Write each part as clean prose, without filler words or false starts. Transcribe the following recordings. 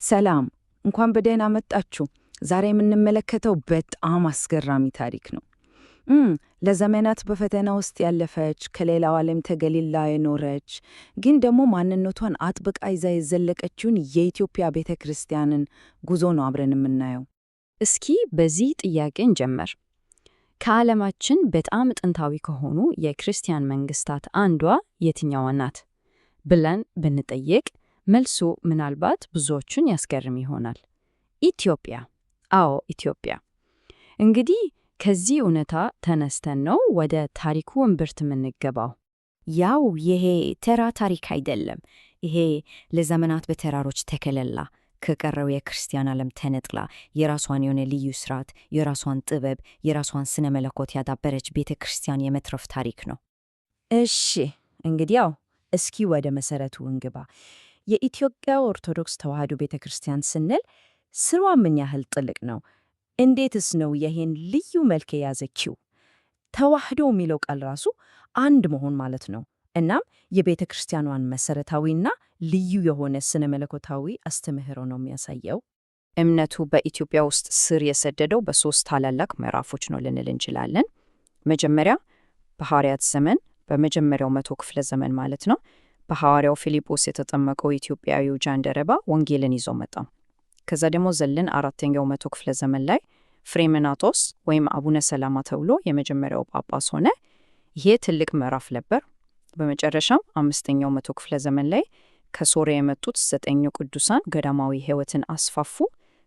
ሰላም፣ እንኳን በደህና መጣችሁ። ዛሬ የምንመለከተው በጣም አስገራሚ ታሪክ ነው። ለዘመናት በፈተና ውስጥ ያለፈች ከሌላው ዓለም ተገልላ የኖረች ግን ደግሞ ማንነቷን አጥብቃ ይዛ የዘለቀችውን የኢትዮጵያ ቤተ ክርስቲያንን ጉዞ ነው አብረን የምናየው። እስኪ በዚህ ጥያቄ እንጀምር። ከዓለማችን በጣም ጥንታዊ ከሆኑ የክርስቲያን መንግስታት አንዷ የትኛዋ ናት ብለን ብንጠይቅ መልሱ ምናልባት ብዙዎቹን ያስገርም ይሆናል። ኢትዮጵያ። አዎ ኢትዮጵያ። እንግዲህ ከዚህ እውነታ ተነስተን ነው ወደ ታሪኩ እምብርት የምንገባው። ያው ይሄ ተራ ታሪክ አይደለም። ይሄ ለዘመናት በተራሮች ተከለላ ከቀረው የክርስቲያን ዓለም ተነጥላ የራሷን የሆነ ልዩ ስርዓት፣ የራሷን ጥበብ፣ የራሷን ስነ መለኮት ያዳበረች ቤተ ክርስቲያን የመትረፍ ታሪክ ነው። እሺ እንግዲያው እስኪ ወደ መሰረቱ እንግባ። የኢትዮጵያ ኦርቶዶክስ ተዋሕዶ ቤተ ክርስቲያን ስንል ስሯ ምን ያህል ጥልቅ ነው? እንዴትስ ነው ይህን ልዩ መልክ የያዘችው? ተዋሕዶ የሚለው ቃል ራሱ አንድ መሆን ማለት ነው። እናም የቤተ ክርስቲያኗን መሰረታዊና ልዩ የሆነ ስነ መለኮታዊ አስተምህሮ ነው የሚያሳየው። እምነቱ በኢትዮጵያ ውስጥ ስር የሰደደው በሶስት ታላላቅ ምዕራፎች ነው ልንል እንችላለን። መጀመሪያ በሐዋርያት ዘመን፣ በመጀመሪያው መቶ ክፍለ ዘመን ማለት ነው። በሐዋርያው ፊልጶስ የተጠመቀው ኢትዮጵያዊው ጃንደረባ ወንጌልን ይዞ መጣ። ከዛ ደግሞ ዘልን አራተኛው መቶ ክፍለ ዘመን ላይ ፍሬምናጦስ ወይም አቡነ ሰላማ ተብሎ የመጀመሪያው ጳጳስ ሆነ። ይሄ ትልቅ ምዕራፍ ነበር። በመጨረሻም አምስተኛው መቶ ክፍለ ዘመን ላይ ከሶሪያ የመጡት 9 ቅዱሳን ገዳማዊ ሕይወትን አስፋፉ፣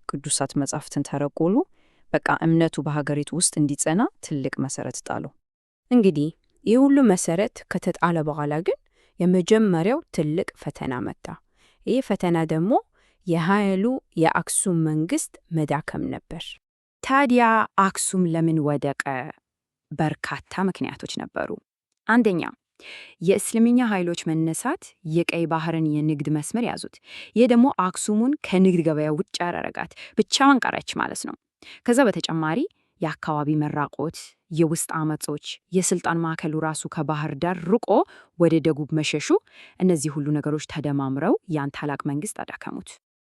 ቅዱሳት መጻሕፍትን ተረጎሉ። በቃ እምነቱ በሀገሪቱ ውስጥ እንዲጸና ትልቅ መሰረት ጣሉ። እንግዲህ ይህ ሁሉ መሰረት ከተጣለ በኋላ ግን የመጀመሪያው ትልቅ ፈተና መጣ። ይህ ፈተና ደግሞ የኃያሉ የአክሱም መንግስት መዳከም ነበር። ታዲያ አክሱም ለምን ወደቀ? በርካታ ምክንያቶች ነበሩ። አንደኛ፣ የእስልምኛ ኃይሎች መነሳት የቀይ ባህርን የንግድ መስመር ያዙት። ይህ ደግሞ አክሱሙን ከንግድ ገበያ ውጭ ያደረጋት፣ ብቻዋን ቀረች ማለት ነው። ከዛ በተጨማሪ የአካባቢ መራቆት፣ የውስጥ አመጾች፣ የስልጣን ማዕከሉ ራሱ ከባህር ዳር ርቆ ወደ ደቡብ መሸሹ፣ እነዚህ ሁሉ ነገሮች ተደማምረው ያን ታላቅ መንግስት አዳከሙት።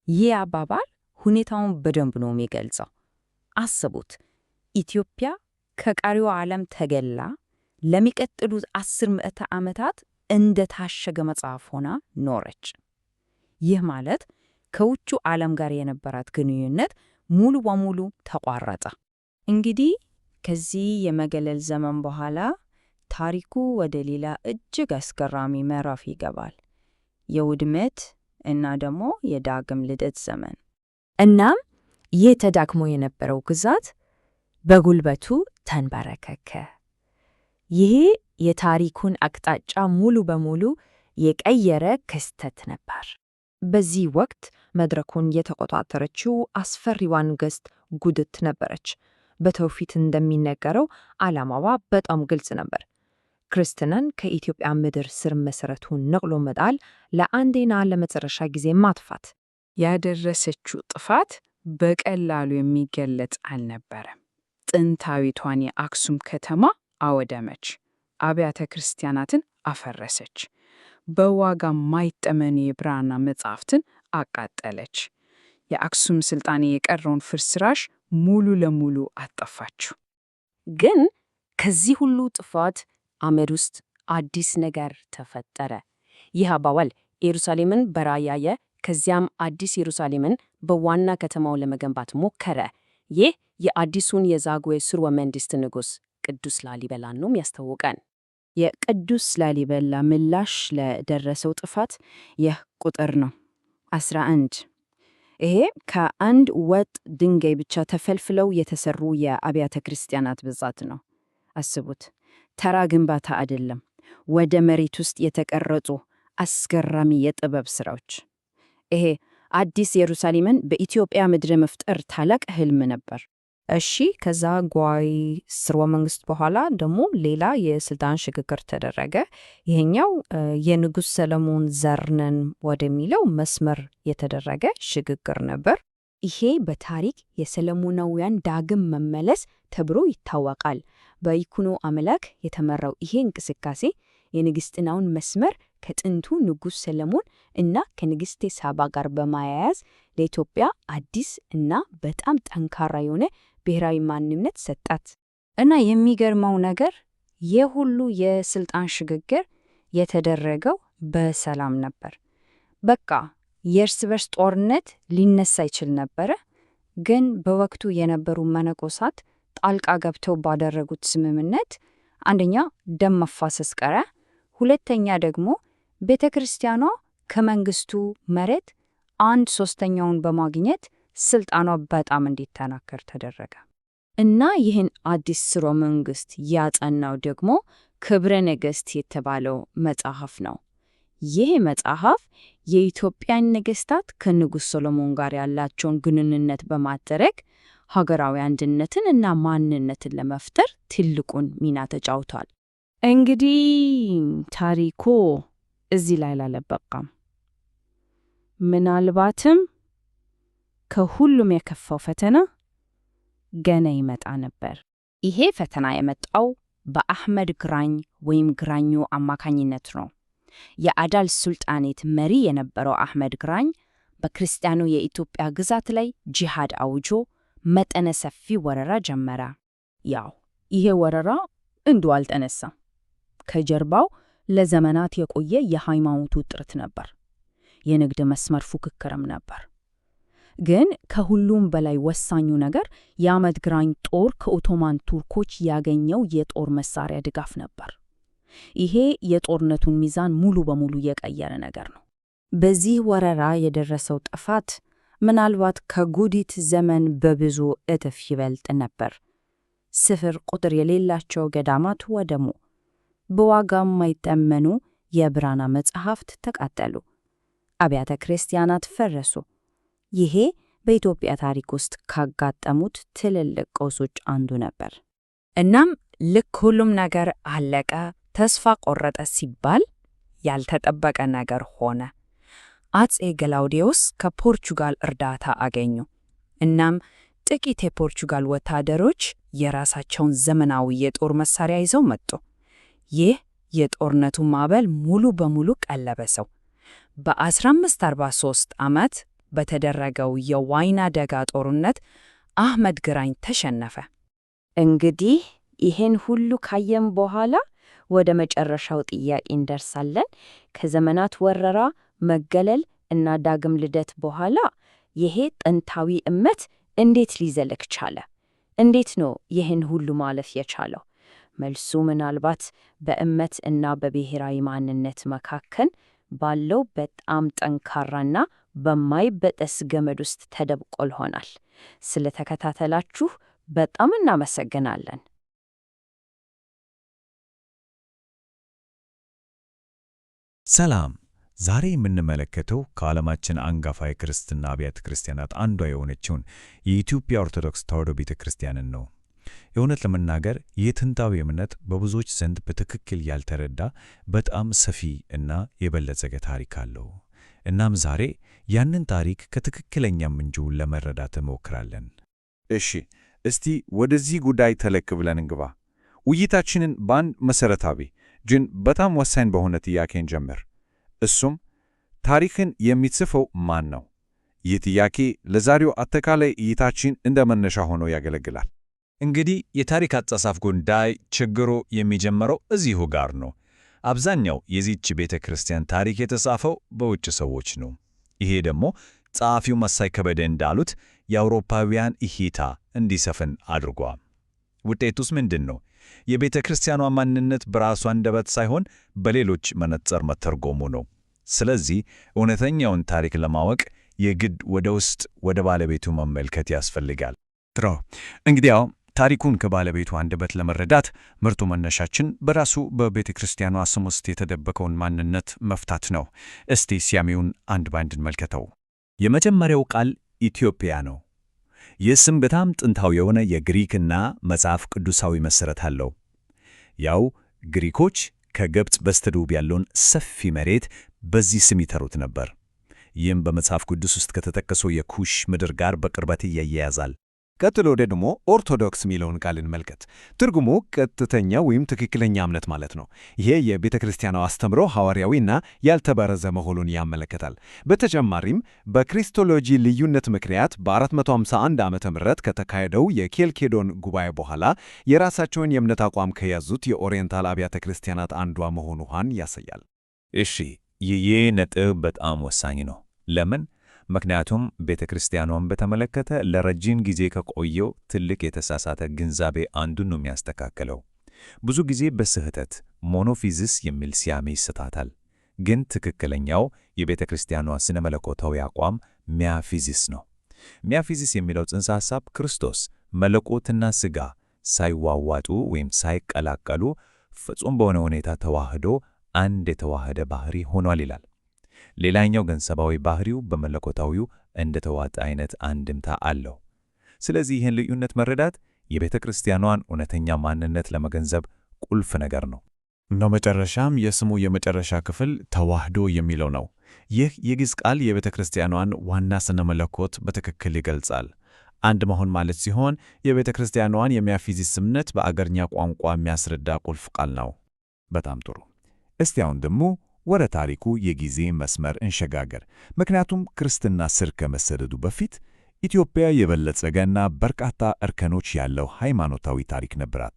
ይህ አባባል ሁኔታውን በደንብ ነው የሚገልጸው። አስቡት፣ ኢትዮጵያ ከቀሪው ዓለም ተገላ ለሚቀጥሉት 10 ምዕተ ዓመታት እንደ ታሸገ መጽሐፍ ሆና ኖረች። ይህ ማለት ከውጩ ዓለም ጋር የነበራት ግንኙነት ሙሉ በሙሉ ተቋረጠ። እንግዲህ ከዚህ የመገለል ዘመን በኋላ ታሪኩ ወደ ሌላ እጅግ አስገራሚ ምዕራፍ ይገባል። የውድመት እና ደግሞ የዳግም ልደት ዘመን። እናም ይህ ተዳክሞ የነበረው ግዛት በጉልበቱ ተንበረከከ። ይህ የታሪኩን አቅጣጫ ሙሉ በሙሉ የቀየረ ክስተት ነበር። በዚህ ወቅት መድረኩን የተቆጣጠረችው አስፈሪዋ ንግሥት ጉድት ነበረች። በትውፊት እንደሚነገረው ዓላማዋ በጣም ግልጽ ነበር። ክርስትናን ከኢትዮጵያ ምድር ስር መሠረቱን ነቅሎ መጣል፣ ለአንዴና ለመጨረሻ ጊዜ ማጥፋት። ያደረሰችው ጥፋት በቀላሉ የሚገለጽ አልነበረም። ጥንታዊቷን የአክሱም ከተማ አወደመች፣ አብያተ ክርስቲያናትን አፈረሰች፣ በዋጋ ማይጠመን የብራና መጻሕፍትን አቃጠለች። የአክሱም ስልጣኔ የቀረውን ፍርስራሽ ሙሉ ለሙሉ አጠፋችው። ግን ከዚህ ሁሉ ጥፋት አመድ ውስጥ አዲስ ነገር ተፈጠረ። ይህ አባባል ኢየሩሳሌምን በራእይ ያየ፣ ከዚያም አዲስ ኢየሩሳሌምን በዋና ከተማው ለመገንባት ሞከረ። ይህ የአዲሱን የዛጉዌ ሥርወ መንግሥት ንጉሥ ቅዱስ ላሊበላን ነው የሚያስታውቀን። የቅዱስ ላሊበላ ምላሽ ለደረሰው ጥፋት ይህ ቁጥር ነው፣ 11። ይሄ ከአንድ ወጥ ድንጋይ ብቻ ተፈልፍለው የተሰሩ የአብያተ ክርስቲያናት ብዛት ነው። አስቡት፣ ተራ ግንባታ አይደለም፣ ወደ መሬት ውስጥ የተቀረጹ አስገራሚ የጥበብ ሥራዎች። ይሄ አዲስ ኢየሩሳሌምን በኢትዮጵያ ምድር መፍጠር ታላቅ ሕልም ነበር። እሺ፣ ከዛ ጓይ ሥርወ መንግሥት በኋላ ደግሞ ሌላ የስልጣን ሽግግር ተደረገ። ይሄኛው የንጉሥ ሰለሞን ዘር ነን ወደሚለው መስመር የተደረገ ሽግግር ነበር። ይሄ በታሪክ የሰለሞናውያን ዳግም መመለስ ተብሎ ይታወቃል። በይኩኖ አምላክ የተመራው ይሄ እንቅስቃሴ የንግሥትናውን መስመር ከጥንቱ ንጉሥ ሰለሞን እና ከንግሥቴ ሳባ ጋር በማያያዝ ለኢትዮጵያ አዲስ እና በጣም ጠንካራ የሆነ ብሔራዊ ማንነት ሰጣት። እና የሚገርመው ነገር የሁሉ የስልጣን ሽግግር የተደረገው በሰላም ነበር። በቃ የእርስ በርስ ጦርነት ሊነሳ ይችል ነበረ፣ ግን በወቅቱ የነበሩ መነኮሳት ጣልቃ ገብተው ባደረጉት ስምምነት አንደኛ ደም መፋሰስ ቀረ፣ ሁለተኛ ደግሞ ቤተ ክርስቲያኗ ከመንግስቱ መሬት 1/3ኛውን በማግኘት ስልጣኗ በጣም እንዲጠናከር ተደረገ። እና ይህን አዲስ ሥርወ መንግሥት ያጸናው ደግሞ ክብረ ነገሥት የተባለው መጽሐፍ ነው። ይህ መጽሐፍ የኢትዮጵያን ነገሥታት ከንጉሥ ሰሎሞን ጋር ያላቸውን ግንኙነት በማድረግ ሀገራዊ አንድነትን እና ማንነትን ለመፍጠር ትልቁን ሚና ተጫውቷል። እንግዲህ ታሪኩ እዚህ ላይ አላበቃም። ምናልባትም ከሁሉም የከፋው ፈተና ገና ይመጣ ነበር። ይሄ ፈተና የመጣው በአሕመድ ግራኝ ወይም ግራኙ አማካኝነት ነው። የአዳል ሱልጣኔት መሪ የነበረው አሕመድ ግራኝ በክርስቲያኑ የኢትዮጵያ ግዛት ላይ ጂሃድ አውጆ መጠነ ሰፊ ወረራ ጀመረ። ያው ይሄ ወረራ እንዲሁ አልተነሳም። ከጀርባው ለዘመናት የቆየ የሃይማኖት ውጥረት ነበር። የንግድ መስመር ፉክክርም ነበር። ግን ከሁሉም በላይ ወሳኙ ነገር የአሕመድ ግራኝ ጦር ከኦቶማን ቱርኮች ያገኘው የጦር መሳሪያ ድጋፍ ነበር። ይሄ የጦርነቱን ሚዛን ሙሉ በሙሉ የቀየረ ነገር ነው። በዚህ ወረራ የደረሰው ጥፋት ምናልባት ከጉዲት ዘመን በብዙ እጥፍ ይበልጥ ነበር። ስፍር ቁጥር የሌላቸው ገዳማት ወደሙ፣ በዋጋ የማይተመኑ የብራና መጻሕፍት ተቃጠሉ፣ አብያተ ክርስቲያናት ፈረሱ። ይሄ በኢትዮጵያ ታሪክ ውስጥ ካጋጠሙት ትልልቅ ቀውሶች አንዱ ነበር። እናም ልክ ሁሉም ነገር አለቀ፣ ተስፋ ቆረጠ ሲባል ያልተጠበቀ ነገር ሆነ። አፄ ገላውዴዎስ ከፖርቹጋል እርዳታ አገኙ። እናም ጥቂት የፖርቹጋል ወታደሮች የራሳቸውን ዘመናዊ የጦር መሳሪያ ይዘው መጡ። ይህ የጦርነቱ ማዕበል ሙሉ በሙሉ ቀለበሰው። በ1543 ዓመት በተደረገው የዋይና ደጋ ጦርነት አሕመድ ግራኝ ተሸነፈ። እንግዲህ ይህን ሁሉ ካየም በኋላ ወደ መጨረሻው ጥያቄ እንደርሳለን። ከዘመናት ወረራ፣ መገለል እና ዳግም ልደት በኋላ ይሄ ጥንታዊ እምነት እንዴት ሊዘልቅ ቻለ? እንዴት ነው ይህን ሁሉ ማለፍ የቻለው? መልሱ ምናልባት በእምነት እና በብሔራዊ ማንነት መካከል ባለው በጣም ጠንካራና በማይበጠስ ገመድ ውስጥ ተደብቆ ይሆናል። ስለተከታተላችሁ በጣም እናመሰግናለን። ሰላም። ዛሬ የምንመለከተው ከዓለማችን አንጋፋ የክርስትና አብያተ ክርስቲያናት አንዷ የሆነችውን የኢትዮጵያ ኦርቶዶክስ ተዋሕዶ ቤተ ክርስቲያንን ነው። የእውነት ለመናገር ይህ ጥንታዊ እምነት በብዙዎች ዘንድ በትክክል ያልተረዳ በጣም ሰፊ እና የበለጸገ ታሪክ አለው። እናም ዛሬ ያንን ታሪክ ከትክክለኛ ምንጩ ለመረዳት እንሞክራለን። እሺ፣ እስቲ ወደዚህ ጉዳይ ተለቅ ብለን እንግባ። ውይይታችንን በአንድ መሠረታዊ ግን በጣም ወሳኝ በሆነ ጥያቄ እንጀምር። እሱም ታሪክን የሚጽፈው ማን ነው? ይህ ጥያቄ ለዛሬው አጠቃላይ እይታችን እንደ መነሻ ሆኖ ያገለግላል። እንግዲህ የታሪክ አጻጻፍ ጉዳይ ችግሩ የሚጀምረው እዚሁ ጋር ነው። አብዛኛው የዚህች ቤተ ክርስቲያን ታሪክ የተጻፈው በውጭ ሰዎች ነው። ይሄ ደግሞ ጸሐፊው መሳይ ከበደ እንዳሉት የአውሮፓውያን እይታ እንዲሰፍን አድርጓል። ውጤቱስ ምንድን ነው? የቤተ ክርስቲያኗ ማንነት በራሷ አንደበት ሳይሆን በሌሎች መነጽር መተርጎሙ ነው። ስለዚህ እውነተኛውን ታሪክ ለማወቅ የግድ ወደ ውስጥ ወደ ባለቤቱ መመልከት ያስፈልጋል። ጥሩ። እንግዲያው ታሪኩን ከባለቤቱ አንደበት ለመረዳት ምርጡ መነሻችን በራሱ በቤተ ክርስቲያኗ ስም ውስጥ የተደበቀውን ማንነት መፍታት ነው። እስቲ ስያሜውን አንድ ባንድ እንመልከተው። የመጀመሪያው ቃል ኢትዮጵያ ነው። ይህ ስም በጣም ጥንታዊ የሆነ የግሪክና መጽሐፍ ቅዱሳዊ መሠረት አለው። ያው ግሪኮች ከግብፅ በስተደቡብ ያለውን ሰፊ መሬት በዚህ ስም ይጠሩት ነበር። ይህም በመጽሐፍ ቅዱስ ውስጥ ከተጠቀሰው የኩሽ ምድር ጋር በቅርበት ይያያዛል። ቀጥሎ ደግሞ ኦርቶዶክስ የሚለውን ቃል እንመልከት። ትርጉሙ ቀጥተኛ ወይም ትክክለኛ እምነት ማለት ነው። ይሄ የቤተ ክርስቲያኗ አስተምሮ ሐዋርያዊና ያልተበረዘ መሆኑን ያመለክታል። በተጨማሪም በክሪስቶሎጂ ልዩነት ምክንያት በ451 ዓመተ ምህረት ከተካሄደው የኬልኬዶን ጉባኤ በኋላ የራሳቸውን የእምነት አቋም ከያዙት የኦሪየንታል አብያተ ክርስቲያናት አንዷ መሆኗን ያሳያል። እሺ፣ ይህ ነጥብ በጣም ወሳኝ ነው። ለምን? ምክንያቱም ቤተ ክርስቲያኗን በተመለከተ ለረጅም ጊዜ ከቆየው ትልቅ የተሳሳተ ግንዛቤ አንዱን ነው የሚያስተካክለው። ብዙ ጊዜ በስህተት ሞኖፊዝስ የሚል ስያሜ ይሰጣታል። ግን ትክክለኛው የቤተ ክርስቲያኗ ስነ መለኮታዊ አቋም ሚያፊዚስ ነው። ሚያፊዚስ የሚለው ጽንሰ ሐሳብ ክርስቶስ መለኮትና ሥጋ ሳይዋዋጡ ወይም ሳይቀላቀሉ ፍጹም በሆነ ሁኔታ ተዋህዶ አንድ የተዋህደ ባህሪ ሆኗል ይላል። ሌላኛው ገንዘባዊ ባህሪው በመለኮታዊው እንደተዋጠ አይነት አንድምታ አለው። ስለዚህ ይህን ልዩነት መረዳት የቤተ ክርስቲያኗን እውነተኛ ማንነት ለመገንዘብ ቁልፍ ነገር ነው። በመጨረሻም የስሙ የመጨረሻ ክፍል ተዋህዶ የሚለው ነው። ይህ የግዕዝ ቃል የቤተ ክርስቲያኗን ዋና ስነ መለኮት በትክክል ይገልጻል። አንድ መሆን ማለት ሲሆን የቤተ ክርስቲያኗን የሚያፊዚስ እምነት በአገርኛ ቋንቋ የሚያስረዳ ቁልፍ ቃል ነው። በጣም ጥሩ። እስቲ አሁን ደግሞ ወደ ታሪኩ የጊዜ መስመር እንሸጋገር። ምክንያቱም ክርስትና ስር ከመሰደዱ በፊት ኢትዮጵያ የበለጸገና በርካታ እርከኖች ያለው ሃይማኖታዊ ታሪክ ነበራት።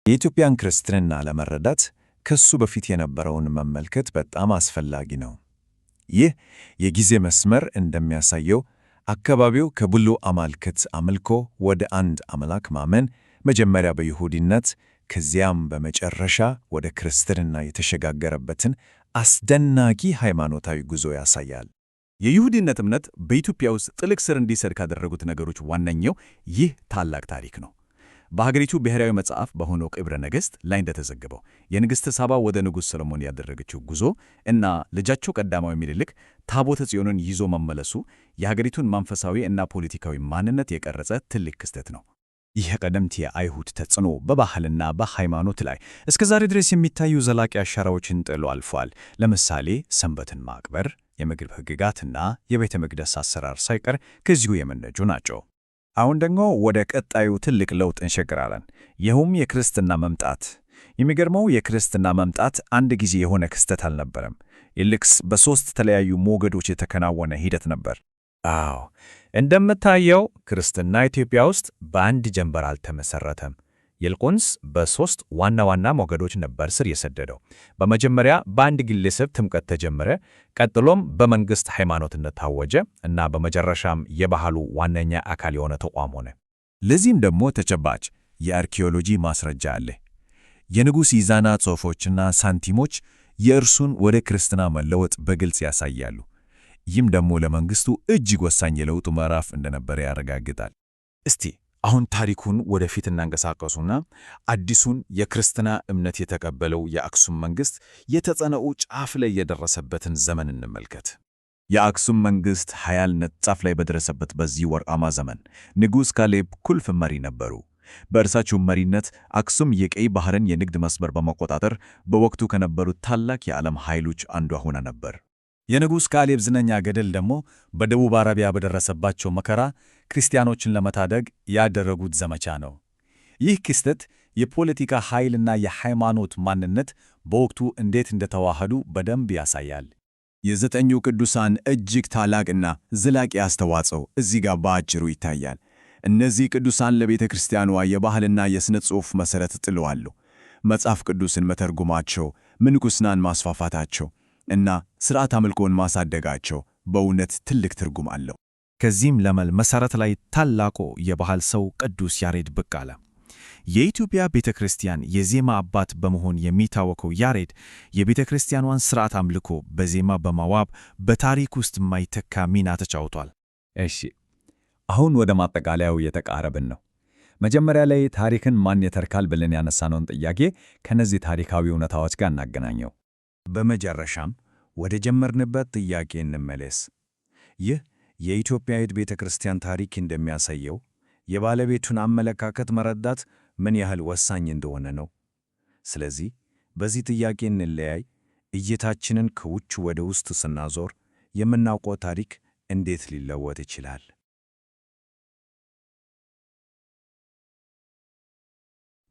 የኢትዮጵያን ክርስትና ለመረዳት ከሱ በፊት የነበረውን መመልከት በጣም አስፈላጊ ነው። ይህ የጊዜ መስመር እንደሚያሳየው አካባቢው ከብሉይ አማልክት አምልኮ ወደ አንድ አምላክ ማመን መጀመሪያ በይሁዲነት ከዚያም በመጨረሻ ወደ ክርስትና የተሸጋገረበትን አስደናቂ ሃይማኖታዊ ጉዞ ያሳያል። የይሁዲነት እምነት በኢትዮጵያ ውስጥ ጥልቅ ስር እንዲሰድ ካደረጉት ነገሮች ዋነኛው ይህ ታላቅ ታሪክ ነው። በሀገሪቱ ብሔራዊ መጽሐፍ በሆነው ዕብረ ነገሥት ላይ እንደተዘገበው የንግሥተ ሳባ ወደ ንጉሥ ሰሎሞን ያደረገችው ጉዞ እና ልጃቸው ቀዳማዊ ምኒልክ ታቦተ ጽዮንን ይዞ መመለሱ የሀገሪቱን መንፈሳዊ እና ፖለቲካዊ ማንነት የቀረጸ ትልቅ ክስተት ነው። ይህ ቀደምት የአይሁድ ተጽዕኖ በባህልና በሃይማኖት ላይ እስከ ዛሬ ድረስ የሚታዩ ዘላቂ አሻራዎችን ጥሎ አልፏል። ለምሳሌ ሰንበትን ማክበር፣ የምግብ ሕግጋትና የቤተ መቅደስ አሰራር ሳይቀር ከዚሁ የመነጩ ናቸው። አሁን ደግሞ ወደ ቀጣዩ ትልቅ ለውጥ እንሸግራለን። ይኸውም የክርስትና መምጣት። የሚገርመው የክርስትና መምጣት አንድ ጊዜ የሆነ ክስተት አልነበረም። ይልቅስ በሦስት የተለያዩ ሞገዶች የተከናወነ ሂደት ነበር። አዎ፣ እንደምታየው ክርስትና ኢትዮጵያ ውስጥ በአንድ ጀንበር አልተመሰረተም። ይልቁንስ በሦስት ዋና ዋና ሞገዶች ነበር ስር የሰደደው። በመጀመሪያ በአንድ ግለሰብ ጥምቀት ተጀመረ፣ ቀጥሎም በመንግሥት ሃይማኖትነት ታወጀ እና በመጨረሻም የባህሉ ዋነኛ አካል የሆነ ተቋም ሆነ። ለዚህም ደግሞ ተጨባጭ የአርኪኦሎጂ ማስረጃ አለ። የንጉሥ ኢዛና ጽሑፎችና ሳንቲሞች የእርሱን ወደ ክርስትና መለወጥ በግልጽ ያሳያሉ። ይህም ደግሞ ለመንግሥቱ እጅግ ወሳኝ የለውጡ ምዕራፍ እንደነበረ ያረጋግጣል። እስቲ አሁን ታሪኩን ወደፊት እናንቀሳቀሱና አዲሱን የክርስትና እምነት የተቀበለው የአክሱም መንግሥት የተጸነኡ ጫፍ ላይ የደረሰበትን ዘመን እንመልከት። የአክሱም መንግሥት ኃያልነት ጫፍ ላይ በደረሰበት በዚህ ወርቃማ ዘመን ንጉሥ ካሌብ ቁልፍ መሪ ነበሩ። በእርሳቸው መሪነት አክሱም የቀይ ባህርን የንግድ መስመር በመቆጣጠር በወቅቱ ከነበሩት ታላቅ የዓለም ኃይሎች አንዷ ሆና ነበር። የንጉሥ ካሌብ ዝነኛ ገድል ደግሞ በደቡብ አረቢያ በደረሰባቸው መከራ ክርስቲያኖችን ለመታደግ ያደረጉት ዘመቻ ነው። ይህ ክስተት የፖለቲካ ኃይልና የሃይማኖት ማንነት በወቅቱ እንዴት እንደተዋሃዱ በደንብ ያሳያል። የዘጠኙ ቅዱሳን እጅግ ታላቅና ዘላቂ አስተዋጽኦ እዚህ ጋር በአጭሩ ይታያል። እነዚህ ቅዱሳን ለቤተ ክርስቲያኗ የባህልና የሥነ ጽሑፍ መሠረት ጥለዋል። መጽሐፍ ቅዱስን መተርጎማቸው፣ ምንኩስናን ማስፋፋታቸው እና ሥርዓት አምልኮን ማሳደጋቸው በእውነት ትልቅ ትርጉም አለው። ከዚህም መሠረት ላይ ታላቁ የባህል ሰው ቅዱስ ያሬድ ብቅ አለ። የኢትዮጵያ ቤተ ክርስቲያን የዜማ አባት በመሆን የሚታወቀው ያሬድ የቤተ ክርስቲያኗን ሥርዓት አምልኮ በዜማ በማዋብ በታሪክ ውስጥ የማይተካ ሚና ተጫውቷል። እሺ፣ አሁን ወደ ማጠቃለያው እየተቃረብን ነው። መጀመሪያ ላይ ታሪክን ማን ይተርካል ብለን ያነሳነውን ጥያቄ ከነዚህ ታሪካዊ እውነታዎች ጋር እናገናኘው። በመጨረሻም ወደ ጀመርንበት ጥያቄ እንመለስ። ይህ የኢትዮጵያዊት ቤተ ክርስቲያን ታሪክ እንደሚያሳየው የባለቤቱን አመለካከት መረዳት ምን ያህል ወሳኝ እንደሆነ ነው። ስለዚህ በዚህ ጥያቄ እንለያይ። እይታችንን ከውጭ ወደ ውስጥ ስናዞር የምናውቀው ታሪክ እንዴት ሊለወጥ ይችላል?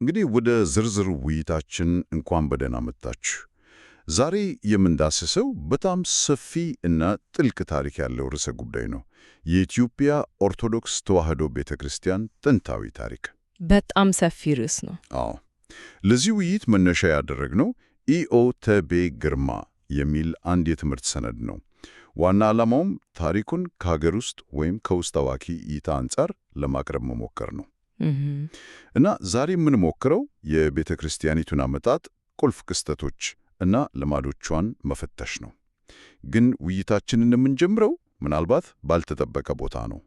እንግዲህ ወደ ዝርዝር ውይይታችን እንኳን በደህና መጣችሁ። ዛሬ የምንዳስሰው በጣም ሰፊ እና ጥልቅ ታሪክ ያለው ርዕሰ ጉዳይ ነው። የኢትዮጵያ ኦርቶዶክስ ተዋሕዶ ቤተ ክርስቲያን ጥንታዊ ታሪክ። በጣም ሰፊ ርዕስ ነው። አዎ። ለዚህ ውይይት መነሻ ያደረግነው ኢኦተቤ ግርማ የሚል አንድ የትምህርት ሰነድ ነው። ዋና ዓላማውም ታሪኩን ከሀገር ውስጥ ወይም ከውስጥ አዋቂ እይታ አንጻር ለማቅረብ መሞከር ነው። እና ዛሬ የምንሞክረው የቤተ ክርስቲያኒቱን አመጣጥ፣ ቁልፍ ክስተቶች እና ልማዶቿን መፈተሽ ነው። ግን ውይይታችንን የምንጀምረው ምናልባት ባልተጠበቀ ቦታ ነው።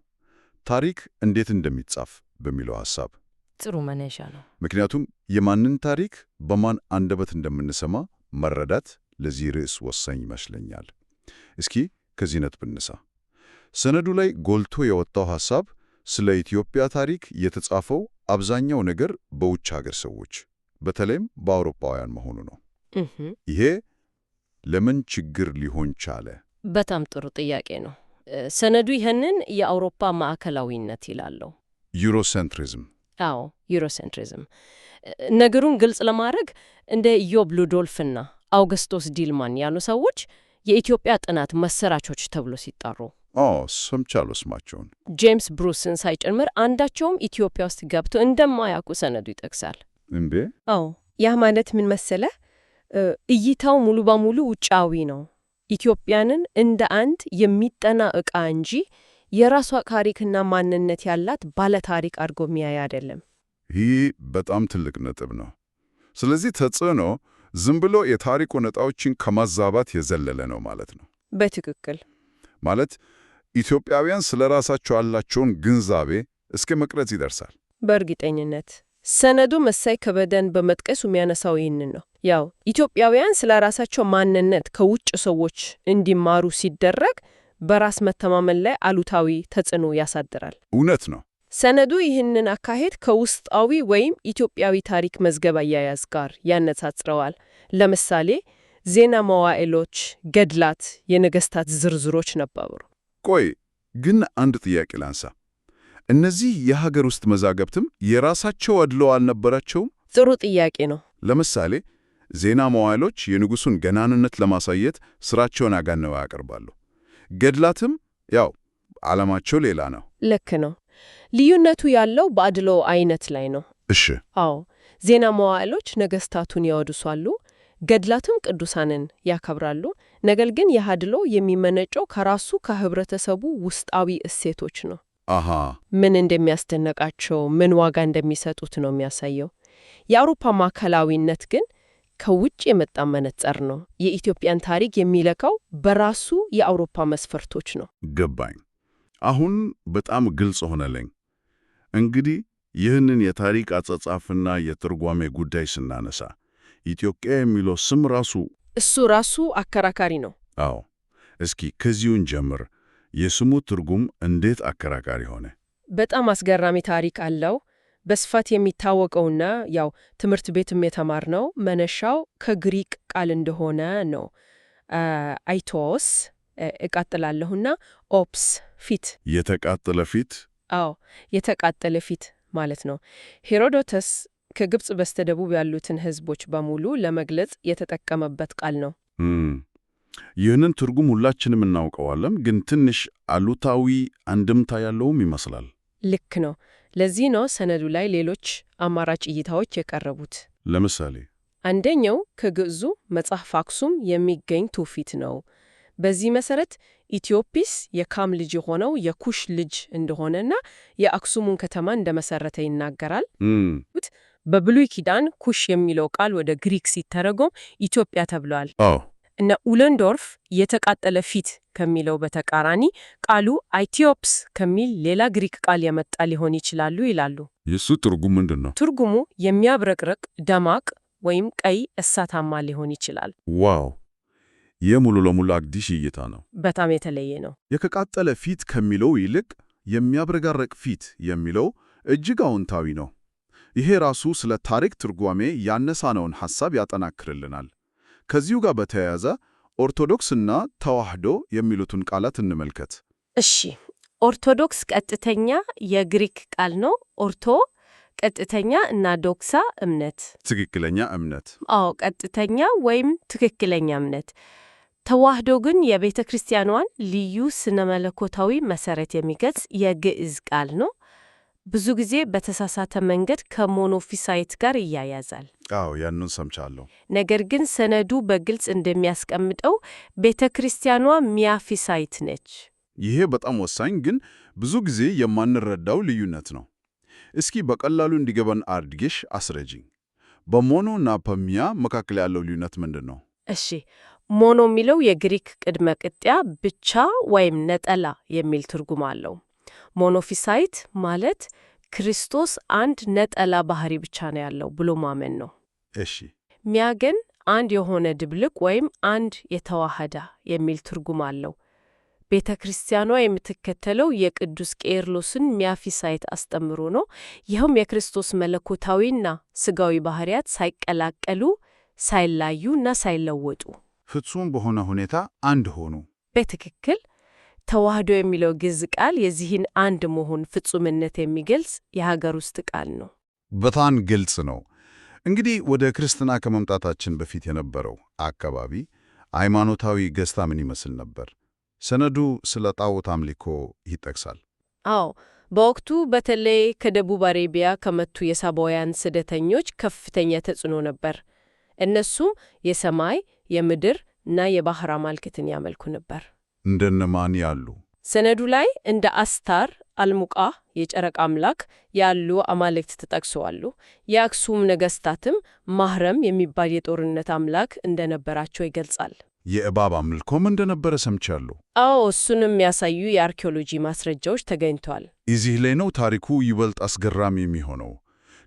ታሪክ እንዴት እንደሚጻፍ በሚለው ሐሳብ። ጥሩ መነሻ ነው። ምክንያቱም የማንን ታሪክ በማን አንደበት እንደምንሰማ መረዳት ለዚህ ርዕስ ወሳኝ ይመስለኛል። እስኪ ከዚህ ነጥብ ብንሳ። ሰነዱ ላይ ጎልቶ የወጣው ሐሳብ ስለ ኢትዮጵያ ታሪክ የተጻፈው አብዛኛው ነገር በውጭ ሀገር ሰዎች በተለይም በአውሮፓውያን መሆኑ ነው። ይሄ ለምን ችግር ሊሆን ቻለ? በጣም ጥሩ ጥያቄ ነው። ሰነዱ ይህንን የአውሮፓ ማዕከላዊነት ይላለው። ዩሮሴንትሪዝም። አዎ፣ ዩሮሴንትሪዝም። ነገሩን ግልጽ ለማድረግ እንደ ኢዮብ ሉዶልፍና አውግስቶስ ዲልማን ያሉ ሰዎች የኢትዮጵያ ጥናት መሰራቾች ተብሎ ሲጠሩ ሰምቻለሁ ስማቸውን። ጄምስ ብሩስን ሳይጨምር አንዳቸውም ኢትዮጵያ ውስጥ ገብቶ እንደማያውቁ ሰነዱ ይጠቅሳል። እንዴ? አዎ። ያ ማለት ምን መሰለህ? እይታው ሙሉ በሙሉ ውጫዊ ነው። ኢትዮጵያንን እንደ አንድ የሚጠና ዕቃ እንጂ የራሷ ታሪክና ማንነት ያላት ባለታሪክ አድርጎ የሚያይ አይደለም። ይህ በጣም ትልቅ ነጥብ ነው። ስለዚህ ተጽዕኖ ዝም ብሎ የታሪክ እውነታዎችን ከማዛባት የዘለለ ነው ማለት ነው። በትክክል። ማለት ኢትዮጵያውያን ስለ ራሳቸው ያላቸውን ግንዛቤ እስከ መቅረጽ ይደርሳል። በእርግጠኝነት ሰነዱ መሳይ ከበደን በመጥቀሱ የሚያነሳው ይህንን ነው። ያው ኢትዮጵያውያን ስለ ራሳቸው ማንነት ከውጭ ሰዎች እንዲማሩ ሲደረግ በራስ መተማመን ላይ አሉታዊ ተጽዕኖ ያሳድራል። እውነት ነው። ሰነዱ ይህንን አካሄድ ከውስጣዊ ወይም ኢትዮጵያዊ ታሪክ መዝገብ አያያዝ ጋር ያነጻጽረዋል። ለምሳሌ ዜና መዋዕሎች፣ ገድላት፣ የነገስታት ዝርዝሮች ነበሩ። ቆይ ግን አንድ ጥያቄ ላንሳ። እነዚህ የሀገር ውስጥ መዛግብትም የራሳቸው አድሎ አልነበራቸውም? ጥሩ ጥያቄ ነው። ለምሳሌ ዜና መዋዕሎች የንጉሱን ገናንነት ለማሳየት ስራቸውን አጋነው ያቀርባሉ። ገድላትም ያው ዓላማቸው ሌላ ነው። ልክ ነው። ልዩነቱ ያለው በአድሎ አይነት ላይ ነው። እሺ። አዎ፣ ዜና መዋዕሎች ነገስታቱን ያወድሷሉ፣ ገድላትም ቅዱሳንን ያከብራሉ። ነገር ግን የአድሎ የሚመነጨው ከራሱ ከህብረተሰቡ ውስጣዊ እሴቶች ነው። አሃ። ምን እንደሚያስደነቃቸው፣ ምን ዋጋ እንደሚሰጡት ነው የሚያሳየው። የአውሮፓ ማዕከላዊነት ግን ከውጭ የመጣ መነጽር ነው። የኢትዮጵያን ታሪክ የሚለካው በራሱ የአውሮፓ መስፈርቶች ነው። ገባኝ። አሁን በጣም ግልጽ ሆነልኝ። እንግዲህ ይህንን የታሪክ አጻጻፍና የትርጓሜ ጉዳይ ስናነሳ ኢትዮጵያ የሚለው ስም እሱ ራሱ አከራካሪ ነው። አዎ። እስኪ ከዚሁን ጀምር። የስሙ ትርጉም እንዴት አከራካሪ ሆነ? በጣም አስገራሚ ታሪክ አለው። በስፋት የሚታወቀውና ያው ትምህርት ቤትም የተማርነው መነሻው ከግሪክ ቃል እንደሆነ ነው። አይቶስ እቃጥላለሁና ኦፕስ ፊት፣ የተቃጠለ ፊት። አዎ፣ የተቃጠለ ፊት ማለት ነው። ሄሮዶተስ ከግብጽ በስተደቡብ ያሉትን ሕዝቦች በሙሉ ለመግለጽ የተጠቀመበት ቃል ነው። ይህንን ትርጉም ሁላችንም እናውቀዋለን፣ ግን ትንሽ አሉታዊ አንድምታ ያለውም ይመስላል። ልክ ነው። ለዚህ ነው ሰነዱ ላይ ሌሎች አማራጭ እይታዎች የቀረቡት። ለምሳሌ አንደኛው ከግዕዙ መጽሐፍ አክሱም የሚገኝ ትውፊት ነው። በዚህ መሰረት ኢትዮጲስ የካም ልጅ የሆነው የኩሽ ልጅ እንደሆነና የአክሱሙን ከተማ እንደመሰረተ ይናገራል። በብሉይ ኪዳን ኩሽ የሚለው ቃል ወደ ግሪክ ሲተረጎም ኢትዮጵያ ተብሏል። እና ኡለንዶርፍ የተቃጠለ ፊት ከሚለው በተቃራኒ ቃሉ አይቲዮፕስ ከሚል ሌላ ግሪክ ቃል የመጣ ሊሆን ይችላሉ ይላሉ። የሱ ትርጉም ምንድን ነው? ትርጉሙ የሚያብረቅርቅ ደማቅ ወይም ቀይ እሳታማ ሊሆን ይችላል። ዋው! የሙሉ ለሙሉ አዲስ እይታ ነው። በጣም የተለየ ነው። የተቃጠለ ፊት ከሚለው ይልቅ የሚያብረቀርቅ ፊት የሚለው እጅግ አዎንታዊ ነው። ይሄ ራሱ ስለ ታሪክ ትርጓሜ ያነሳነውን ሐሳብ ያጠናክርልናል። ከዚሁ ጋር በተያያዘ ኦርቶዶክስና ተዋሕዶ የሚሉትን ቃላት እንመልከት። እሺ፣ ኦርቶዶክስ ቀጥተኛ የግሪክ ቃል ነው። ኦርቶ ቀጥተኛ እና ዶክሳ እምነት። ትክክለኛ እምነት። አዎ፣ ቀጥተኛ ወይም ትክክለኛ እምነት። ተዋህዶ ግን የቤተ ክርስቲያኗን ልዩ ስነ መለኮታዊ መሰረት የሚገልጽ የግዕዝ ቃል ነው። ብዙ ጊዜ በተሳሳተ መንገድ ከሞኖፊሳይት ጋር ይያያዛል። አዎ፣ ያንን ሰምቻለሁ። ነገር ግን ሰነዱ በግልጽ እንደሚያስቀምጠው ቤተ ክርስቲያኗ ሚያፊሳይት ነች። ይሄ በጣም ወሳኝ ግን ብዙ ጊዜ የማንረዳው ልዩነት ነው። እስኪ በቀላሉ እንዲገባን አድርገሽ አስረጂኝ። በሞኖ እና በሚያ መካከል ያለው ልዩነት ምንድን ነው? እሺ፣ ሞኖ የሚለው የግሪክ ቅድመ ቅጥያ ብቻ ወይም ነጠላ የሚል ትርጉም አለው። ሞኖፊሳይት ማለት ክርስቶስ አንድ ነጠላ ባህሪ ብቻ ነው ያለው ብሎ ማመን ነው። እሺ። ሚያ ግን አንድ የሆነ ድብልቅ ወይም አንድ የተዋሃዳ የሚል ትርጉም አለው። ቤተ ክርስቲያኗ የምትከተለው የቅዱስ ቄርሎስን ሚያፊሳይት አስተምሮ ነው። ይህም የክርስቶስ መለኮታዊና ስጋዊ ባህሪያት ሳይቀላቀሉ፣ ሳይላዩና ሳይለወጡ ፍጹም በሆነ ሁኔታ አንድ ሆኑ። በትክክል። ተዋህዶ የሚለው ግዕዝ ቃል የዚህን አንድ መሆን ፍጹምነት የሚገልጽ የሀገር ውስጥ ቃል ነው። በጣም ግልጽ ነው። እንግዲህ ወደ ክርስትና ከመምጣታችን በፊት የነበረው አካባቢ ሃይማኖታዊ ገጽታ ምን ይመስል ነበር? ሰነዱ ስለ ጣዖት አምልኮ ይጠቅሳል። አዎ፣ በወቅቱ በተለይ ከደቡብ አረቢያ ከመጡ የሳባውያን ስደተኞች ከፍተኛ ተጽዕኖ ነበር። እነሱም የሰማይ የምድር እና የባህር አማልክትን ያመልኩ ነበር። እንደነማን ያሉ? ሰነዱ ላይ እንደ አስታር፣ አልሙቃ የጨረቃ አምላክ ያሉ አማልክት ተጠቅሰዋል። የአክሱም ነገሥታትም ማህረም የሚባል የጦርነት አምላክ እንደነበራቸው ይገልጻል። የእባብ አምልኮም እንደነበረ ሰምቻለሁ። አዎ፣ እሱንም የሚያሳዩ የአርኪኦሎጂ ማስረጃዎች ተገኝተዋል። እዚህ ላይ ነው ታሪኩ ይበልጥ አስገራሚ የሚሆነው።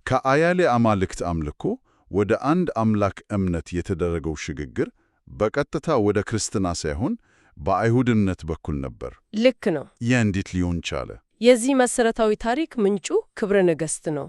ከአያሌ አማልክት አምልኮ ወደ አንድ አምላክ እምነት የተደረገው ሽግግር በቀጥታ ወደ ክርስትና ሳይሆን በአይሁድነት በኩል ነበር። ልክ ነው። ይህ እንዴት ሊሆን ቻለ? የዚህ መሰረታዊ ታሪክ ምንጩ ክብረ ነገሥት ነው።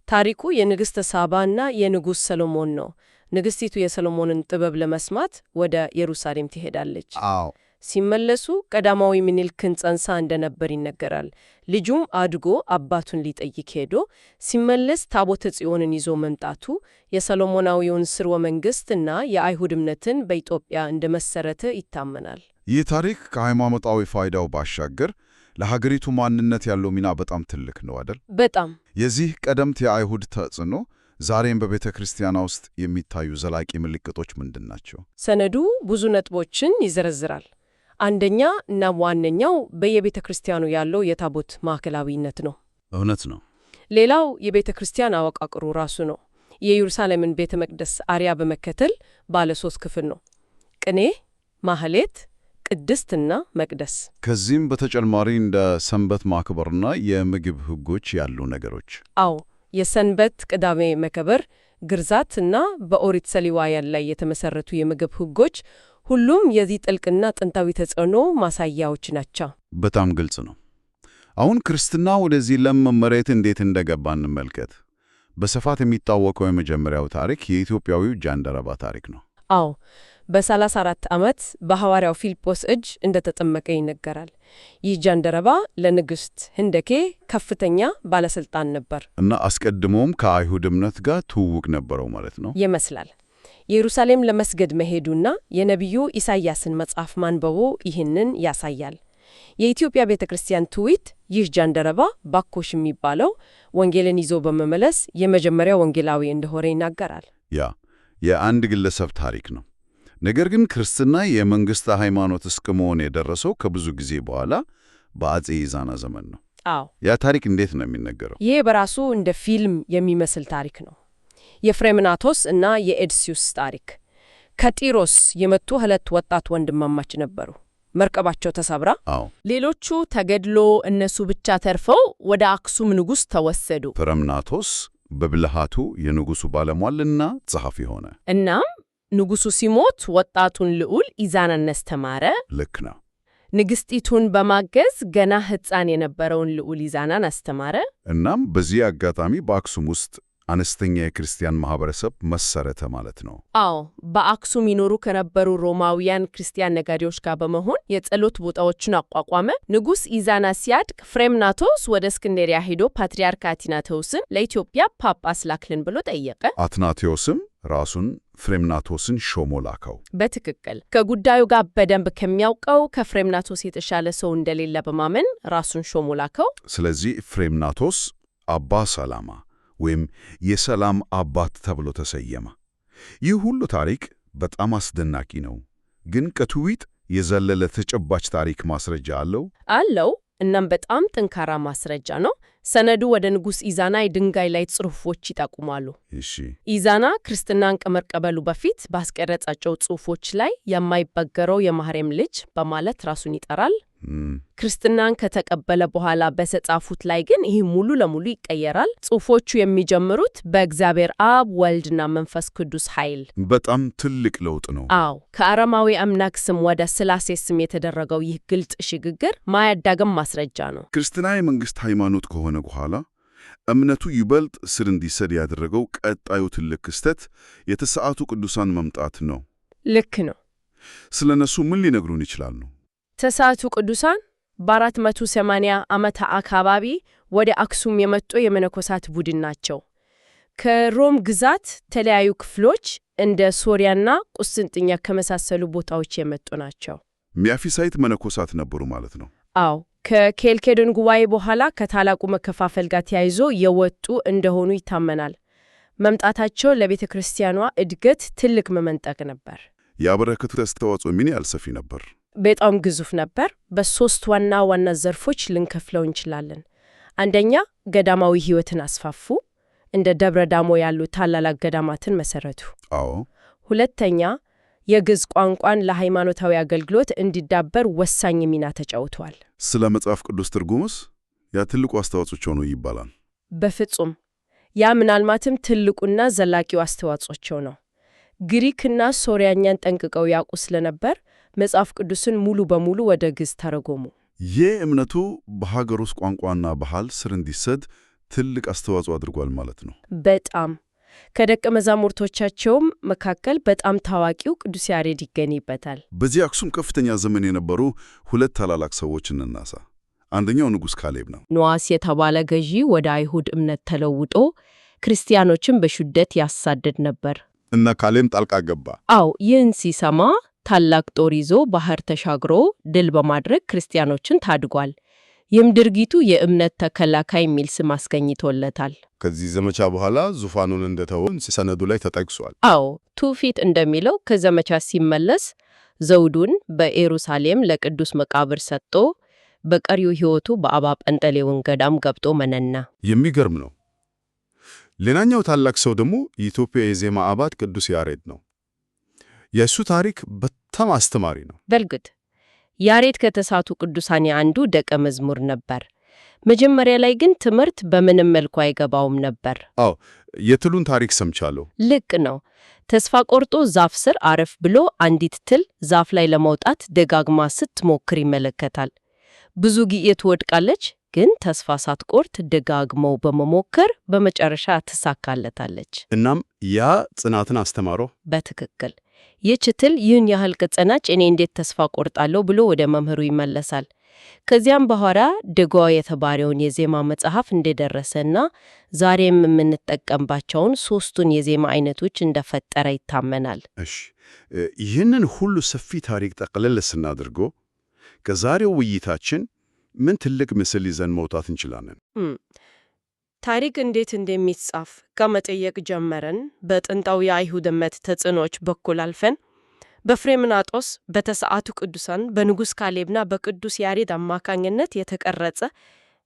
ታሪኩ የንግሥተ ሳባና የንጉሥ ሰሎሞን ነው። ንግሥቲቱ የሰሎሞንን ጥበብ ለመስማት ወደ ኢየሩሳሌም ትሄዳለች። አዎ። ሲመለሱ ቀዳማዊ ምኒልክን ጸንሳ እንደነበር ይነገራል። ልጁም አድጎ አባቱን ሊጠይቅ ሄዶ ሲመለስ ታቦተ ጽዮንን ይዞ መምጣቱ የሰሎሞናዊውን ስርወ መንግሥትና የአይሁድ እምነትን በኢትዮጵያ እንደመሰረተ ይታመናል። ይህ ታሪክ ከሃይማኖታዊ ፋይዳው ባሻገር ለሀገሪቱ ማንነት ያለው ሚና በጣም ትልቅ ነው አይደል? በጣም። የዚህ ቀደምት የአይሁድ ተጽዕኖ ዛሬም በቤተ ክርስቲያኗ ውስጥ የሚታዩ ዘላቂ ምልክቶች ምንድን ናቸው? ሰነዱ ብዙ ነጥቦችን ይዘረዝራል። አንደኛ እና ዋነኛው በየቤተ ክርስቲያኑ ያለው የታቦት ማዕከላዊነት ነው። እውነት ነው። ሌላው የቤተ ክርስቲያን አወቃቀሩ ራሱ ነው። የኢየሩሳሌምን ቤተ መቅደስ አርያ በመከተል ባለ 3 ክፍል ነው። ቅኔ፣ ማህሌት፣ ቅድስትና መቅደስ። ከዚህም በተጨማሪ እንደ ሰንበት ማክበርና የምግብ ሕጎች ያሉ ነገሮች። አዎ፣ የሰንበት ቅዳሜ መከበር፣ ግርዛትና በኦሪት ዘሌዋውያን ላይ የተመሰረቱ የምግብ ሕጎች ሁሉም የዚህ ጥልቅና ጥንታዊ ተጽዕኖ ማሳያዎች ናቸው። በጣም ግልጽ ነው። አሁን ክርስትና ወደዚህ ለም መሬት እንዴት እንደገባ እንመልከት። በስፋት የሚታወቀው የመጀመሪያው ታሪክ የኢትዮጵያዊው ጃንደረባ ታሪክ ነው። አዎ፣ በ34 ዓመት በሐዋርያው ፊልጶስ እጅ እንደተጠመቀ ይነገራል። ይህ ጃንደረባ ለንግሥት ህንደኬ ከፍተኛ ባለሥልጣን ነበር እና አስቀድሞም ከአይሁድ እምነት ጋር ትውውቅ ነበረው ማለት ነው ይመስላል። ኢየሩሳሌም ለመስገድ መሄዱና የነቢዩ ኢሳይያስን መጽሐፍ ማንበቡ ይህንን ያሳያል። የኢትዮጵያ ቤተ ክርስቲያን ትውፊት ይህ ጃንደረባ ባኮሽ የሚባለው ወንጌልን ይዞ በመመለስ የመጀመሪያ ወንጌላዊ እንደሆነ ይናገራል። ያ የአንድ ግለሰብ ታሪክ ነው። ነገር ግን ክርስትና የመንግሥት ሃይማኖት እስከመሆን የደረሰው ከብዙ ጊዜ በኋላ በአጼ ይዛና ዘመን ነው። አዎ። ያ ታሪክ እንዴት ነው የሚነገረው? ይህ በራሱ እንደ ፊልም የሚመስል ታሪክ ነው። የፍሬምናቶስ እና የኤድሲዩስ ታሪክ። ከጢሮስ የመጡ 2 ወጣት ወንድማማች ነበሩ። መርከባቸው ተሰብራ፣ ሌሎቹ ተገድሎ እነሱ ብቻ ተርፈው ወደ አክሱም ንጉሥ ተወሰዱ። ፍሬምናቶስ በብልሃቱ የንጉሡ ባለሟልና ጸሐፊ ሆነ። እናም ንጉሡ ሲሞት ወጣቱን ልዑል ኢዛናን አስተማረ። ልክ ነው። ንግሥቲቱን በማገዝ ገና ሕፃን የነበረውን ልዑል ኢዛናን አስተማረ። እናም በዚህ አጋጣሚ በአክሱም ውስጥ አነስተኛ የክርስቲያን ማህበረሰብ መሰረተ ማለት ነው። አዎ፣ በአክሱም ይኖሩ ከነበሩ ሮማውያን ክርስቲያን ነጋዴዎች ጋር በመሆን የጸሎት ቦታዎችን አቋቋመ። ንጉሥ ኢዛና ሲያድግ ፍሬምናቶስ ወደ እስክንድርያ ሄዶ ፓትርያርክ አትናቴዎስን ለኢትዮጵያ ጳጳስ ላክልን ብሎ ጠየቀ። አትናቴዎስም ራሱን ፍሬምናቶስን ሾሞ ላከው። በትክክል ከጉዳዩ ጋር በደንብ ከሚያውቀው ከፍሬምናቶስ የተሻለ ሰው እንደሌለ በማመን ራሱን ሾሞ ላከው። ስለዚህ ፍሬምናቶስ አባ ሰላማ ወይም የሰላም አባት ተብሎ ተሰየመ። ይህ ሁሉ ታሪክ በጣም አስደናቂ ነው። ግን ከትውፊት የዘለለ ተጨባጭ ታሪክ ማስረጃ አለው። እናም በጣም ጠንካራ ማስረጃ ነው። ሰነዱ ወደ ንጉሥ ኢዛና የድንጋይ ላይ ጽሑፎች ይጠቁማሉ። እሺ፣ ኢዛና ክርስትናን ከመቀበሉ በፊት ባስቀረጻቸው ጽሑፎች ላይ የማይበገረው የማህሬም ልጅ በማለት ራሱን ይጠራል። ክርስትናን ከተቀበለ በኋላ በተጻፉት ላይ ግን ይህ ሙሉ ለሙሉ ይቀየራል። ጽሑፎቹ የሚጀምሩት በእግዚአብሔር አብ ወልድና መንፈስ ቅዱስ ኃይል። በጣም ትልቅ ለውጥ ነው። አዎ፣ ከአረማዊ አምላክ ስም ወደ ሥላሴ ስም የተደረገው ይህ ግልጽ ሽግግር ማያዳግም ማስረጃ ነው። ክርስትና የመንግሥት ሃይማኖት ከሆነ በኋላ እምነቱ ይበልጥ ስር እንዲሰድ ያደረገው ቀጣዩ ትልቅ ክስተት የተሰዓቱ ቅዱሳን መምጣት ነው። ልክ ነው። ስለ እነሱ ምን ሊነግሩን ይችላሉ? ተስዓቱ ቅዱሳን በ480 ዓመተ አካባቢ ወደ አክሱም የመጡ የመነኮሳት ቡድን ናቸው። ከሮም ግዛት ተለያዩ ክፍሎች እንደ ሶሪያና ቁስጥንጥንያ ከመሳሰሉ ቦታዎች የመጡ ናቸው። ሚያፊሳይት መነኮሳት ነበሩ ማለት ነው። አዎ፣ ከኬልቄዶን ጉባኤ በኋላ ከታላቁ መከፋፈል ጋር ተያይዞ የወጡ እንደሆኑ ይታመናል። መምጣታቸው ለቤተ ክርስቲያኗ እድገት ትልቅ መመንጠቅ ነበር። ያበረከቱት አስተዋጽኦ ምን ያህል ሰፊ ነበር? በጣም ግዙፍ ነበር። በ3 ዋና ዋና ዘርፎች ልንከፍለው እንችላለን። አንደኛ፣ ገዳማዊ ሕይወትን አስፋፉ። እንደ ደብረ ዳሞ ያሉ ታላላቅ ገዳማትን መሰረቱ። አዎ። ሁለተኛ፣ የግዕዝ ቋንቋን ለሃይማኖታዊ አገልግሎት እንዲዳበር ወሳኝ ሚና ተጫውተዋል። ስለ መጽሐፍ ቅዱስ ትርጉምስ ያ ትልቁ አስተዋጽኦቸው ነው ይባላል? በፍጹም። ያ ምናልባትም ትልቁና ዘላቂው አስተዋጽኦቸው ነው። ግሪክና ሶርያኛን ጠንቅቀው ያውቁ ስለነበር መጽሐፍ ቅዱስን ሙሉ በሙሉ ወደ ግዕዝ ተረጎሙ። ይህ እምነቱ በሀገር ውስጥ ቋንቋና ባህል ስር እንዲሰድ ትልቅ አስተዋጽኦ አድርጓል ማለት ነው። በጣም ከደቀ መዛሙርቶቻቸውም መካከል በጣም ታዋቂው ቅዱስ ያሬድ ይገኝበታል። በዚህ አክሱም ከፍተኛ ዘመን የነበሩ 2 ታላላቅ ሰዎችን እናሳ። አንደኛው ንጉሥ ካሌብ ነው። ኖዋስ የተባለ ገዢ ወደ አይሁድ እምነት ተለውጦ ክርስቲያኖችን በሽደት ያሳድድ ነበር እና ካሌብ ጣልቃ ገባ። አዎ፣ ይህን ሲሰማ ታላቅ ጦር ይዞ ባህር ተሻግሮ ድል በማድረግ ክርስቲያኖችን ታድጓል። ይህም ድርጊቱ የእምነት ተከላካይ የሚል ስም አስገኝቶለታል። ከዚህ ዘመቻ በኋላ ዙፋኑን እንደተወ ሰነዱ ላይ ተጠቅሷል። አዎ፣ ትውፊት እንደሚለው ከዘመቻ ሲመለስ ዘውዱን በኢየሩሳሌም ለቅዱስ መቃብር ሰጥቶ በቀሪው ሕይወቱ በአባ ጰንጠሌዎን ገዳም ገብቶ መነና። የሚገርም ነው። ሌላኛው ታላቅ ሰው ደግሞ የኢትዮጵያ የዜማ አባት ቅዱስ ያሬድ ነው። የእሱ ታሪክ በጣም አስተማሪ ነው። በልግድ ያሬድ ከተሳቱ ቅዱሳን አንዱ ደቀ መዝሙር ነበር። መጀመሪያ ላይ ግን ትምህርት በምንም መልኩ አይገባውም ነበር። አዎ፣ የትሉን ታሪክ ሰምቻለሁ። ልክ ነው። ተስፋ ቆርጦ ዛፍ ስር አረፍ ብሎ አንዲት ትል ዛፍ ላይ ለመውጣት ደጋግማ ስትሞክር ይመለከታል። ብዙ ጊዜ ትወድቃለች፣ ግን ተስፋ ሳትቆርጥ ደጋግመው በመሞከር በመጨረሻ ትሳካለታለች። እናም ያ ጽናትን አስተማረው። በትክክል ይህች ትል ይህን ያህል ከጸናች እኔ እንዴት ተስፋ ቆርጣለሁ ብሎ ወደ መምህሩ ይመለሳል። ከዚያም በኋላ ደጓ የተባለውን የዜማ መጽሐፍ እንደደረሰና ዛሬም የምንጠቀምባቸውን 3ቱን የዜማ አይነቶች እንደፈጠረ ይታመናል። እሺ፣ ይህንን ሁሉ ሰፊ ታሪክ ጠቅለል ስናድርጎ ከዛሬው ውይይታችን ምን ትልቅ ምስል ይዘን መውጣት እንችላለን? ታሪክ እንዴት እንደሚጻፍ ከመጠየቅ ጀመረን። በጥንታዊ የአይሁድ እምነት ተጽዕኖች በኩል አልፈን በፍሬምናጦስ፣ በተስዓቱ ቅዱሳን፣ በንጉሥ ካሌብና በቅዱስ ያሬድ አማካኝነት የተቀረጸ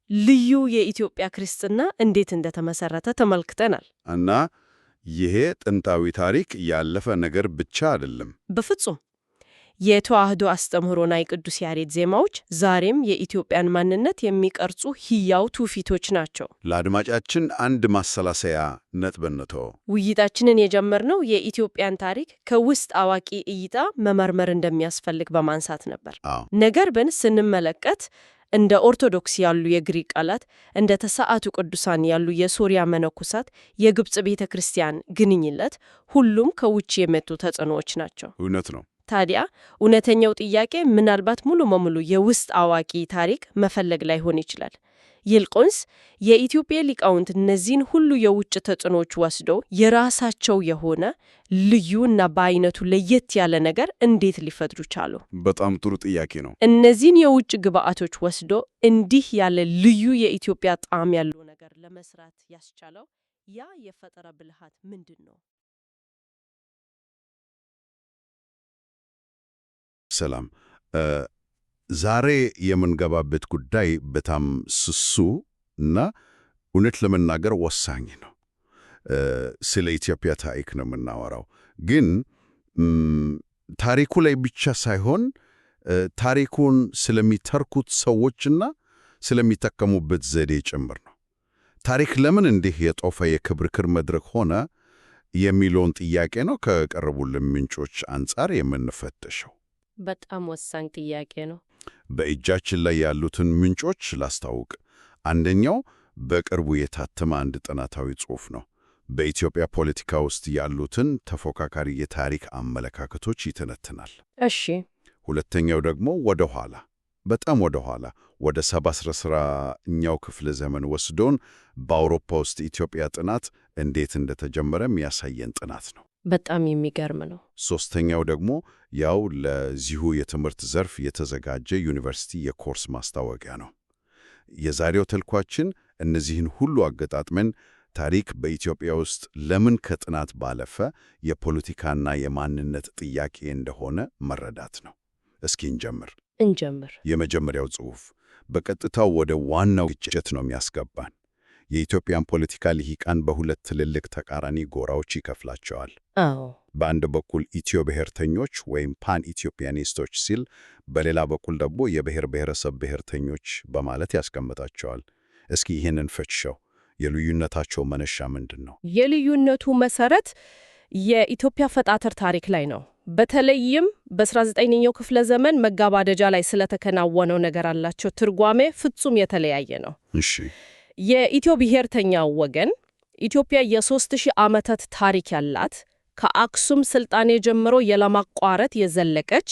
ልዩ የኢትዮጵያ ክርስትና እንዴት እንደተመሰረተ ተመልክተናል። እና ይሄ ጥንታዊ ታሪክ ያለፈ ነገር ብቻ አይደለም። በፍጹም የተዋህዶ አስተምህሮና የቅዱስ ያሬድ ዜማዎች ዛሬም የኢትዮጵያን ማንነት የሚቀርጹ ሕያው ትውፊቶች ናቸው። ለአድማጫችን አንድ ማሰላሰያ ነጥብነቶ ውይይታችንን የጀመርነው የኢትዮጵያን ታሪክ ከውስጥ አዋቂ እይታ መመርመር እንደሚያስፈልግ በማንሳት ነበር። ነገር ግን ስንመለከት እንደ ኦርቶዶክስ ያሉ የግሪክ ቃላት፣ እንደ ተሰዓቱ ቅዱሳን ያሉ የሶሪያ መነኮሳት፣ የግብፅ ቤተ ክርስቲያን ግንኙነት ሁሉም ከውጭ የመጡ ተጽዕኖዎች ናቸው። እውነት ነው። ታዲያ እውነተኛው ጥያቄ ምናልባት ሙሉ በሙሉ የውስጥ አዋቂ ታሪክ መፈለግ ላይሆን ይችላል። ይልቁንስ የኢትዮጵያ ሊቃውንት እነዚህን ሁሉ የውጭ ተጽዕኖዎች ወስደው የራሳቸው የሆነ ልዩ እና በአይነቱ ለየት ያለ ነገር እንዴት ሊፈጥሩ ቻሉ? በጣም ጥሩ ጥያቄ ነው። እነዚህን የውጭ ግብአቶች ወስዶ እንዲህ ያለ ልዩ የኢትዮጵያ ጣዕም ያለው ነገር ለመስራት ያስቻለው ያ የፈጠራ ብልሃት ምንድን ነው? ሰላም። ዛሬ የምንገባበት ጉዳይ በጣም ስሱ እና እውነት ለመናገር ወሳኝ ነው። ስለ ኢትዮጵያ ታሪክ ነው የምናወራው። ግን ታሪኩ ላይ ብቻ ሳይሆን ታሪኩን ስለሚተርኩት ሰዎችና ስለሚጠቀሙበት ዘዴ ጭምር ነው። ታሪክ ለምን እንዲህ የጦፈ የክርክር መድረክ ሆነ የሚለውን ጥያቄ ነው ከቀረቡልን ምንጮች አንጻር የምንፈተሸው። በጣም ወሳኝ ጥያቄ ነው። በእጃችን ላይ ያሉትን ምንጮች ላስታውቅ። አንደኛው በቅርቡ የታተመ አንድ ጥናታዊ ጽሑፍ ነው። በኢትዮጵያ ፖለቲካ ውስጥ ያሉትን ተፎካካሪ የታሪክ አመለካከቶች ይተነትናል። እሺ። ሁለተኛው ደግሞ በጣም ወደ ኋላ ወደ 19ኛው ክፍለ ዘመን ወስዶን በአውሮፓ ውስጥ ኢትዮጵያ ጥናት እንዴት እንደተጀመረ የሚያሳየን ጥናት ነው። በጣም የሚገርም ነው። ሶስተኛው ደግሞ ያው ለዚሁ የትምህርት ዘርፍ የተዘጋጀ ዩኒቨርሲቲ የኮርስ ማስታወቂያ ነው። የዛሬው ተልኳችን እነዚህን ሁሉ አገጣጥመን ታሪክ በኢትዮጵያ ውስጥ ለምን ከጥናት ባለፈ የፖለቲካና የማንነት ጥያቄ እንደሆነ መረዳት ነው። እስኪ እንጀምር። የመጀመሪያው ጽሑፍ በቀጥታው ወደ ዋናው ግጭት ነው የሚያስገባን። የኢትዮጵያን ፖለቲካ ልሂቃን በሁለት ትልልቅ ተቃራኒ ጎራዎች ይከፍላቸዋል። በአንድ በኩል ኢትዮ ብሔርተኞች ወይም ፓን ኢትዮጵያኒስቶች ሲል፣ በሌላ በኩል ደግሞ የብሔር ብሔረሰብ ብሔርተኞች በማለት ያስቀምጣቸዋል። እስኪ ይህንን ፈትሸው። የልዩነታቸው መነሻ ምንድን ነው? የልዩነቱ መሰረት የኢትዮጵያ ፈጣተር ታሪክ ላይ ነው። በተለይም በ19ኛው ክፍለ ዘመን መጋባደጃ ላይ ስለተከናወነው ነገር አላቸው ትርጓሜ ፍጹም የተለያየ ነው። እሺ። የኢትዮ ብሔርተኛው ወገን ኢትዮጵያ የ3000 ዓመታት ታሪክ ያላት ከአክሱም ስልጣኔ ጀምሮ ያለማቋረጥ የዘለቀች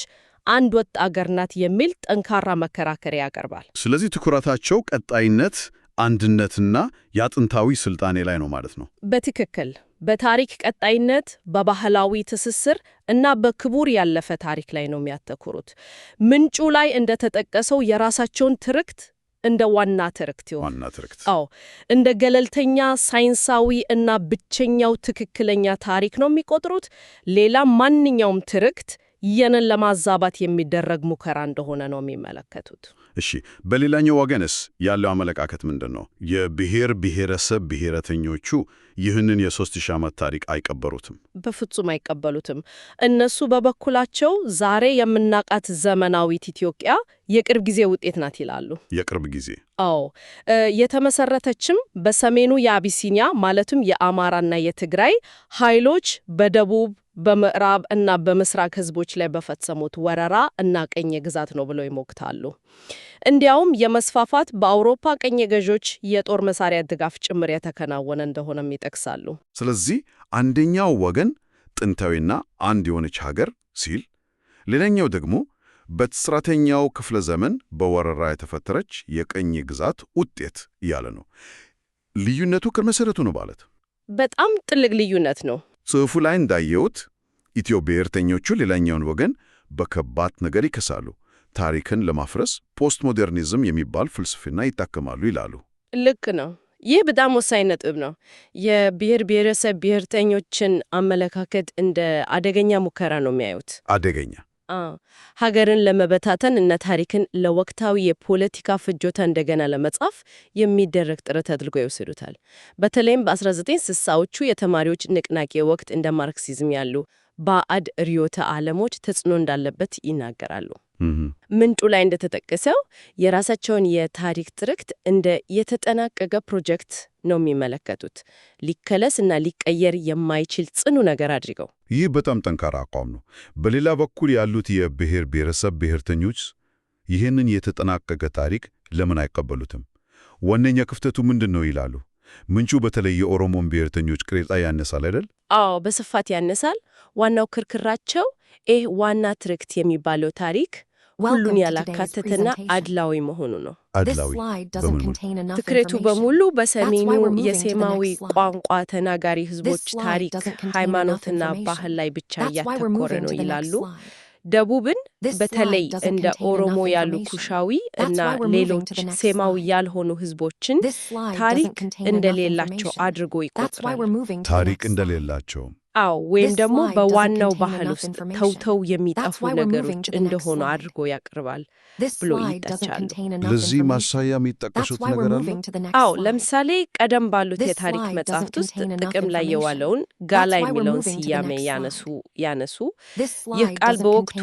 አንድ ወጥ አገር ናት የሚል ጠንካራ መከራከሪያ ያቀርባል። ስለዚህ ትኩረታቸው ቀጣይነት፣ አንድነትና የጥንታዊ ስልጣኔ ላይ ነው ማለት ነው። በትክክል በታሪክ ቀጣይነት፣ በባህላዊ ትስስር እና በክቡር ያለፈ ታሪክ ላይ ነው የሚያተኩሩት። ምንጩ ላይ እንደተጠቀሰው የራሳቸውን ትርክት እንደ ዋና ትርክት እንደ ገለልተኛ ሳይንሳዊ እና ብቸኛው ትክክለኛ ታሪክ ነው የሚቆጥሩት። ሌላ ማንኛውም ትርክት ይህንን ለማዛባት የሚደረግ ሙከራ እንደሆነ ነው የሚመለከቱት። እሺ፣ በሌላኛው ወገንስ ያለው አመለካከት ምንድን ነው? የብሔር ብሔረሰብ ብሔረተኞቹ ይህንን የ3000 ዓመት ታሪክ አይቀበሉትም። በፍጹም አይቀበሉትም። እነሱ በበኩላቸው ዛሬ የምናውቃት ዘመናዊት ኢትዮጵያ የቅርብ ጊዜ ውጤት ናት ይላሉ። የቅርብ ጊዜ? አዎ። የተመሰረተችም በሰሜኑ የአቢሲኒያ ማለትም የአማራና የትግራይ ኃይሎች በደቡብ በምዕራብ እና በምስራቅ ህዝቦች ላይ በፈጸሙት ወረራ እና ቀኝ ግዛት ነው ብለው ይሞግታሉ። እንዲያውም የመስፋፋት በአውሮፓ ቀኝ ገዦች የጦር መሳሪያ ድጋፍ ጭምር የተከናወነ እንደሆነም ይጠቅሳሉ። ስለዚህ አንደኛው ወገን ጥንታዊና አንድ የሆነች ሀገር ሲል፣ ሌላኛው ደግሞ በ19ኛው ክፍለ ዘመን በወረራ የተፈጠረች የቀኝ ግዛት ውጤት እያለ ነው። ልዩነቱ ከመሰረቱ ነው ማለት በጣም ጥልቅ ልዩነት ነው። ጽሑፉ ላይ እንዳየሁት ኢትዮ ብሔርተኞቹ ሌላኛውን ወገን በከባድ ነገር ይከሳሉ። ታሪክን ለማፍረስ ፖስት ሞደርኒዝም የሚባል ፍልስፍና ይጠቀማሉ ይላሉ። ልክ ነው። ይህ በጣም ወሳኝ ነጥብ ነው። የብሔር ብሔረሰብ ብሔርተኞችን አመለካከት እንደ አደገኛ ሙከራ ነው የሚያዩት። አደገኛ? ሀገርን ለመበታተን እና ታሪክን ለወቅታዊ የፖለቲካ ፍጆታ እንደገና ለመጻፍ የሚደረግ ጥረት አድርጎ ይወስዱታል። በተለይም በ1960ዎቹ የተማሪዎች ንቅናቄ ወቅት እንደ ማርክሲዝም ያሉ ባዕድ ርዕዮተ ዓለሞች ተጽዕኖ እንዳለበት ይናገራሉ። ምንጩ ላይ እንደተጠቀሰው የራሳቸውን የታሪክ ትርክት እንደ የተጠናቀቀ ፕሮጀክት ነው የሚመለከቱት፣ ሊከለስ እና ሊቀየር የማይችል ጽኑ ነገር አድርገው። ይህ በጣም ጠንካራ አቋም ነው። በሌላ በኩል ያሉት የብሔር ብሔረሰብ ብሔርተኞች ይህንን የተጠናቀቀ ታሪክ ለምን አይቀበሉትም? ዋነኛ ክፍተቱ ምንድን ነው ይላሉ? ምንጩ በተለይ የኦሮሞን ብሔርተኞች ቅሬታ ያነሳል አይደል? አዎ፣ በስፋት ያነሳል። ዋናው ክርክራቸው ይህ ዋና ትርክት የሚባለው ታሪክ ሁሉን ያላካተተና አድላዊ መሆኑ ነው። አድላዊ ትኩረቱ በሙሉ በሰሜኑ የሴማዊ ቋንቋ ተናጋሪ ሕዝቦች ታሪክ፣ ሃይማኖትና ባህል ላይ ብቻ እያተኮረ ነው ይላሉ። ደቡብን በተለይ እንደ ኦሮሞ ያሉ ኩሻዊ እና ሌሎች ሴማዊ ያልሆኑ ሕዝቦችን ታሪክ እንደሌላቸው አድርጎ ይቆጥራል። ታሪክ እንደሌላቸው አዎ፣ ወይም ደግሞ በዋናው ባህል ውስጥ ተውተው የሚጠፉ ነገሮች እንደሆኑ አድርጎ ያቀርባል ብሎ ይተቻሉ። ለዚህ ማሳያ የሚጠቀሱት ነገር አለ? አዎ፣ ለምሳሌ ቀደም ባሉት የታሪክ መጻሕፍት ውስጥ ጥቅም ላይ የዋለውን ጋላ የሚለውን ስያሜ ያነሱ ይህ ቃል በወቅቱ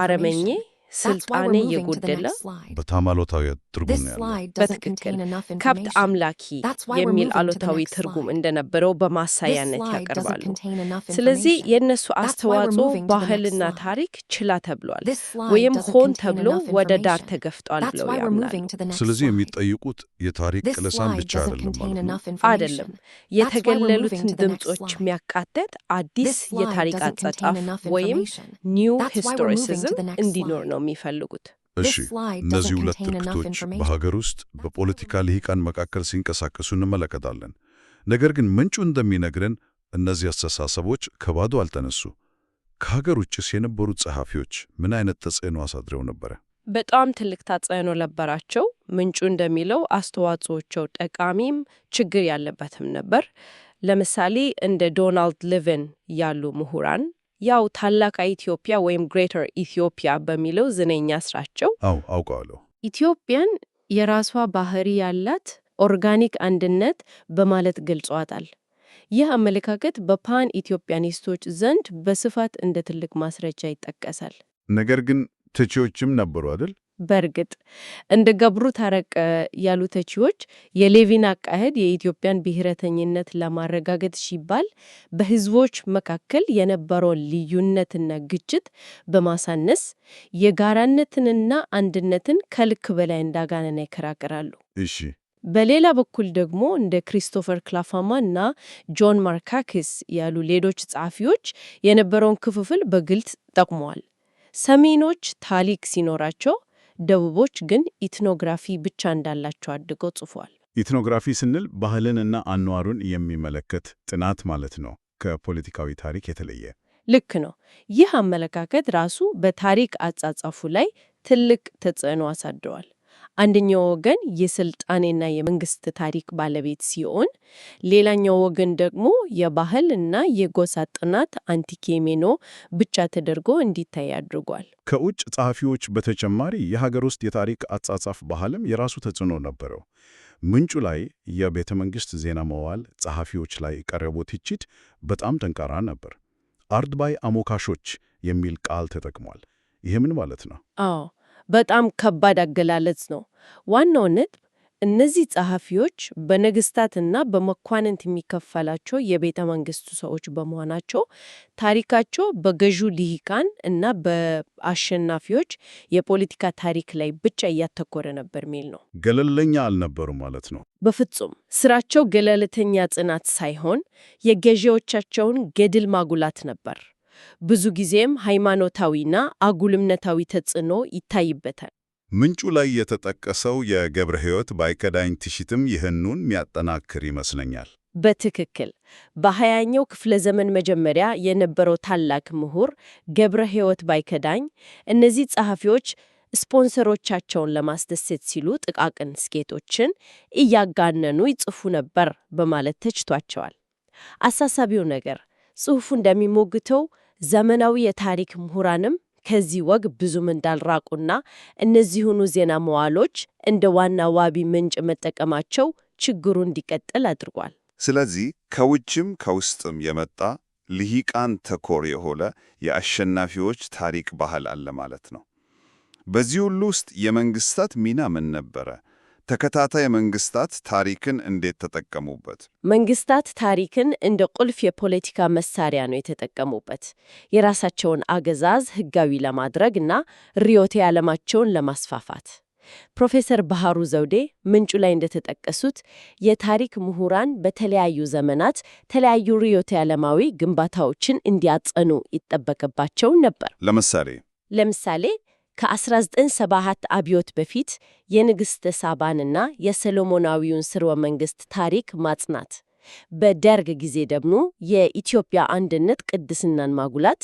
አረመኜ ስልጣኔ የጎደለ በጣም አሉታዊ ትርጉም ነው ያለው። በትክክል ከብት አምላኪ የሚል አሉታዊ ትርጉም እንደነበረው በማሳያነት ያቀርባሉ። ስለዚህ የእነሱ አስተዋጽኦ ባህልና ታሪክ ችላ ተብሏል ወይም ሆን ተብሎ ወደ ዳር ተገፍጧል ብለው ያምናሉ። ስለዚህ የሚጠይቁት የታሪክ ቅለሳን ብቻ አይደለም ማለት ነው? አይደለም። የተገለሉትን ድምጾች የሚያካትት አዲስ የታሪክ አጻጻፍ ወይም ኒው ሂስቶሪሲዝም እንዲኖር ነው የሚፈልጉት። እሺ፣ እነዚህ ሁለት ትርክቶች በሀገር ውስጥ በፖለቲካ ልሂቃን መካከል ሲንቀሳቀሱ እንመለከታለን። ነገር ግን ምንጩ እንደሚነግረን እነዚህ አስተሳሰቦች ከባዶ አልተነሱ። ከሀገር ውጭስ የነበሩት ጸሐፊዎች ምን አይነት ተጽዕኖ አሳድረው ነበረ? በጣም ትልቅ ተጽዕኖ ነበራቸው። ምንጩ እንደሚለው አስተዋጽኦቸው ጠቃሚም ችግር ያለበትም ነበር። ለምሳሌ እንደ ዶናልድ ሊቪን ያሉ ምሁራን ያው ታላቅ ኢትዮጵያ ወይም ግሬተር ኢትዮጵያ በሚለው ዝነኛ ስራቸው አውቀዋለሁ። ኢትዮጵያን የራሷ ባህሪ ያላት ኦርጋኒክ አንድነት በማለት ገልጿታል። ይህ አመለካከት በፓን ኢትዮጵያኒስቶች ዘንድ በስፋት እንደ ትልቅ ማስረጃ ይጠቀሳል። ነገር ግን ተቺዎችም ነበሩ አይደል? በእርግጥ እንደ ገብሩ ታረቀ ያሉ ተቺዎች የሌቪን አካሄድ የኢትዮጵያን ብሔረተኝነት ለማረጋገጥ ሲባል በሕዝቦች መካከል የነበረውን ልዩነትና ግጭት በማሳነስ የጋራነትንና አንድነትን ከልክ በላይ እንዳጋነነ ይከራከራሉ። እሺ። በሌላ በኩል ደግሞ እንደ ክሪስቶፈር ክላፋማ እና ጆን ማርካኪስ ያሉ ሌሎች ጸሐፊዎች የነበረውን ክፍፍል በግልጽ ጠቁመዋል። ሰሜኖች ታሪክ ሲኖራቸው ደቡቦች ግን ኢትኖግራፊ ብቻ እንዳላቸው አድርገው ጽፏል። ኢትኖግራፊ ስንል ባህልንና አኗዋሩን የሚመለከት ጥናት ማለት ነው፣ ከፖለቲካዊ ታሪክ የተለየ። ልክ ነው። ይህ አመለካከት ራሱ በታሪክ አጻጻፉ ላይ ትልቅ ተጽዕኖ አሳድሯል። አንደኛው ወገን የስልጣኔና የመንግስት ታሪክ ባለቤት ሲሆን፣ ሌላኛው ወገን ደግሞ የባህል እና የጎሳ ጥናት አንቲኬሜኖ ብቻ ተደርጎ እንዲታይ አድርጓል። ከውጭ ጸሐፊዎች በተጨማሪ የሀገር ውስጥ የታሪክ አጻጻፍ ባህልም የራሱ ተጽዕኖ ነበረው። ምንጩ ላይ የቤተ መንግሥት ዜና መዋዕል ጸሐፊዎች ላይ የቀረበው ትችት በጣም ጠንካራ ነበር። አርድ ባይ አሞካሾች የሚል ቃል ተጠቅሟል። ይህ ምን ማለት ነው? አዎ፣ በጣም ከባድ አገላለጽ ነው። ዋናው ነጥብ እነዚህ ጸሐፊዎች በነገስታትና በመኳንንት የሚከፈላቸው የቤተ መንግስቱ ሰዎች በመሆናቸው ታሪካቸው በገዢው ልሂቃን እና በአሸናፊዎች የፖለቲካ ታሪክ ላይ ብቻ እያተኮረ ነበር ሚል ነው። ገለልተኛ አልነበሩ ማለት ነው? በፍጹም። ስራቸው ገለልተኛ ጽናት ሳይሆን የገዢዎቻቸውን ገድል ማጉላት ነበር። ብዙ ጊዜም ሃይማኖታዊና አጉልምነታዊ ተጽዕኖ ይታይበታል። ምንጩ ላይ የተጠቀሰው የገብረ ሕይወት ባይከዳኝ ትሽትም ይህኑን የሚያጠናክር ይመስለኛል። በትክክል በ20ኛው ክፍለ ዘመን መጀመሪያ የነበረው ታላቅ ምሁር ገብረ ሕይወት ባይከዳኝ እነዚህ ጸሐፊዎች ስፖንሰሮቻቸውን ለማስደሰት ሲሉ ጥቃቅን ስኬቶችን እያጋነኑ ይጽፉ ነበር በማለት ተችቷቸዋል። አሳሳቢው ነገር ጽሑፉ እንደሚሞግተው ዘመናዊ የታሪክ ምሁራንም ከዚህ ወግ ብዙም እንዳልራቁና እነዚሁኑ ዜና መዋዕሎች እንደ ዋና ዋቢ ምንጭ መጠቀማቸው ችግሩ እንዲቀጥል አድርጓል። ስለዚህ ከውጭም ከውስጥም የመጣ ልሂቃን ተኮር የሆነ የአሸናፊዎች ታሪክ ባህል አለ ማለት ነው። በዚህ ሁሉ ውስጥ የመንግስታት ሚና ምን ነበረ? ተከታታይ መንግስታት ታሪክን እንዴት ተጠቀሙበት? መንግስታት ታሪክን እንደ ቁልፍ የፖለቲካ መሳሪያ ነው የተጠቀሙበት። የራሳቸውን አገዛዝ ህጋዊ ለማድረግ እና ርዕዮተ ዓለማቸውን ለማስፋፋት። ፕሮፌሰር ባህሩ ዘውዴ ምንጩ ላይ እንደተጠቀሱት የታሪክ ምሁራን በተለያዩ ዘመናት ተለያዩ ርዕዮተ ዓለማዊ ግንባታዎችን እንዲያጸኑ ይጠበቅባቸው ነበር። ለምሳሌ ከ1970 አብዮት በፊት የንግሥተ ሳባንና የሰሎሞናዊውን ስርወ መንግሥት ታሪክ ማጽናት፣ በደርግ ጊዜ ደግሞ የኢትዮጵያ አንድነት ቅድስናን ማጉላት፣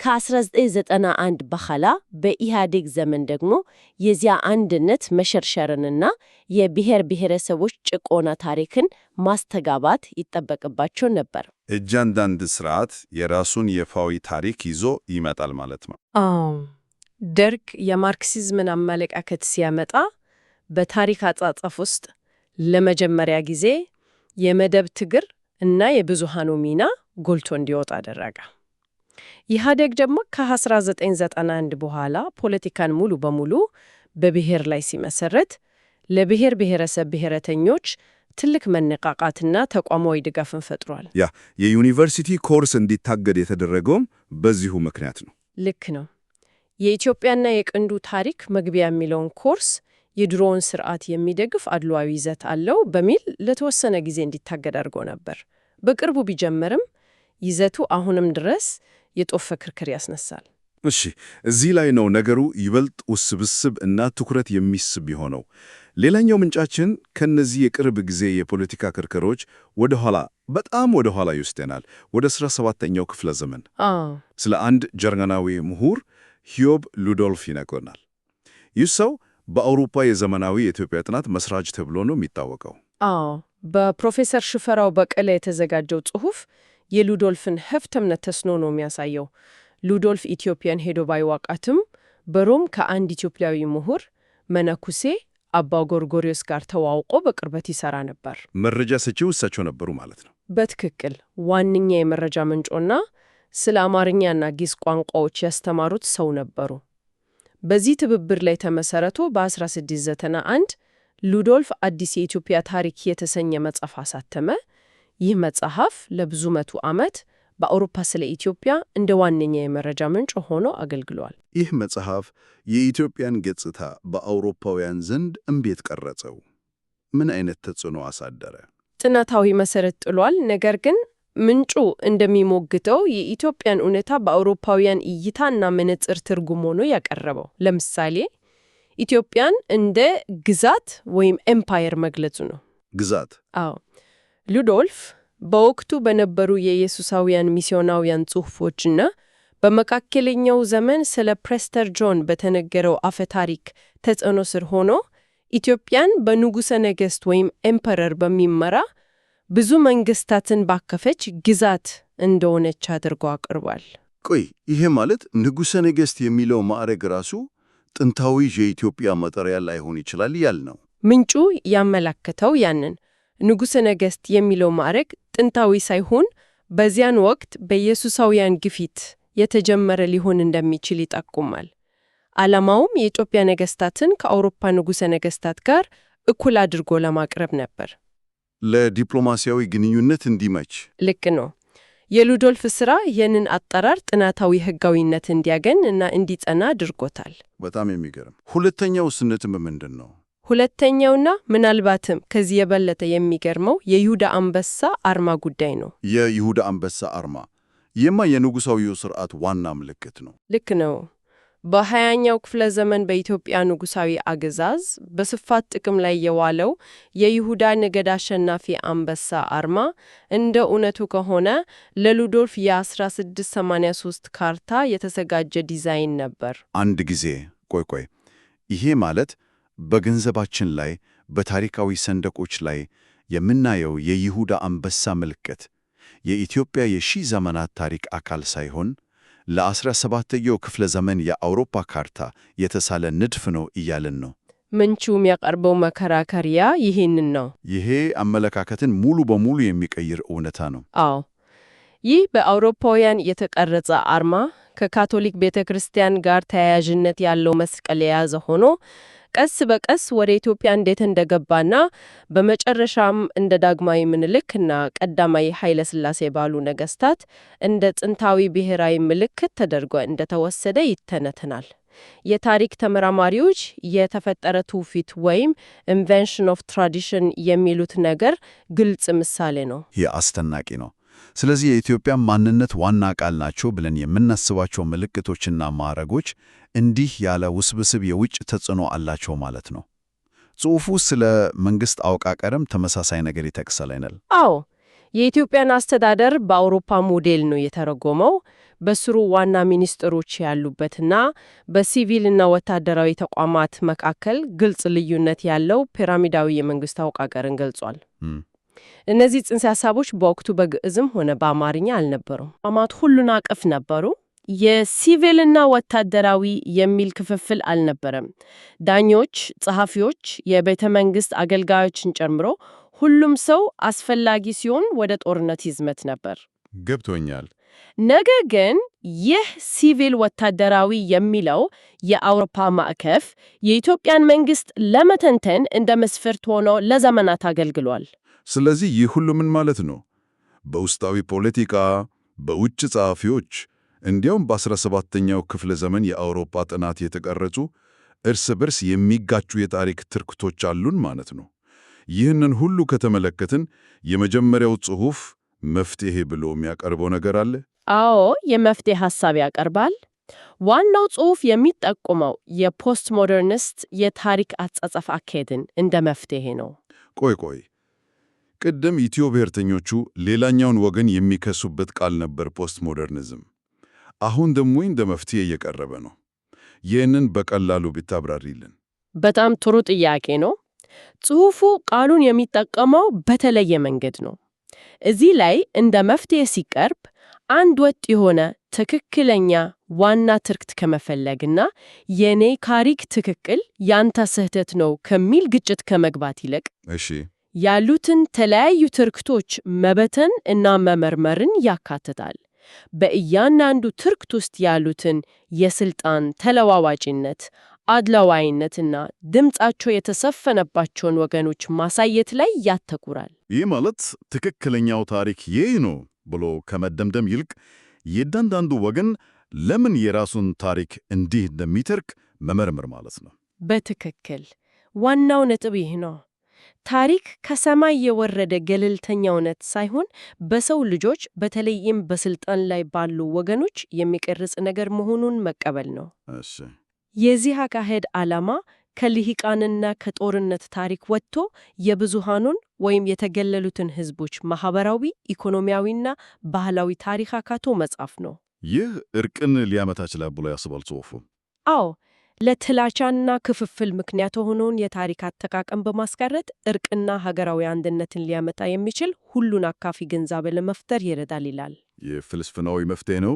ከ1991 በኋላ በኢህአዴግ ዘመን ደግሞ የዚያ አንድነት መሸርሸርንና የብሔር ብሔረሰቦች ጭቆና ታሪክን ማስተጋባት ይጠበቅባቸው ነበር። እያንዳንዱ ስርዓት የራሱን ይፋዊ ታሪክ ይዞ ይመጣል ማለት ነው። ደርግ የማርክሲዝምን አመለካከት ሲያመጣ በታሪክ አጻጻፍ ውስጥ ለመጀመሪያ ጊዜ የመደብ ትግል እና የብዙሃኑ ሚና ጎልቶ እንዲወጣ አደረገ። ኢህአዴግ ደግሞ ከ1991 በኋላ ፖለቲካን ሙሉ በሙሉ በብሔር ላይ ሲመሰረት ለብሔር ብሔረሰብ ብሔረተኞች ትልቅ መነቃቃትና ተቋማዊ ድጋፍን ፈጥሯል። የዩኒቨርሲቲ ኮርስ እንዲታገድ የተደረገውም በዚሁ ምክንያት ነው። ልክ ነው። የኢትዮጵያና የቅንዱ ታሪክ መግቢያ የሚለውን ኮርስ የድሮውን ስርዓት የሚደግፍ አድሏዊ ይዘት አለው በሚል ለተወሰነ ጊዜ እንዲታገድ አድርጎ ነበር። በቅርቡ ቢጀመርም ይዘቱ አሁንም ድረስ የጦፈ ክርክር ያስነሳል። እዚህ ላይ ነው ነገሩ ይበልጥ ውስብስብ እና ትኩረት የሚስብ የሆነው። ሌላኛው ምንጫችን ከነዚህ የቅርብ ጊዜ የፖለቲካ ክርክሮች በጣም ወደ ኋላ ይወስደናል፣ ወደ 17ኛው ክፍለ ዘመን። ስለ አንድ ጀርመናዊ ምሁር ሂዮብ ሉዶልፍ ይነግረናል። ይህ ሰው በአውሮፓ የዘመናዊ የኢትዮጵያ ጥናት መስራች ተብሎ ነው የሚታወቀው። በፕሮፌሰር ሽፈራው በቀለ የተዘጋጀው ጽሑፍ የሉዶልፍን ሀብታምነት ተስኖ ነው የሚያሳየው። ሉዶልፍ ኢትዮጵያን ሄዶ ባይዋቃትም በሮም ከአንድ ኢትዮጵያዊ ምሁር መነኩሴ አባ ጎርጎሪዮስ ጋር ተዋውቆ በቅርበት ይሰራ ነበር። መረጃ ሰጪው እሳቸው ነበሩ ማለት ነው። በትክክል ዋነኛ የመረጃ ምንጮና ስለ አማርኛና ግዕዝ ቋንቋዎች ያስተማሩት ሰው ነበሩ። በዚህ ትብብር ላይ ተመሰረቶ በ1691 ሉዶልፍ አዲስ የኢትዮጵያ ታሪክ የተሰኘ መጽሐፍ አሳተመ። ይህ መጽሐፍ ለብዙ መቶ ዓመት በአውሮፓ ስለ ኢትዮጵያ እንደ ዋነኛ የመረጃ ምንጭ ሆኖ አገልግሏል። ይህ መጽሐፍ የኢትዮጵያን ገጽታ በአውሮፓውያን ዘንድ እንዴት ቀረጸው? ምን አይነት ተጽዕኖ አሳደረ? ጥናታዊ መሰረት ጥሏል። ነገር ግን ምንጩ እንደሚሞግተው የኢትዮጵያን እውነታ በአውሮፓውያን እይታና መነጽር ትርጉም ሆኖ ያቀረበው። ለምሳሌ ኢትዮጵያን እንደ ግዛት ወይም ኤምፓየር መግለጹ ነው። ግዛት? አዎ። ሉዶልፍ በወቅቱ በነበሩ የኢየሱሳውያን ሚስዮናውያን ጽሑፎችና በመካከለኛው ዘመን ስለ ፕሬስተር ጆን በተነገረው አፈ ታሪክ ተጽዕኖ ስር ሆኖ ኢትዮጵያን በንጉሠ ነገሥት ወይም ኤምፐረር በሚመራ ብዙ መንግስታትን ባከፈች ግዛት እንደሆነች አድርጎ አቅርቧል። ቆይ ይሄ ማለት ንጉሠ ነገሥት የሚለው ማዕረግ ራሱ ጥንታዊ የኢትዮጵያ መጠሪያ ላይሆን ይችላል ያል ነው። ምንጩ ያመለከተው ያንን ንጉሠ ነገሥት የሚለው ማዕረግ ጥንታዊ ሳይሆን በዚያን ወቅት በኢየሱሳውያን ግፊት የተጀመረ ሊሆን እንደሚችል ይጠቁማል። ዓላማውም የኢትዮጵያ ነገሥታትን ከአውሮፓ ንጉሠ ነገሥታት ጋር እኩል አድርጎ ለማቅረብ ነበር። ለዲፕሎማሲያዊ ግንኙነት እንዲመች። ልክ ነው። የሉዶልፍ ሥራ ይህንን አጠራር ጥናታዊ ሕጋዊነት እንዲያገኝ እና እንዲጸና አድርጎታል። በጣም የሚገርም። ሁለተኛው ስነትም ምንድን ነው? ሁለተኛውና ምናልባትም ከዚህ የበለጠ የሚገርመው የይሁዳ አንበሳ አርማ ጉዳይ ነው። የይሁዳ አንበሳ አርማ የንጉሣዊው ሥርዓት ዋና ምልክት ነው። ልክ ነው። በ20ኛው ክፍለ ዘመን በኢትዮጵያ ንጉሣዊ አገዛዝ በስፋት ጥቅም ላይ የዋለው የይሁዳ ነገድ አሸናፊ አንበሳ አርማ እንደ እውነቱ ከሆነ ለሉዶልፍ የ1683 ካርታ የተዘጋጀ ዲዛይን ነበር። አንድ ጊዜ ቆይ፣ ይሄ ማለት በገንዘባችን ላይ በታሪካዊ ሰንደቆች ላይ የምናየው የይሁዳ አንበሳ ምልክት የኢትዮጵያ የሺህ ዘመናት ታሪክ አካል ሳይሆን ለ17ኛው ክፍለ ዘመን የአውሮፓ ካርታ የተሳለ ንድፍ ነው እያልን ነው። ምንቹ የሚያቀርበው መከራከሪያ ይህንን ነው። ይሄ አመለካከትን ሙሉ በሙሉ የሚቀይር እውነታ ነው። አዎ፣ ይህ በአውሮፓውያን የተቀረጸ አርማ ከካቶሊክ ቤተ ክርስቲያን ጋር ተያያዥነት ያለው መስቀል የያዘ ሆኖ ቀስ በቀስ ወደ ኢትዮጵያ እንዴት እንደገባና በመጨረሻም እንደ ዳግማዊ ምኒልክ እና ቀዳማዊ ኃይለ ሥላሴ ባሉ ነገስታት እንደ ጥንታዊ ብሔራዊ ምልክት ተደርጎ እንደተወሰደ ይተነተናል። የታሪክ ተመራማሪዎች የተፈጠረ ትውፊት ወይም ኢንቨንሽን ኦፍ ትራዲሽን የሚሉት ነገር ግልጽ ምሳሌ ነው። ይህ አስደናቂ ነው። ስለዚህ የኢትዮጵያ ማንነት ዋና ቃል ናቸው ብለን የምናስባቸው ምልክቶችና ማዕረጎች እንዲህ ያለ ውስብስብ የውጭ ተጽዕኖ አላቸው ማለት ነው። ጽሑፉ ስለ መንግሥት አወቃቀርም ተመሳሳይ ነገር ይጠቅሳል። አዎ፣ የኢትዮጵያን አስተዳደር በአውሮፓ ሞዴል ነው የተረጎመው። በስሩ ዋና ሚኒስትሮች ያሉበትና በሲቪልና ወታደራዊ ተቋማት መካከል ግልጽ ልዩነት ያለው ፒራሚዳዊ የመንግሥት አወቃቀርን ገልጿል። እነዚህ ጽንሰ ሐሳቦች በወቅቱ በግዕዝም ሆነ በአማርኛ አልነበሩም። ተቋማት ሁሉን አቀፍ ነበሩ። የሲቪልና ወታደራዊ የሚል ክፍፍል አልነበረም። ዳኞች፣ ጸሐፊዎች፣ የቤተ መንግሥት አገልጋዮችን ጨምሮ ሁሉም ሰው አስፈላጊ ሲሆን ወደ ጦርነት ይዝመት ነበር። ገብቶኛል። ነገር ግን ይህ ሲቪል ወታደራዊ የሚለው የአውሮፓ ማዕቀፍ የኢትዮጵያን መንግሥት ለመተንተን እንደ መስፈርት ሆኖ ለዘመናት አገልግሏል። ስለዚህ ይህ ሁሉ ምን ማለት ነው? በውስጣዊ ፖለቲካ፣ በውጭ ጸሐፊዎች እንዲያውም በ17ኛው ክፍለ ዘመን የአውሮፓ ጥናት የተቀረጹ እርስ በርስ የሚጋጩ የታሪክ ትርክቶች አሉን ማለት ነው። ይህንን ሁሉ ከተመለከትን የመጀመሪያው ጽሑፍ መፍትሄ ብሎ የሚያቀርበው ነገር አለ? አዎ፣ የመፍትሄ ሐሳብ ያቀርባል። ዋናው ጽሑፍ የሚጠቁመው የፖስት ሞደርኒስት የታሪክ አጻጻፍ አካሄድን እንደ መፍትሄ ነው። ቆይ፣ ቅድም ኢትዮ ብሔርተኞቹ ሌላኛውን ወገን የሚከሱበት ቃል ነበር ፖስት ሞደርኒዝም። አሁን ደግሞ እንደ መፍትሄ እየቀረበ ነው። ይህንን በቀላሉ ብታብራሪልን። በጣም ጥሩ ጥያቄ ነው። ጽሑፉ ቃሉን የሚጠቀመው በተለየ መንገድ ነው። እዚህ ላይ እንደ መፍትሄ ሲቀርብ አንድ ወጥ የሆነ ትክክለኛ ዋና ትርክት ከመፈለግና የኔ ታሪክ ትክክል ያንተ ስህተት ነው ከሚል ግጭት ከመግባት ይልቅ ያሉትን ተለያዩ ትርክቶች መበተን እና መመርመርን ያካትታል። በእያንዳንዱ ትርክት ውስጥ ያሉትን የስልጣን ተለዋዋጭነት፣ አድላዋይነትና ድምጻቸው የተሰፈነባቸውን ወገኖች ማሳየት ላይ ያተኩራል። ይህ ማለት ትክክለኛው ታሪክ ይህ ነው ብሎ ከመደምደም ይልቅ የእያንዳንዱ ወገን ለምን የራሱን ታሪክ እንዲህ እንደሚተርክ መመርመር ማለት ነው። በትክክል ዋናው ነጥብ ይህ ነው። ታሪክ ከሰማይ የወረደ ገለልተኛ እውነት ሳይሆን በሰው ልጆች በተለይም በስልጣን ላይ ባሉ ወገኖች የሚቀርጽ ነገር መሆኑን መቀበል ነው። የዚህ አካሄድ ዓላማ ከልሂቃንና ከጦርነት ታሪክ ወጥቶ የብዙሃኑን ወይም የተገለሉትን ሕዝቦች ማህበራዊ፣ ኢኮኖሚያዊና ባህላዊ ታሪክ አካቶ መጻፍ ነው። ይህ እርቅን ሊያመታ ይችላል ብሎ ያስባል ጽሑፉ? አዎ፣ ለጥላቻና ክፍፍል ምክንያት የሆነውን የታሪክ አጠቃቀም በማስቀረት እርቅና ሀገራዊ አንድነትን ሊያመጣ የሚችል ሁሉን አካፊ ግንዛቤ ለመፍጠር ይረዳል ይላል። ይህ ፍልስፍናዊ መፍትሄ ነው።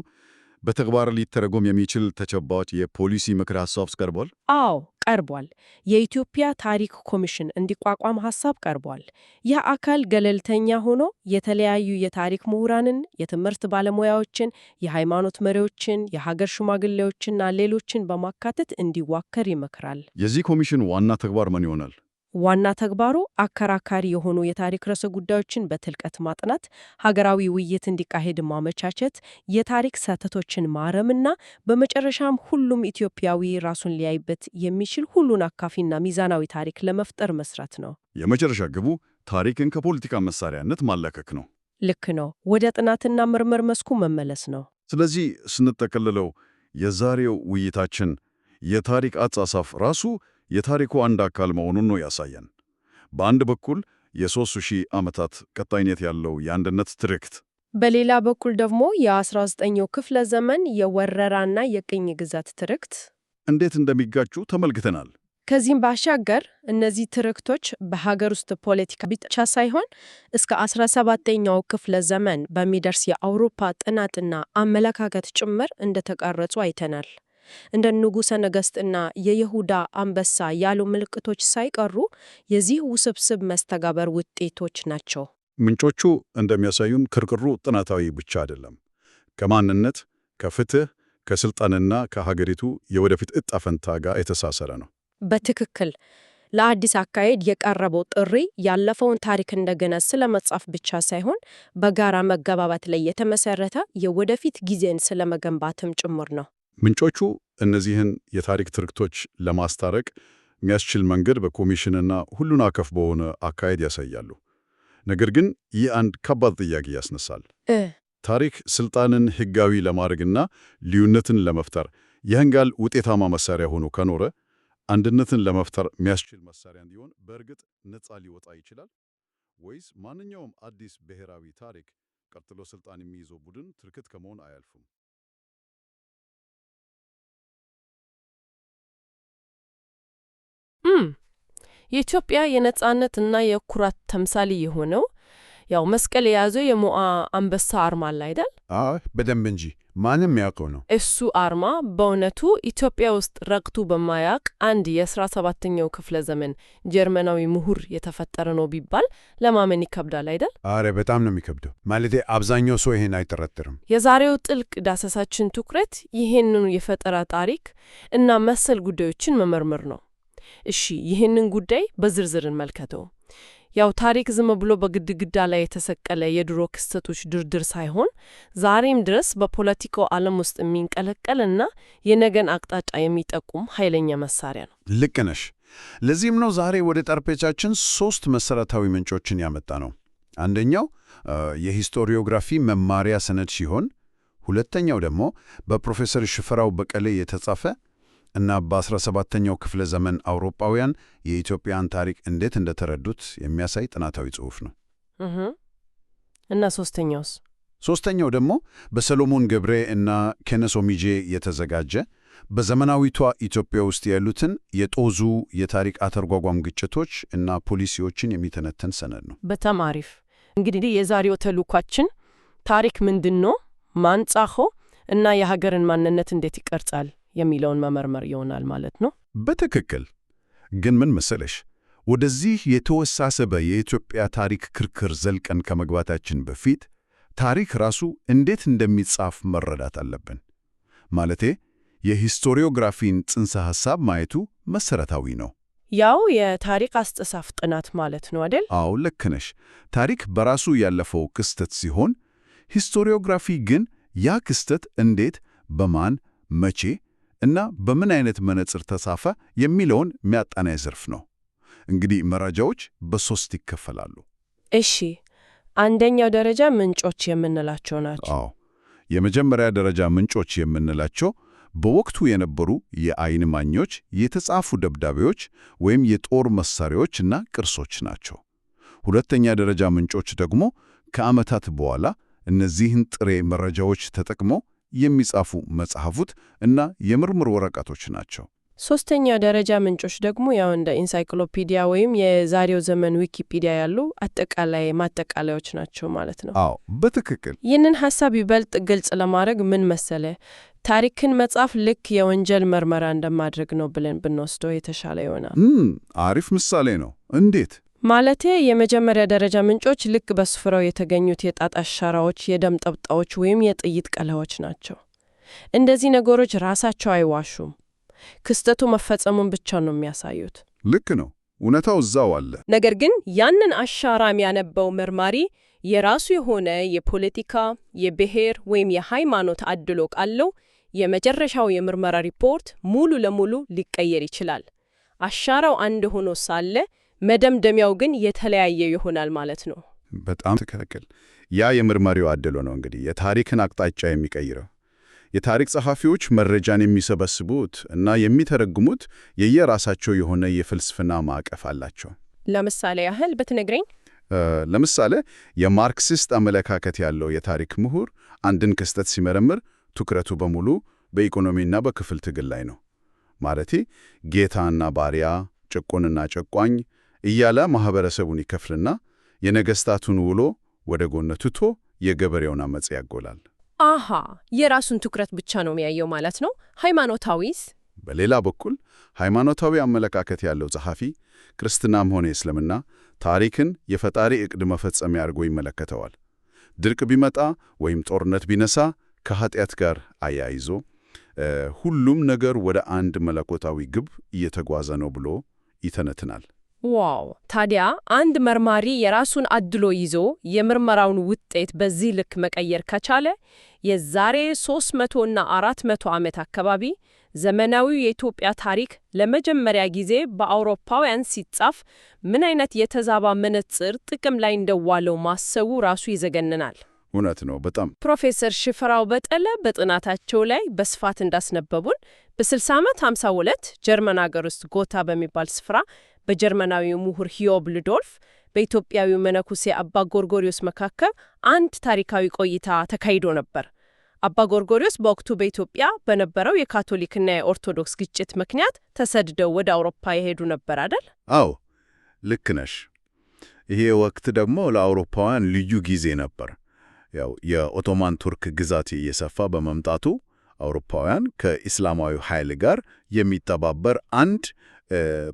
በተግባር ሊተረጎም የሚችል ተጨባጭ የፖሊሲ ምክር ሐሳብ ቀርቧል? አዎ ቀርቧል። የኢትዮጵያ ታሪክ ኮሚሽን እንዲቋቋም ሐሳብ ቀርቧል። ይህ አካል ገለልተኛ ሆኖ የተለያዩ የታሪክ ምሁራንን፣ የትምህርት ባለሙያዎችን፣ የሃይማኖት መሪዎችን፣ የሀገር ሽማግሌዎችና ሌሎችን በማካተት እንዲዋቀር ይመክራል። የዚህ ኮሚሽን ዋና ተግባር ምን ይሆናል? ዋና ተግባሩ አከራካሪ የሆኑ የታሪክ ርዕሰ ጉዳዮችን በጥልቀት ማጥናት፣ ሀገራዊ ውይይት እንዲካሄድ ማመቻቸት፣ የታሪክ ስህተቶችን ማረምና በመጨረሻም ሁሉም ኢትዮጵያዊ ራሱን ሊያይበት የሚችል ሁሉን አካፊና ሚዛናዊ ታሪክ ለመፍጠር መስራት ነው። የመጨረሻ ግቡ ታሪክን ከፖለቲካ መሳሪያነት ማላከክ ነው። ልክ ነው። ወደ ጥናትና ምርምር መስኩ መመለስ ነው። ስለዚህ ስንጠቀልለው የዛሬው ውይይታችን የታሪክ አጻጻፍ ራሱ የታሪኩ አንድ አካል መሆኑን ነው ያሳየን። በአንድ በኩል የ3000 ዓመታት ቀጣይነት ያለው የአንድነት ትርክት፣ በሌላ በኩል ደግሞ የ19ኛው ክፍለ ዘመን የወረራና የቅኝ ግዛት ትርክት እንዴት እንደሚጋጩ ተመልክተናል። ከዚህም ባሻገር እነዚህ ትርክቶች በሀገር ውስጥ ፖለቲካ ብቻ ሳይሆን እስከ 17ኛው ክፍለ ዘመን በሚደርስ የአውሮፓ ጥናትና አመለካከት ጭምር እንደተቀረጹ አይተናል። እንደ ንጉሠ ነገሥትና የይሁዳ አንበሳ ያሉ ምልክቶች ሳይቀሩ የዚህ ውስብስብ መስተጋበር ውጤቶች ናቸው። ምንጮቹ እንደሚያሳዩን ክርክሩ ጥናታዊ ብቻ አይደለም። ከማንነት፣ ከፍትህ፣ ከስልጣንና ከሀገሪቱ የወደፊት ዕጣ ፈንታ ጋር የተሳሰረ ነው። በትክክል ለአዲስ አካሄድ የቀረበው ጥሪ ያለፈውን ታሪክ እንደገና ስለመጻፍ ብቻ ሳይሆን በጋራ መግባባት ላይ የተመሰረተ የወደፊት ጊዜን ስለመገንባትም ጭምር ነው። ምንጮቹ እነዚህን የታሪክ ትርክቶች ለማስታረቅ የሚያስችል መንገድ በኮሚሽንና ሁሉን አቀፍ በሆነ አካሄድ ያሳያሉ። ነገር ግን ይህ አንድ ከባድ ጥያቄ ያስነሳል። ታሪክ ስልጣንን ሕጋዊ ለማድረግና ልዩነትን ለመፍጠር ያህል ውጤታማ መሳሪያ ሆኖ ከኖረ አንድነትን ለመፍጠር የሚያስችል መሳሪያ እንዲሆን በእርግጥ ነፃ ሊወጣ ይችላል? ወይስ ማንኛውም አዲስ ብሔራዊ ታሪክ ቀጥሎ ስልጣን የሚይዘው ቡድን ትርክት ከመሆን አያልፉም? የኢትዮጵያ የነጻነት እና የኩራት ተምሳሌ የሆነው ያው መስቀል የያዘው የሞዓ አንበሳ አርማ አለ አይደል? በደንብ እንጂ ማንም ያውቀው ነው። እሱ አርማ በእውነቱ ኢትዮጵያ ውስጥ ረግቶ በማያውቅ አንድ የ17ኛው ክፍለ ዘመን ጀርመናዊ ምሁር የተፈጠረ ነው ቢባል ለማመን ይከብዳል አይደል? አረ በጣም ነው የሚከብደው። ማለቴ አብዛኛው ሰው ይሄን አይጠረጥርም። የዛሬው ጥልቅ ዳሰሳችን ትኩረት ይሄንን የፈጠራ ታሪክ እና መሰል ጉዳዮችን መመርመር ነው። እሺ ይህንን ጉዳይ በዝርዝር እንመልከተው። ያው ታሪክ ዝም ብሎ በግድግዳ ላይ የተሰቀለ የድሮ ክስተቶች ድርድር ሳይሆን ዛሬም ድረስ በፖለቲካው ዓለም ውስጥ የሚንቀለቀልና የነገን አቅጣጫ የሚጠቁም ኃይለኛ መሳሪያ ነው። ልክ ነሽ። ለዚህም ነው ዛሬ ወደ ጠረጴዛችን 3 መሰረታዊ ምንጮችን ያመጣ ነው። አንደኛው የሂስቶሪዮግራፊ መማሪያ ሰነድ ሲሆን፣ ሁለተኛው ደግሞ በፕሮፌሰር ሽፈራው በቀለ የተጻፈ እና በ17ኛው ክፍለ ዘመን አውሮፓውያን የኢትዮጵያን ታሪክ እንዴት እንደተረዱት የሚያሳይ ጥናታዊ ጽሑፍ ነው። እና ሶስተኛውስ? ሶስተኛው ደግሞ በሰሎሞን ገብሬ እና ኬነስ ኦሚጄ የተዘጋጀ በዘመናዊቷ ኢትዮጵያ ውስጥ ያሉትን የጦዙ የታሪክ አተርጓጓም ግጭቶች እና ፖሊሲዎችን የሚተነተን ሰነድ ነው። በጣም አሪፍ። እንግዲህ የዛሬው ተልዕኳችን ታሪክ ምንድን ነው፣ ማን ጻፈው እና የሀገርን ማንነት እንዴት ይቀርጻል የሚለውን መመርመር ይሆናል ማለት ነው። በትክክል። ግን ምን መሰለሽ፣ ወደዚህ የተወሳሰበ የኢትዮጵያ ታሪክ ክርክር ዘልቀን ከመግባታችን በፊት ታሪክ ራሱ እንዴት እንደሚጻፍ መረዳት አለብን። ማለቴ የሂስቶሪዮግራፊን ጽንሰ ሐሳብ ማየቱ መሰረታዊ ነው። ያው የታሪክ አስተሳሰብ ጥናት ማለት ነው አይደል? አዎ ልክ ነሽ። ታሪክ በራሱ ያለፈው ክስተት ሲሆን፣ ሂስቶሪዮግራፊ ግን ያ ክስተት እንዴት፣ በማን፣ መቼ እና በምን አይነት መነጽር ተጻፈ የሚለውን የሚያጠናይ ዘርፍ ነው። እንግዲህ መረጃዎች በ3 ይከፈላሉ። እሺ፣ አንደኛው ደረጃ ምንጮች የምንላቸው ናቸው። አዎ፣ የመጀመሪያ ደረጃ ምንጮች የምንላቸው በወቅቱ የነበሩ የዓይን እማኞች የተጻፉ ደብዳቤዎች ወይም የጦር መሳሪያዎች እና ቅርሶች ናቸው። ሁለተኛ ደረጃ ምንጮች ደግሞ ከዓመታት በኋላ እነዚህን ጥሬ መረጃዎች ተጠቅመው የሚጻፉ መጽሐፉት እና የምርምር ወረቀቶች ናቸው። ሶስተኛው ደረጃ ምንጮች ደግሞ ያው እንደ ኢንሳይክሎፒዲያ ወይም የዛሬው ዘመን ዊኪፒዲያ ያሉ አጠቃላይ ማጠቃለያዎች ናቸው ማለት ነው። አዎ በትክክል። ይህንን ሐሳብ ይበልጥ ግልጽ ለማድረግ ምን መሰለ፣ ታሪክን መጻፍ ልክ የወንጀል ምርመራ እንደማድረግ ነው ብለን ብንወስደው የተሻለ ይሆናል። አሪፍ ምሳሌ ነው። እንዴት? ማለቴ የመጀመሪያ ደረጃ ምንጮች ልክ በስፍራው የተገኙት የጣት አሻራዎች፣ የደም ጠብጣዎች ወይም የጥይት ቀለዎች ናቸው። እንደዚህ ነገሮች ራሳቸው አይዋሹም። ክስተቱ መፈጸሙን ብቻ ነው የሚያሳዩት። ልክ ነው። እውነታው እዛው አለ። ነገር ግን ያንን አሻራ የሚያነበው መርማሪ የራሱ የሆነ የፖለቲካ፣ የብሔር ወይም የሃይማኖት አድሎ ካለው የመጨረሻው የምርመራ ሪፖርት ሙሉ ለሙሉ ሊቀየር ይችላል። አሻራው አንድ ሆኖ ሳለ መደምደሚያው ግን የተለያየ ይሆናል ማለት ነው። በጣም ትክክል። ያ የምርመራው አድሎ ነው እንግዲህ የታሪክን አቅጣጫ የሚቀይረው። የታሪክ ጸሐፊዎች መረጃን የሚሰበስቡት እና የሚተረጉሙት የየራሳቸው የሆነ የፍልስፍና ማዕቀፍ አላቸው። ለምሳሌ ያህል ብትነግረኝ? ለምሳሌ የማርክሲስት አመለካከት ያለው የታሪክ ምሁር አንድን ክስተት ሲመረምር ትኩረቱ በሙሉ በኢኮኖሚና በክፍል ትግል ላይ ነው። ማለቴ ጌታና ባሪያ፣ ጭቁንና ጨቋኝ እያለ ማህበረሰቡን ይከፍልና የነገስታቱን ውሎ ወደ ጎን ትቶ የገበሬውን አመጽ ያጎላል። አሃ፣ የራሱን ትኩረት ብቻ ነው የሚያየው ማለት ነው። ሃይማኖታዊስ? በሌላ በኩል ሃይማኖታዊ አመለካከት ያለው ጸሐፊ ክርስትናም ሆነ እስልምና ታሪክን የፈጣሪ ዕቅድ መፈጸሚያ አድርጎ ይመለከተዋል። ድርቅ ቢመጣ ወይም ጦርነት ቢነሳ ከኃጢአት ጋር አያይዞ ሁሉም ነገር ወደ አንድ መለኮታዊ ግብ እየተጓዘ ነው ብሎ ይተነትናል። ዋው! ታዲያ አንድ መርማሪ የራሱን አድሎ ይዞ የምርመራውን ውጤት በዚህ ልክ መቀየር ከቻለ የዛሬ 300 እና 400 ዓመት አካባቢ ዘመናዊው የኢትዮጵያ ታሪክ ለመጀመሪያ ጊዜ በአውሮፓውያን ሲጻፍ ምን አይነት የተዛባ መነጽር ጥቅም ላይ እንደዋለው ማሰቡ ራሱ ይዘገንናል። እውነት ነው በጣም። ፕሮፌሰር ሽፈራው በጠለ በጥናታቸው ላይ በስፋት እንዳስነበቡን በ6052 ጀርመን አገር ውስጥ ጎታ በሚባል ስፍራ በጀርመናዊው ምሁር ሂዮብ ሉዶልፍ በኢትዮጵያዊው መነኩሴ አባ ጎርጎሪዮስ መካከል አንድ ታሪካዊ ቆይታ ተካሂዶ ነበር። አባ ጎርጎሪዮስ በወቅቱ በኢትዮጵያ በነበረው የካቶሊክና የኦርቶዶክስ ግጭት ምክንያት ተሰድደው ወደ አውሮፓ የሄዱ ነበር አይደል? አዎ ልክ ነሽ። ይሄ ወቅት ደግሞ ለአውሮፓውያን ልዩ ጊዜ ነበር። ያው የኦቶማን ቱርክ ግዛት እየሰፋ በመምጣቱ አውሮፓውያን ከኢስላማዊ ኃይል ጋር የሚተባበር አንድ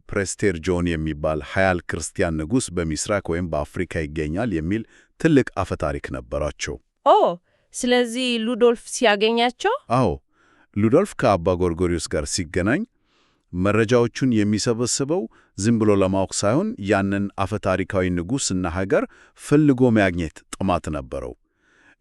ፕሬስቴር ጆን የሚባል ኃያል ክርስቲያን ንጉሥ በምስራቅ ወይም በአፍሪካ ይገኛል የሚል ትልቅ አፈታሪክ ነበራቸው። ኦ ስለዚህ ሉዶልፍ ሲያገኛቸው? አዎ ሉዶልፍ ከአባ ጎርጎሪዮስ ጋር ሲገናኝ መረጃዎቹን የሚሰበስበው ዝም ብሎ ለማወቅ ሳይሆን ያንን አፈታሪካዊ ንጉሥና ሀገር ፈልጎ ማግኘት ጥማት ነበረው።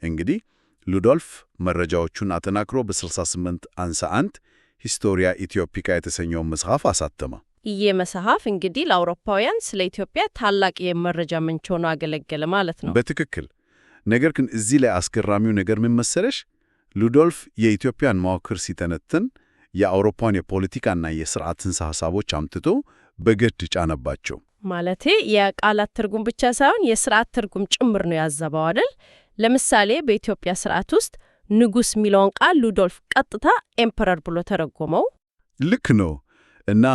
እንግዲህ ሉዶልፍ መረጃዎቹን አጠናክሮ በ6851 ሂስቶሪያ ኢትዮፒካ የተሰኘውን መጽሐፍ አሳተመ። ይህ መጽሐፍ እንግዲህ ለአውሮፓውያን ስለ ኢትዮጵያ ታላቅ የመረጃ ምንጭ ሆኖ አገለገለ ማለት ነው። በትክክል። ነገር ግን እዚህ ላይ አስገራሚው ነገር ምን መሰለሽ? ሉዶልፍ የኢትዮጵያን መዋቅር ሲተነትን የአውሮፓን የፖለቲካና የሥርዓት ጽንሰ ሐሳቦች አምጥቶ በግድ ጫነባቸው። ማለቴ የቃላት ትርጉም ብቻ ሳይሆን የሥርዓት ትርጉም ጭምር ነው ያዘበው አይደል? ለምሳሌ በኢትዮጵያ ሥርዓት ውስጥ ንጉሥ የሚለውን ቃል ሉዶልፍ ቀጥታ ኤምፐረር ብሎ ተረጎመው። ልክ ነው። እና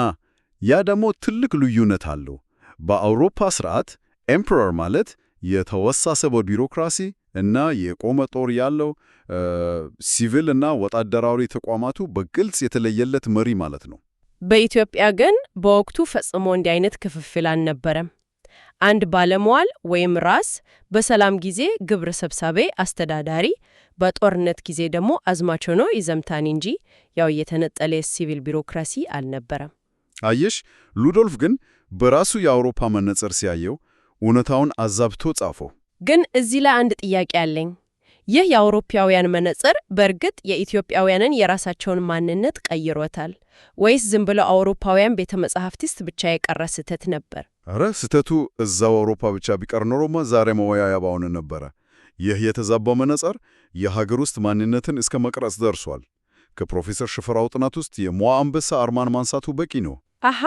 ያ ደግሞ ትልቅ ልዩነት አለው። በአውሮፓ ሥርዓት ኤምፐረር ማለት የተወሳሰበ ቢሮክራሲ እና የቆመ ጦር ያለው ሲቪል እና ወታደራዊ ተቋማቱ በግልጽ የተለየለት መሪ ማለት ነው። በኢትዮጵያ ግን በወቅቱ ፈጽሞ እንዲህ አይነት ክፍፍል አልነበረም። አንድ ባለሟል ወይም ራስ በሰላም ጊዜ ግብር ሰብሳቤ አስተዳዳሪ፣ በጦርነት ጊዜ ደግሞ አዝማች ሆኖ ይዘምታን እንጂ ያው የተነጠለ የሲቪል ቢሮክራሲ አልነበረም። አየሽ፣ ሉዶልፍ ግን በራሱ የአውሮፓ መነጽር ሲያየው እውነታውን አዛብቶ ጻፈው። ግን እዚህ ላይ አንድ ጥያቄ አለኝ። ይህ የአውሮፓውያን መነጽር በእርግጥ የኢትዮጵያውያንን የራሳቸውን ማንነት ቀይሮታል ወይስ ዝም ብለው አውሮፓውያን ቤተ መጻሕፍት ብቻ የቀረ ስህተት ነበር? አረ ስህተቱ እዛው አውሮፓ ብቻ ቢቀር ኖሮማ ዛሬ መወያያ ባሆን ነበረ። ይህ የተዛባው መነጽር የሀገር ውስጥ ማንነትን እስከ መቅረጽ ደርሷል። ከፕሮፌሰር ሽፈራው ጥናት ውስጥ የሞዓ አንበሳ አርማን ማንሳቱ በቂ ነው። አሃ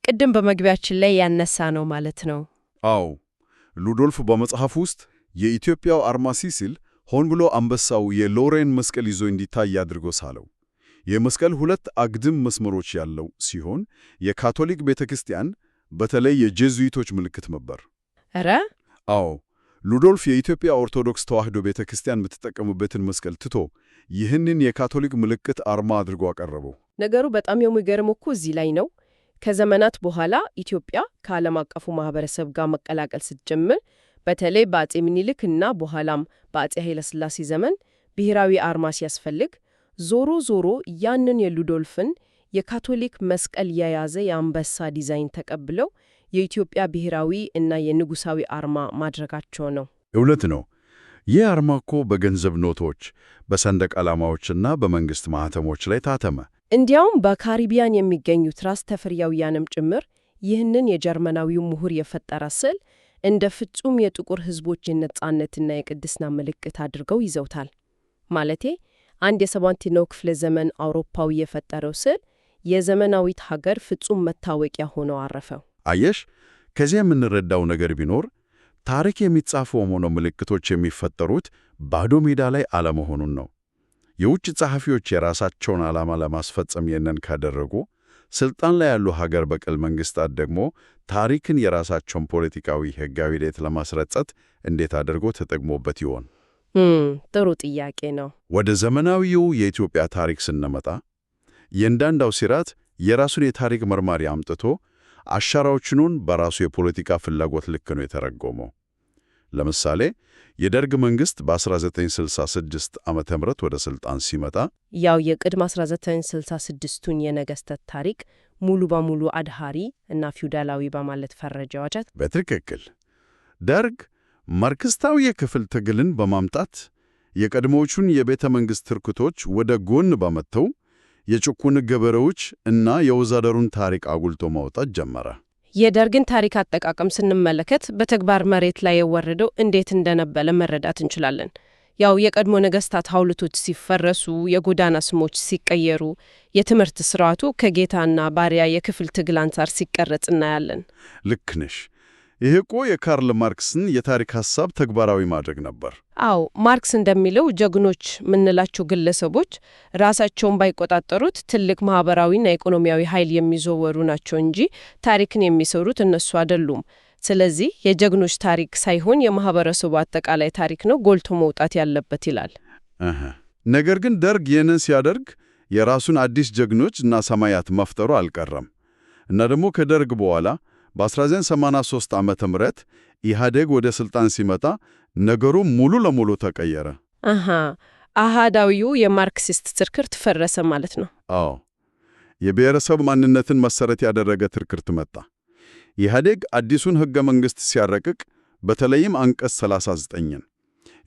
ቅድም በመግቢያችን ላይ ያነሳ ነው ማለት ነው። አዎ ሉዶልፍ በመጽሐፍ ውስጥ የኢትዮጵያው አርማ ሲል ሆን ብሎ አንበሳው የሎሬን መስቀል ይዞ እንዲታይ አድርጎ ሳለው። የመስቀል ሁለት አግድም መስመሮች ያለው ሲሆን የካቶሊክ ቤተክርስቲያን በተለይ የጄዙዊቶች ምልክት ነበር። ኧረ አዎ ሉዶልፍ የኢትዮጵያ ኦርቶዶክስ ተዋሕዶ ቤተክርስቲያን የምትጠቀምበትን መስቀል ትቶ ይህንን የካቶሊክ ምልክት አርማ አድርጎ አቀረበው። ነገሩ በጣም የሚገርመው እኮ እዚህ ላይ ነው። ከዘመናት በኋላ ኢትዮጵያ ከዓለም አቀፉ ማህበረሰብ ጋር መቀላቀል ስትጀምር በተለይ በአጼ ምኒልክ እና በኋላም በአጼ ኃይለሥላሴ ዘመን ብሔራዊ አርማ ሲያስፈልግ ዞሮ ያንን የሉዶልፍን የካቶሊክ መስቀል የያዘ የአንበሳ ዲዛይን ተቀብለው የኢትዮጵያ ብሔራዊ እና የንጉሳዊ አርማ ማድረጋቸው ነው። እውነት ነው። ይህ አርማ እኮ በገንዘብ ኖቶች፣ በሰንደቅ ዓላማዎችና በመንግሥት ማኅተሞች ላይ ታተመ። እንዲያውም በካሪቢያን የሚገኙት ራስ ተፈሪያውያንም ጭምር ይህንን የጀርመናዊው ምሁር የፈጠረ ስዕል እንደ ፍጹም የጥቁር ሕዝቦች የነጻነትና የቅድስና ምልክት አድርገው ይዘውታል። ማለቴ አንድ የ7ኛው ክፍለ ዘመን አውሮፓዊ የፈጠረው ስዕል የዘመናዊት ሀገር ፍጹም መታወቂያ ሆኖ አረፈው። አየሽ፣ ከዚያ የምንረዳው ነገር ቢኖር ታሪክ የሚጻፈው ሆኖ ምልክቶች የሚፈጠሩት ባዶ ሜዳ ላይ አለመሆኑን ነው። የውጭ ጸሐፊዎች የራሳቸውን ዓላማ ለማስፈጸም ይህንን ካደረጉ፣ ስልጣን ላይ ያሉ ሀገር በቀል መንግስታት ደግሞ ታሪክን የራሳቸውን ፖለቲካዊ፣ ሕጋዊ ሂደት ለማስረጸት እንዴት አድርጎ ተጠቅሞበት ይሆን? ጥሩ ጥያቄ ነው። ወደ ዘመናዊው የኢትዮጵያ ታሪክ ስንመጣ የእያንዳንዱ ሥርዓት የራሱን የታሪክ መርማሪ አምጥቶ አሻራዎቹን በራሱ የፖለቲካ ፍላጎት ልክ ነው የተረጎመው። ለምሳሌ የደርግ መንግስት በ1966 ዓመተ ምህረት ወደ ስልጣን ሲመጣ ያው የቅድመ 1966ቱን የነገስታት ታሪክ ሙሉ በሙሉ አድሃሪ እና ፊውዳላዊ በማለት ፈረጃዋቻት። በትክክል ደርግ ማርክስታዊ የክፍል ትግልን በማምጣት የቀድሞዎቹን የቤተ መንግሥት ትርክቶች ወደ ጎን በመተው የጭቁን ገበሬዎች እና የወዛደሩን ታሪክ አጉልቶ ማውጣት ጀመረ። የደርግን ታሪክ አጠቃቀም ስንመለከት በተግባር መሬት ላይ የወረደው እንዴት እንደነበረ መረዳት እንችላለን። ያው የቀድሞ ነገስታት ሐውልቶች ሲፈረሱ፣ የጎዳና ስሞች ሲቀየሩ፣ የትምህርት ስርዓቱ ከጌታና ባሪያ የክፍል ትግል አንጻር ሲቀረጽ እናያለን። ልክ ነሽ። ይህ እኮ የካርል ማርክስን የታሪክ ሐሳብ ተግባራዊ ማድረግ ነበር። አዎ፣ ማርክስ እንደሚለው ጀግኖች የምንላቸው ግለሰቦች ራሳቸውን ባይቆጣጠሩት ትልቅ ማህበራዊና ኢኮኖሚያዊ ኃይል የሚዘወሩ ናቸው እንጂ ታሪክን የሚሰሩት እነሱ አይደሉም። ስለዚህ የጀግኖች ታሪክ ሳይሆን የማህበረሰቡ አጠቃላይ ታሪክ ነው ጎልቶ መውጣት ያለበት ይላል። ነገር ግን ደርግ ይህንን ሲያደርግ የራሱን አዲስ ጀግኖች እና ሰማያት መፍጠሩ አልቀረም እና ደግሞ ከደርግ በኋላ በ1983 ዓመተ ምህረት ኢህአዴግ ወደ ስልጣን ሲመጣ ነገሩ ሙሉ ለሙሉ ተቀየረ። አሃዳዊው የማርክሲስት ትርክርት ፈረሰ ማለት ነው። አዎ፣ የብሔረሰብ ማንነትን መሰረት ያደረገ ትርክርት መጣ። ኢህአዴግ አዲሱን ሕገ መንግሥት ሲያረቅቅ በተለይም አንቀጽ 39ን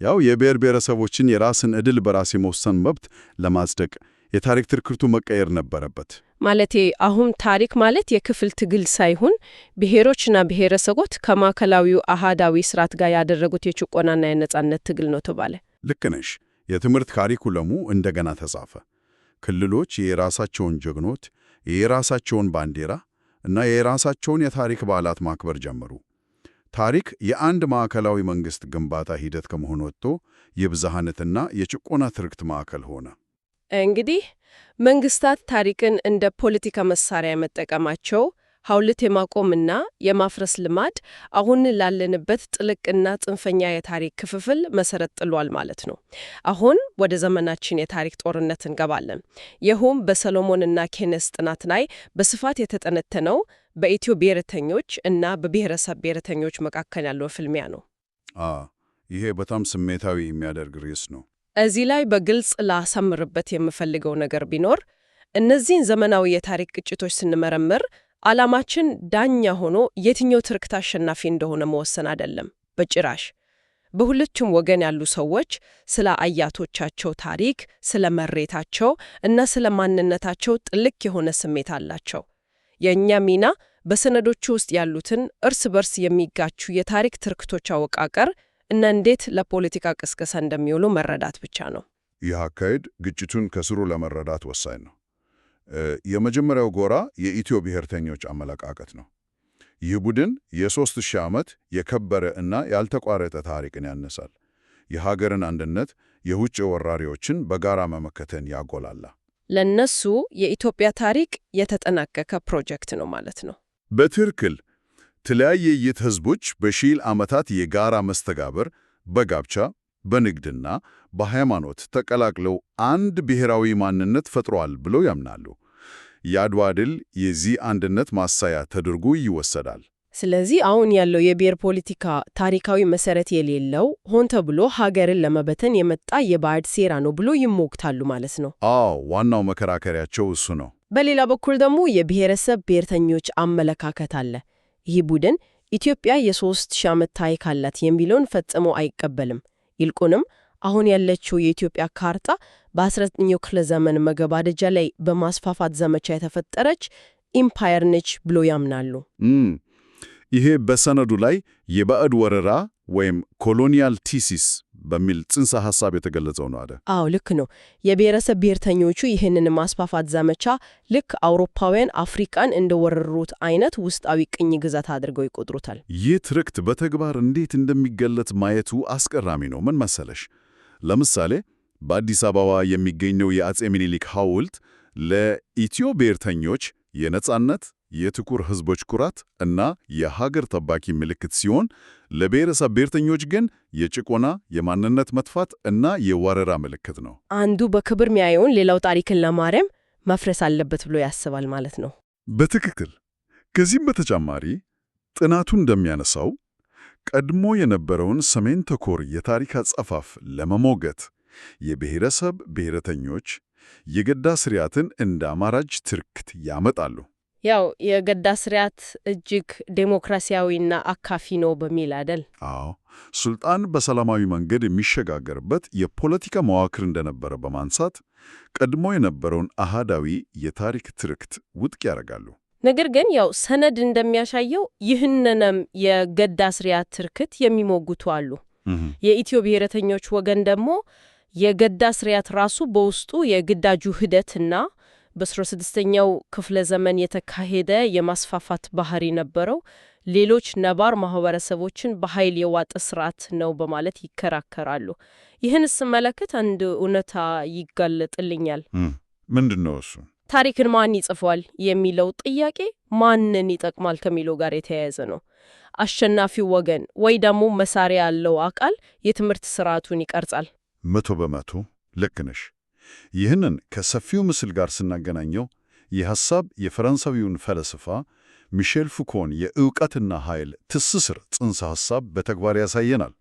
ያው የብሔር ብሔረሰቦችን የራስን ዕድል በራስ የመወሰን መብት ለማጽደቅ የታሪክ ትርክርቱ መቀየር ነበረበት። ማለቴ አሁን ታሪክ ማለት የክፍል ትግል ሳይሆን ብሔሮችና ብሔረሰቦች ከማዕከላዊው አሃዳዊ ስርዓት ጋር ያደረጉት የጭቆናና የነጻነት ትግል ነው ተባለ። ልክ ነሽ። የትምህርት ካሪኩለሙ እንደገና ተጻፈ። ክልሎች የራሳቸውን ጀግኖች፣ የራሳቸውን ባንዲራ እና የራሳቸውን የታሪክ በዓላት ማክበር ጀመሩ። ታሪክ የአንድ ማዕከላዊ መንግሥት ግንባታ ሂደት ከመሆን ወጥቶ የብዝሃነትና የጭቆና ትርክት ማዕከል ሆነ። እንግዲህ መንግስታት ታሪክን እንደ ፖለቲካ መሳሪያ መጠቀማቸው ሐውልት የማቆምና የማፍረስ ልማድ አሁን ላለንበት ጥልቅና ጽንፈኛ የታሪክ ክፍፍል መሰረት ጥሏል ማለት ነው። አሁን ወደ ዘመናችን የታሪክ ጦርነት እንገባለን። ይህም በሰሎሞንና ኬነስ ጥናት ላይ በስፋት የተጠነተነው በኢትዮ ብሔረተኞች እና በብሔረሰብ ብሔረተኞች መካከል ያለው ፍልሚያ ነው። ይሄ በጣም ስሜታዊ የሚያደርግ ርዕስ ነው። እዚህ ላይ በግልጽ ላሰምርበት የምፈልገው ነገር ቢኖር እነዚህን ዘመናዊ የታሪክ ግጭቶች ስንመረምር ዓላማችን ዳኛ ሆኖ የትኛው ትርክት አሸናፊ እንደሆነ መወሰን አይደለም፣ በጭራሽ። በሁለቱም ወገን ያሉ ሰዎች ስለ አያቶቻቸው ታሪክ፣ ስለ መሬታቸው እና ስለ ማንነታቸው ጥልቅ የሆነ ስሜት አላቸው። የእኛ ሚና በሰነዶቹ ውስጥ ያሉትን እርስ በርስ የሚጋጩ የታሪክ ትርክቶች አወቃቀር እና እንዴት ለፖለቲካ ቅስቀሳ እንደሚውሉ መረዳት ብቻ ነው። ይህ አካሄድ ግጭቱን ከስሩ ለመረዳት ወሳኝ ነው። የመጀመሪያው ጎራ የኢትዮ ብሔርተኞች አመለካከት ነው። ይህ ቡድን የ3000 ዓመት የከበረ እና ያልተቋረጠ ታሪክን ያነሳል። የሀገርን አንድነት፣ የውጭ ወራሪዎችን በጋራ መመከትን ያጎላላ። ለነሱ የኢትዮጵያ ታሪክ የተጠናቀቀ ፕሮጀክት ነው ማለት ነው። በትክክል ተለያየ ህዝቦች በሺህ ዓመታት የጋራ መስተጋብር በጋብቻ በንግድና በሃይማኖት ተቀላቅለው አንድ ብሔራዊ ማንነት ፈጥሯል ብለው ያምናሉ። የአድዋ ድል የዚህ አንድነት ማሳያ ተደርጎ ይወሰዳል። ስለዚህ አሁን ያለው የብሔር ፖለቲካ ታሪካዊ መሰረት የሌለው ሆን ተብሎ ሀገርን ለመበተን የመጣ የባዕድ ሴራ ነው ብሎ ይሞግታሉ ማለት ነው። አዎ፣ ዋናው መከራከሪያቸው እሱ ነው። በሌላ በኩል ደግሞ የብሔረሰብ ብሔርተኞች አመለካከት አለ። ይህ ቡድን ኢትዮጵያ የ3000 ዓመት ታሪክ አላት የሚለውን ፈጽሞ አይቀበልም። ይልቁንም አሁን ያለችው የኢትዮጵያ ካርታ በ19ኛው ክፍለ ዘመን መገባደጃ ላይ በማስፋፋት ዘመቻ የተፈጠረች ኢምፓየር ነች ብሎ ያምናሉ። ይሄ በሰነዱ ላይ የባዕድ ወረራ ወይም ኮሎኒያል ቲሲስ በሚል ጽንሰ ሐሳብ የተገለጸው ነው አይደል? አዎ ልክ ነው። የብሔረሰብ ብሔርተኞቹ ይህንን ማስፋፋት ዘመቻ ልክ አውሮፓውያን አፍሪካን እንደወረሩት አይነት ውስጣዊ ቅኝ ግዛት አድርገው ይቆጥሩታል። ይህ ትርክት በተግባር እንዴት እንደሚገለጥ ማየቱ አስገራሚ ነው። ምን መሰለሽ? ለምሳሌ በአዲስ አበባ የሚገኘው የአጼ ምኒልክ ሐውልት ለኢትዮ ብሔርተኞች የነጻነት የጥቁር ሕዝቦች ኩራት እና የሀገር ጠባቂ ምልክት ሲሆን ለብሔረሰብ ብሔርተኞች ግን የጭቆና የማንነት መጥፋት እና የወረራ ምልክት ነው። አንዱ በክብር ሚያየውን ሌላው ታሪክን ለማርያም መፍረስ አለበት ብሎ ያስባል ማለት ነው። በትክክል። ከዚህም በተጨማሪ ጥናቱ እንደሚያነሳው ቀድሞ የነበረውን ሰሜን ተኮር የታሪክ አጻፋፍ ለመሞገት የብሔረሰብ ብሔረተኞች የገዳ ስርዓትን እንደ አማራጭ ትርክት ያመጣሉ። ያው የገዳ ስርዓት እጅግ ዴሞክራሲያዊና አካፊ ነው በሚል አይደል? አዎ፣ ሱልጣን በሰላማዊ መንገድ የሚሸጋገርበት የፖለቲካ መዋቅር እንደነበረ በማንሳት ቀድሞ የነበረውን አሃዳዊ የታሪክ ትርክት ውድቅ ያደርጋሉ። ነገር ግን ያው ሰነድ እንደሚያሳየው ይህንንም የገዳ ስርዓት ትርክት የሚሞግቱ አሉ። የኢትዮ ብሔረተኞች ወገን ደግሞ የገዳ ስርዓት ራሱ በውስጡ የግዳጁ ሂደትና በ16ኛው ክፍለ ዘመን የተካሄደ የማስፋፋት ባህሪ ነበረው፣ ሌሎች ነባር ማህበረሰቦችን በኃይል የዋጠ ስርዓት ነው በማለት ይከራከራሉ። ይህን ስመለከት አንድ እውነታ ይጋለጥልኛል። ምንድን ነው እሱ? ታሪክን ማን ይጽፏል የሚለው ጥያቄ ማንን ይጠቅማል ከሚለው ጋር የተያያዘ ነው። አሸናፊው ወገን ወይ ደግሞ መሳሪያ ያለው አካል የትምህርት ስርዓቱን ይቀርጻል። 100% ልክ ነሽ። ይህንን ከሰፊው ምስል ጋር ስናገናኘው የሐሳብ የፈረንሳዊውን ፈለስፋ ሚሼል ፉኮን የእውቀትና ኃይል ትስስር ጽንሰ ሐሳብ በተግባር ያሳየናል።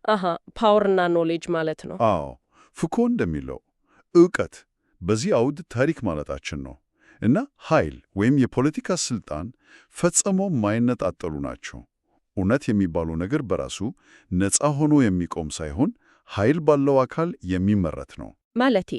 ፓወርና ኖሌጅ ማለት ነው። አዎ፣ ፉኮ እንደሚለው እውቀት በዚህ አውድ ታሪክ ማለታችን ነው እና ኃይል ወይም የፖለቲካ ስልጣን ፈጽሞ ማይነጣጠሉ ናቸው። እውነት የሚባለው ነገር በራሱ ነፃ ሆኖ የሚቆም ሳይሆን ኃይል ባለው አካል የሚመረት ነው። ማለቴ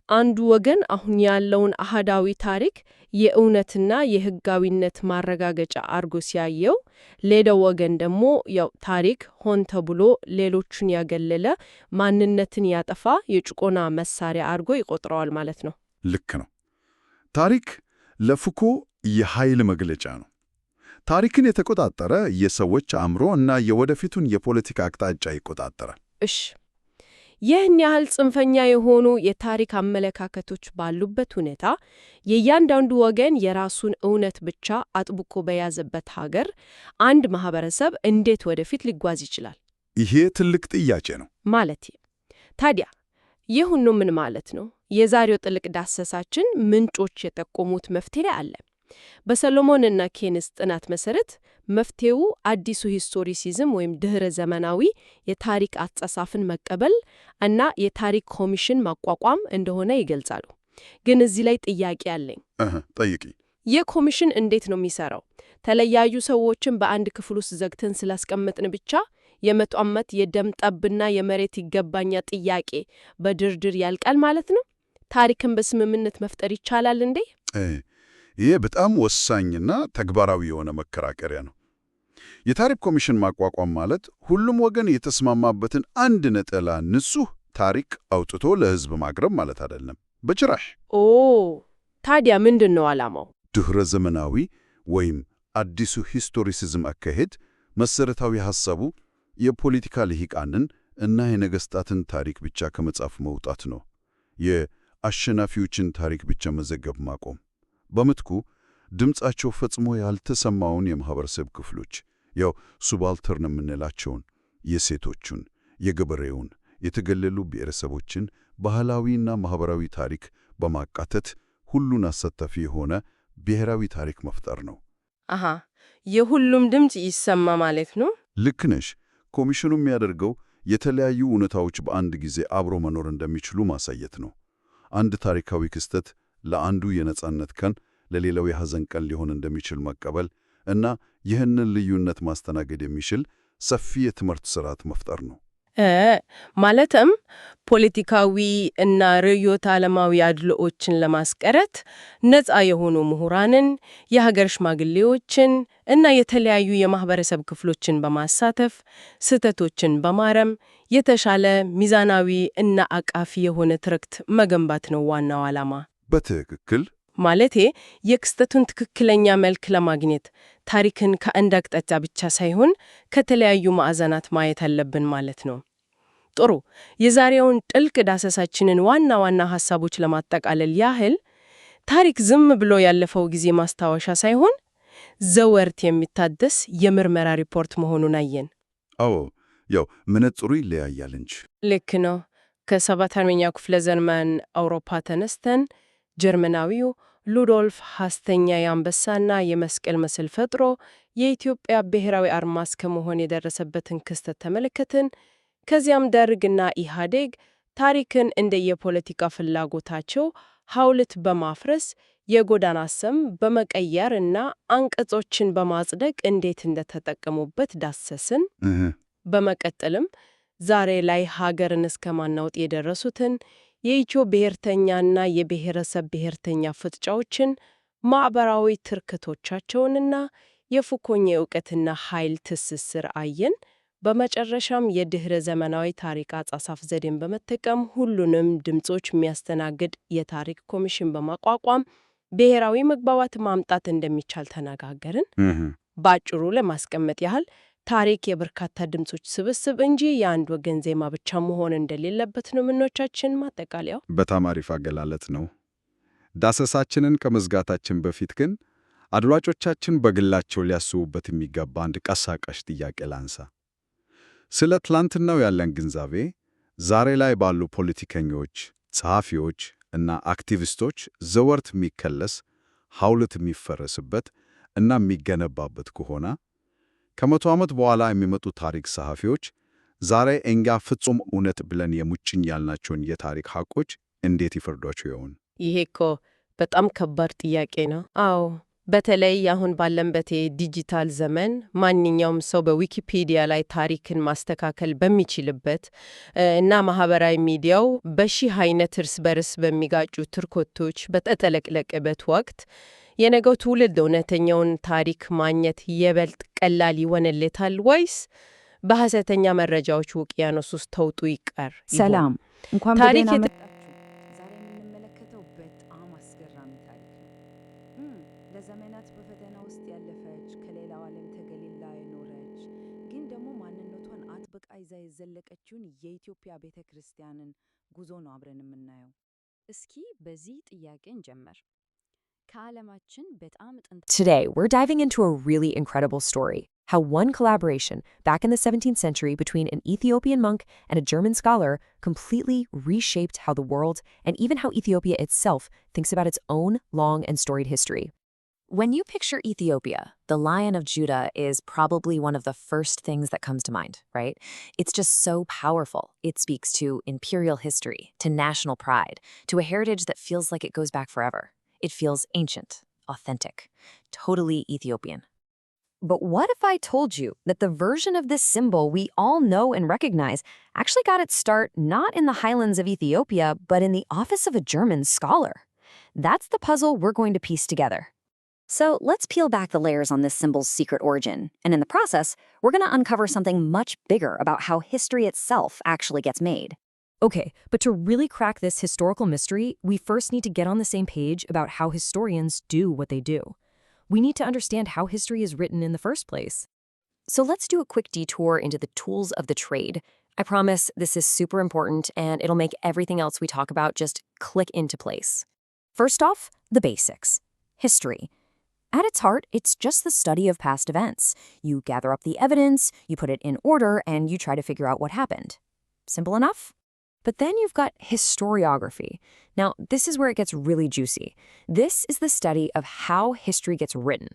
አንዱ ወገን አሁን ያለውን አሃዳዊ ታሪክ የእውነትና የሕጋዊነት ማረጋገጫ አድርጎ ሲያየው፣ ሌላው ወገን ደግሞ ያው ታሪክ ሆን ተብሎ ሌሎቹን ያገለለ ማንነትን ያጠፋ የጭቆና መሳሪያ አድርጎ ይቆጥረዋል ማለት ነው። ልክ ነው። ታሪክ ለፉኮ የኃይል መግለጫ ነው። ታሪክን የተቆጣጠረ የሰዎች አእምሮ እና የወደፊቱን የፖለቲካ አቅጣጫ ይቆጣጠራል። እሺ፣ ይህን ያህል ጽንፈኛ የሆኑ የታሪክ አመለካከቶች ባሉበት ሁኔታ የእያንዳንዱ ወገን የራሱን እውነት ብቻ አጥብቆ በያዘበት ሀገር አንድ ማህበረሰብ እንዴት ወደፊት ሊጓዝ ይችላል? ይሄ ትልቅ ጥያቄ ነው። ማለቴ ታዲያ ይህ ሁሉ ምን ማለት ነው? የዛሬው ጥልቅ ዳሰሳችን ምንጮች የጠቆሙት መፍትሄ አለ። በሰሎሞንና ኬንስ ጥናት መሰረት መፍትሄው አዲሱ ሂስቶሪሲዝም ወይም ድህረ ዘመናዊ የታሪክ አጻጻፍን መቀበል እና የታሪክ ኮሚሽን ማቋቋም እንደሆነ ይገልጻሉ። ግን እዚህ ላይ ጥያቄ አለኝ። ጠይቂ። ይህ ኮሚሽን እንዴት ነው የሚሰራው? ተለያዩ ሰዎችን በአንድ ክፍል ውስጥ ዘግተን ስላስቀመጥን ብቻ የመቶ ዓመት የደም ጠብና የመሬት ይገባኛ ጥያቄ በድርድር ያልቃል ማለት ነው? ታሪክን በስምምነት መፍጠር ይቻላል እንዴ? ይህ በጣም ወሳኝና ተግባራዊ የሆነ መከራከሪያ ነው። የታሪክ ኮሚሽን ማቋቋም ማለት ሁሉም ወገን የተስማማበትን አንድ ነጠላ ንጹሕ ታሪክ አውጥቶ ለሕዝብ ማቅረብ ማለት አይደለም በጭራሽ። ታዲያ ምንድን ነው ዓላማው? ድህረ ዘመናዊ ወይም አዲሱ ሂስቶሪሲዝም አካሄድ መሰረታዊ ሐሳቡ የፖለቲካ ልሂቃንን እና የነገሥታትን ታሪክ ብቻ ከመጻፍ መውጣት ነው። የአሸናፊዎችን ታሪክ ብቻ መዘገብ ማቆም። በምትኩ ድምፃቸው ፈጽሞ ያልተሰማውን የማህበረሰብ ክፍሎች ያው ሱባልተርን የምንላቸውን የሴቶቹን፣ የገበሬውን፣ የተገለሉ ብሔረሰቦችን ባህላዊና ማህበራዊ ታሪክ በማቃተት ሁሉን አሳታፊ የሆነ ብሔራዊ ታሪክ መፍጠር ነው። የሁሉም ድምፅ ይሰማ ማለት ነው። ልክ ነሽ። ኮሚሽኑ የሚያደርገው የተለያዩ እውነታዎች በአንድ ጊዜ አብሮ መኖር እንደሚችሉ ማሳየት ነው። አንድ ታሪካዊ ክስተት ለአንዱ የነጻነት ቀን ለሌላው የሐዘን ቀን ሊሆን እንደሚችል መቀበል እና ይህንን ልዩነት ማስተናገድ የሚችል ሰፊ የትምህርት ስርዓት መፍጠር ነው። ማለትም ፖለቲካዊ እና ርዕዮተ ዓለማዊ አድልዎችን ለማስቀረት ነፃ የሆኑ ምሁራንን፣ የሀገር ሽማግሌዎችን እና የተለያዩ የማህበረሰብ ክፍሎችን በማሳተፍ ስህተቶችን በማረም የተሻለ ሚዛናዊ እና አቃፊ የሆነ ትርክት መገንባት ነው ዋናው ዓላማ። በትክክል። ማለቴ የክስተቱን ትክክለኛ መልክ ለማግኘት ታሪክን ከአንድ አቅጣጫ ብቻ ሳይሆን ከተለያዩ ማዕዘናት ማየት አለብን ማለት ነው። ጥሩ። የዛሬውን ጥልቅ ዳሰሳችንን ዋና ዋና ሐሳቦች ለማጠቃለል ያህል ታሪክ ዝም ብሎ ያለፈው ጊዜ ማስታወሻ ሳይሆን ዘወርት የሚታደስ የምርመራ ሪፖርት መሆኑን አየን። አዎ፣ ያው መነጽሩ ይለያያል እንጂ። ልክ ነው። ከ7ኛው ክፍለ ዘመን አውሮፓ ተነስተን ጀርመናዊው፣ ሉዶልፍ ሐስተኛ የአንበሳና የመስቀል ምስል ፈጥሮ የኢትዮጵያ ብሔራዊ አርማ እስከ መሆን የደረሰበትን ክስተት ተመለከትን። ከዚያም ደርግና ኢህአዴግ ታሪክን እንደ የፖለቲካ ፍላጎታቸው ሐውልት በማፍረስ የጎዳና ስም በመቀየር እና አንቀጾችን በማጽደቅ እንዴት እንደተጠቀሙበት ዳሰስን። በመቀጠልም ዛሬ ላይ ሀገርን እስከ ማናወጥ የደረሱትን የኢትዮ ብሔርተኛና የብሔረሰብ ብሔርተኛ ፍጥጫዎችን፣ ማኅበራዊ ትርክቶቻቸውንና የፉኮኝ የእውቀትና ኃይል ትስስር አየን። በመጨረሻም የድኅረ ዘመናዊ ታሪክ አጻጻፍ ዘዴን በመጠቀም ሁሉንም ድምጾች የሚያስተናግድ የታሪክ ኮሚሽን በማቋቋም ብሔራዊ መግባባት ማምጣት እንደሚቻል ተነጋገርን። ባጭሩ ለማስቀመጥ ያህል ታሪክ የበርካታ ድምጾች ስብስብ እንጂ የአንድ ወገን ዜማ ብቻ መሆን እንደሌለበት ነው ምኖቻችን ማጠቃለያው። በጣም አሪፍ አገላለጥ ነው። ዳሰሳችንን ከመዝጋታችን በፊት ግን አድማጮቻችን በግላቸው ሊያስቡበት የሚገባ አንድ ቀሳቃሽ ጥያቄ ላንሳ። ስለ ትላንትናው ያለን ግንዛቤ ዛሬ ላይ ባሉ ፖለቲከኞች፣ ጸሐፊዎች እና አክቲቪስቶች ዘወርት የሚከለስ ሐውልት የሚፈረስበት እና የሚገነባበት ከሆነ ከመቶ ዓመት በኋላ የሚመጡ ታሪክ ጸሐፊዎች ዛሬ እኛ ፍጹም እውነት ብለን የሙጭኝ ያልናቸውን የታሪክ ሐቆች እንዴት ይፈርዷቸው ይሆን? ይሄ እኮ በጣም ከባድ ጥያቄ ነው። አዎ፣ በተለይ አሁን ባለንበት የዲጂታል ዘመን ማንኛውም ሰው በዊኪፒዲያ ላይ ታሪክን ማስተካከል በሚችልበት እና ማህበራዊ ሚዲያው በሺህ አይነት እርስ በርስ በሚጋጩ ትርኮቶች በተጠለቅለቀበት ወቅት የነገው ትውልድ እውነተኛውን ታሪክ ማግኘት የበልጥ ቀላል ይሆንለታል ወይስ በሐሰተኛ መረጃዎች ውቅያኖስ ውስጥ ተውጡ ይቀር? ሰላም፣ እንኳን ታሪክ በደህና መጣችሁ። ዛሬ የምንመለከተው በጣም አስገራሚ ታሪክ ነው። ለዘመናት በፈተና ውስጥ ያለፈች፣ ከሌላው ዓለም ተገልላ የኖረች ግን ደግሞ ማንነቷን አጥብቃ ይዛ የዘለቀችውን የኢትዮጵያ ቤተ ክርስቲያንን ጉዞ ነው አብረን የምናየው። እስኪ በዚህ ጥያቄ እንጀምር። Today, we're diving into a really incredible story. How one collaboration back in the 17th century between an Ethiopian monk and a German scholar completely reshaped how the world and even how Ethiopia itself thinks about its own long and storied history. When you picture Ethiopia, the Lion of Judah is probably one of the first things that comes to mind, right? It's just so powerful. It speaks to imperial history, to national pride, to a heritage that feels like it goes back forever. It feels ancient, authentic, totally Ethiopian. But what if I told you that the version of this symbol we all know and recognize actually got its start not in the highlands of Ethiopia, but in the office of a German scholar? That's the puzzle we're going to piece together. So let's peel back the layers on this symbol's secret origin, and in the process, we're going to uncover something much bigger about how history itself actually gets made. Okay, but to really crack this historical mystery, we first need to get on the same page about how historians do what they do. We need to understand how history is written in the first place. So let's do a quick detour into the tools of the trade. I promise this is super important and it'll make everything else we talk about just click into place. First off, the basics. History. At its heart, it's just the study of past events. You gather up the evidence, you put it in order, and you try to figure out what happened. Simple enough? But then you've got historiography. Now, this is where it gets really juicy. This is the study of how history gets written.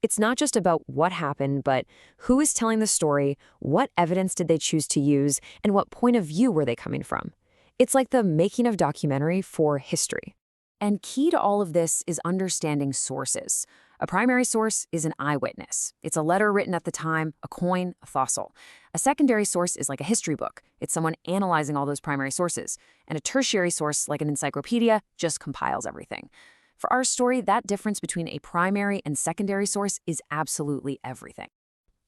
It's not just about what happened, but who is telling the story, what evidence did they choose to use, and what point of view were they coming from. It's like the making of documentary for history. And key to all of this is understanding sources. A primary source is an eyewitness. It's a letter written at the time, a coin, a fossil. A secondary source is like a history book. It's someone analyzing all those primary sources. And a tertiary source, like an encyclopedia, just compiles everything. For our story, that difference between a primary and secondary source is absolutely everything.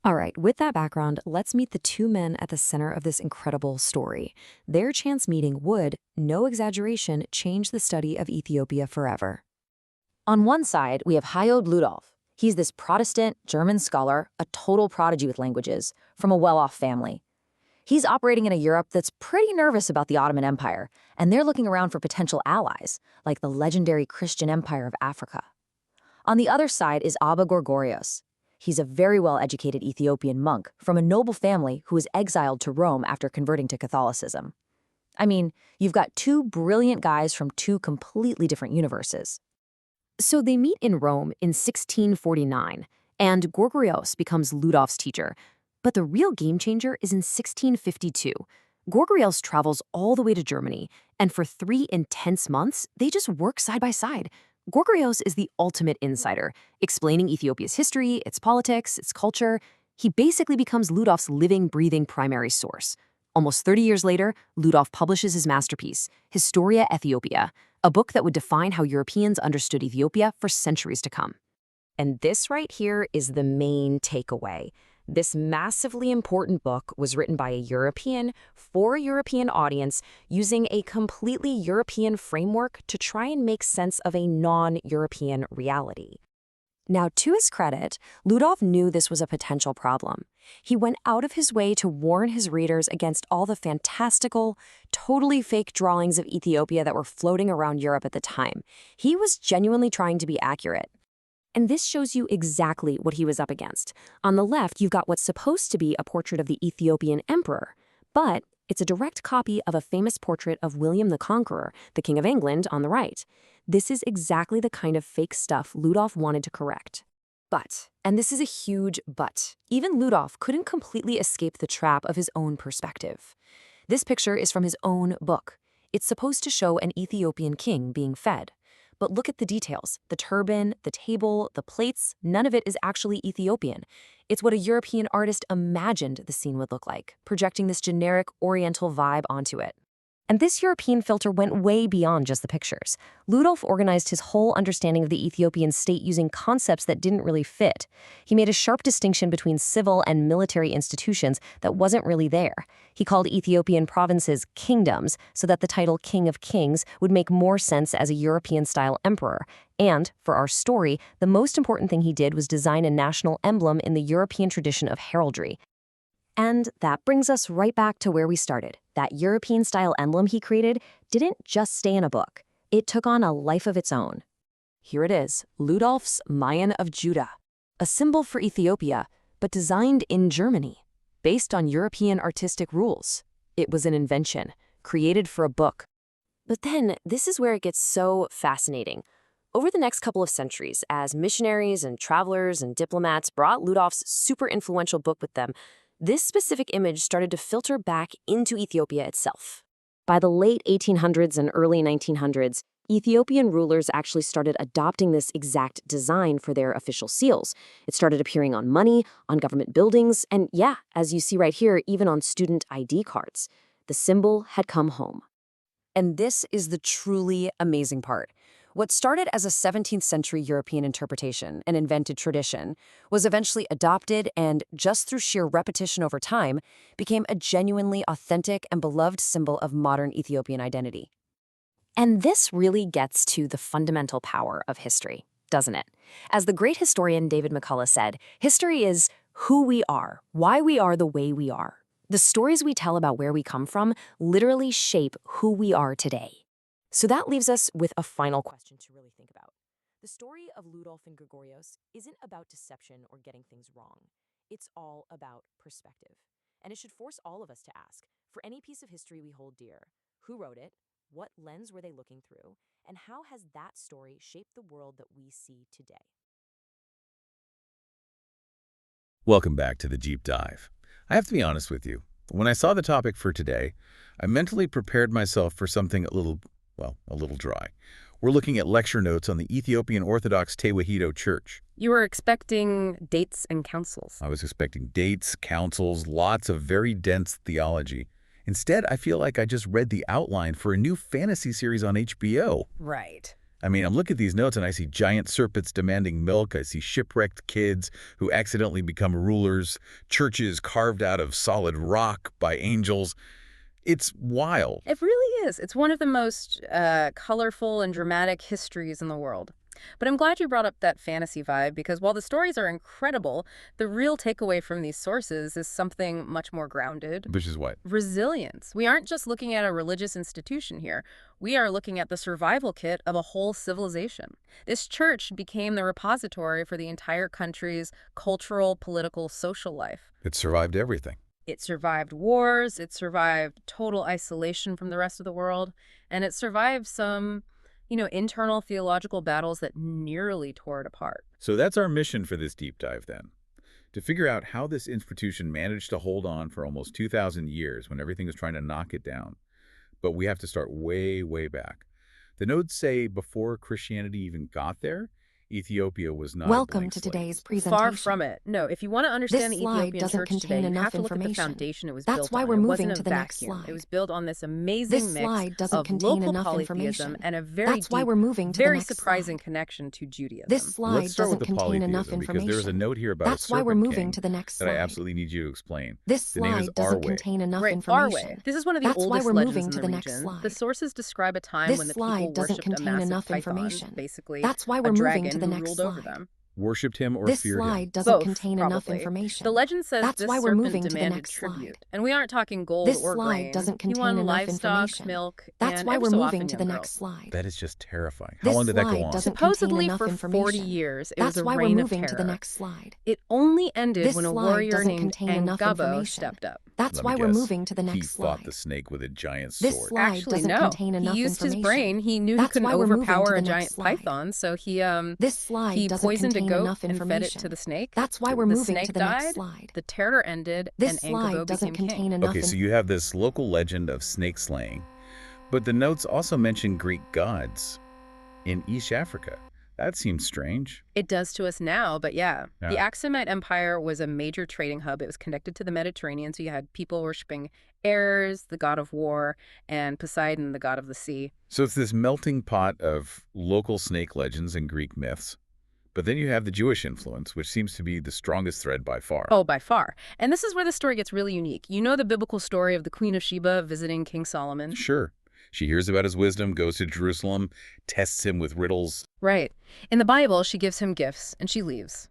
All right, with that background, let's meet the two men at the center of this incredible story. Their chance meeting would, no exaggeration, change the study of Ethiopia forever. On one side, we have Hayod Ludolf. He's this Protestant German scholar, a total prodigy with languages, from a well-off family. He's operating in a Europe that's pretty nervous about the Ottoman Empire, and they're looking around for potential allies, like the legendary Christian Empire of Africa. On the other side is Abba Gorgorios. He's a very well-educated Ethiopian monk from a noble family who was exiled to Rome after converting to Catholicism. I mean, you've got two brilliant guys from two completely different universes. So they meet in Rome in 1649, and Gorgorios becomes Ludov's teacher. But the real game changer is in 1652. Gorgorios travels all the way to Germany, and for 3 intense months, they just work side by side. Gorgorios is the ultimate insider, explaining Ethiopia's history, its politics, its culture. He basically becomes Ludov's living, breathing primary source. Almost 30 years later, Ludov publishes his masterpiece, Historia Ethiopia, a book that would define how Europeans understood Ethiopia for centuries to come. And this right here is the main takeaway. This massively important book was written by a European for a European audience using a completely European framework to try and make sense of a non-European reality. Now, to his credit, Ludov knew this was a potential problem. He went out of his way to warn his readers against all the fantastical, totally fake drawings of Ethiopia that were floating around Europe at the time. He was genuinely trying to be accurate. And this shows you exactly what he was up against. On the left, you've got what's supposed to be a portrait of the Ethiopian emperor, but it's a direct copy of a famous portrait of William the Conqueror, the King of England, on the right. This is exactly the kind of fake stuff Ludov wanted to correct. But, and this is a huge but, even Ludov couldn't completely escape the trap of his own perspective. This picture is from his own book. It's supposed to show an Ethiopian king being fed. But look at the details. The turban, the table, the plates, none of it is actually Ethiopian. It's what a European artist imagined the scene would look like, projecting this generic Oriental vibe onto it. And this European filter went way beyond just the pictures. Ludov organized his whole understanding of the Ethiopian state using concepts that didn't really fit. He made a sharp distinction between civil and military institutions that wasn't really there. He called Ethiopian provinces kingdoms so that the title King of Kings would make more sense as a European-style emperor. And, for our story, the most important thing he did was design a national emblem in the European tradition of heraldry. And that brings us right back to where we started. That European-style emblem he created didn't just stay in a book. It took on a life of its own. Here it is, Ludov's Mayan of Judah, a symbol for Ethiopia, but designed in Germany, based on European artistic rules. It was an invention, created for a book. But then, this is where it gets so fascinating. Over the next couple of centuries, as missionaries and travelers and diplomats brought Ludov's super influential book with them, this specific image started to filter back into Ethiopia itself. By the late 1800s and early 1900s, Ethiopian rulers actually started adopting this exact design for their official seals. It started appearing on money, on government buildings, and yeah, as you see right here, even on student ID cards. The symbol had come home. And this is the truly amazing part. What started as a 17th century European interpretation, an invented tradition, was eventually adopted and, just through sheer repetition over time, became a genuinely authentic and beloved symbol of modern Ethiopian identity. And this really gets to the fundamental power of history, doesn't it? As the great historian David McCullough said, history is who we are, why we are the way we are. The stories we tell about where we come from literally shape who we are today. So that leaves us with a final question to really think about. The story of Ludov and Gorgorios isn't about deception or getting things wrong. It's all about perspective. And it should force all of us to ask, for any piece of history we hold dear, who wrote it, what lens were they looking through, and how has that story shaped the world that we see today? Welcome back to the Deep Dive. I have to be honest with you. When I saw the topic for today, I mentally prepared myself for something a little dry. We're looking at lecture notes on the Ethiopian Orthodox Tewahedo Church. You were expecting dates and councils. I was expecting dates, councils, lots of very dense theology. Instead, I feel like I just read the outline for a new fantasy series on HBO. Right. I mean, I'm looking at these notes and I see giant serpents demanding milk. I see shipwrecked kids who accidentally become rulers, churches carved out of solid rock by angels. It's wild. It really is. It's one of the most colorful and dramatic histories in the world. But I'm glad you brought up that fantasy vibe, because while the stories are incredible, the real takeaway from these sources is something much more grounded. Which is what? Resilience. We aren't just looking at a religious institution here. We are looking at the survival kit of a whole civilization. This church became the repository for the entire country's cultural, political, social life. It survived everything. It survived wars, it survived total isolation from the rest of the world, and it survived some, internal theological battles that nearly tore it apart. So that's our mission for this deep dive then. To figure out how this institution managed to hold on for almost 2,000 years when everything was trying to knock it down. But we have to start way, way back. The notes say before Christianity even got there, Ethiopia was not Welcome to today's presentation. Far from it. No, if you want to understand This the slide Ethiopian doesn't church contain today, you enough have to look at the information. foundation it was That's built why on. we're It moving wasn't to a the next vacuum. slide. It was built on this amazing This mix slide doesn't of contain local enough polytheism information. and a very That's why deep, we're moving to the very next surprising slide. connection to Judaism. This slide Let's start with doesn't the contain enough polytheism, because information. there is a note here about That's a why we're serpent moving king to the next that slide. I absolutely need you to explain. This The name is slide doesn't Arwe. contain enough Right, information. Arwe. This is one of the That's why oldest we're legends moving in to the the next region. slide. The sources describe a time This when the slide people doesn't worshipped a contain massive enough python, information. basically That's why a we're moving dragon to the who next ruled over slide. them. Worshipped him or This feared slide him? doesn't Both, contain enough probably. information. The legend says That's this why we're serpent moving to the demanded next tribute. slide. And we aren't talking gold This or slide grain. doesn't He contain wanted enough livestock, information. milk, That's and why ever we're so moving often to the young next girls. slide. That is just terrifying. How This long did that go slide on? doesn't contain Supposedly enough for 40 information. years, it That's was a why we're reign of moving to the terror. next slide. It only ended This when a slide warrior doesn't named contain enough Angabo information. stepped up. That's Let why me we're guess. moving to the He next fought slide. the snake with a giant This sword. slide Actually, doesn't no. contain enough He used his information. brain. He knew That's he couldn't why we're moving to overpower the a next giant slide. python, so This slide he doesn't poisoned a contain goat enough and fed it information. to the snake. That's why we're The moving snake to the died, next slide. the terror ended, This and slide Angabo doesn't became contain king. enough Okay, so you have this local legend of snake slaying, but the notes also mention Greek gods in East Africa. That seems strange. It does to us now, but yeah. The Yeah. Aksumite Empire was a major trading hub. It was connected to the Mediterranean, so you had people worshiping Ares, the god of war, and Poseidon, the god of the sea. So it's this melting pot of local snake legends and Greek myths. But then you have the Jewish influence, which seems to be the strongest thread by far. Oh, by far. And this is where the story gets really unique. You know the biblical story of the Queen of Sheba visiting King Solomon? Sure. She hears about his wisdom, goes to Jerusalem, tests him with riddles. Right. In the Bible, she gives him gifts, and she leaves.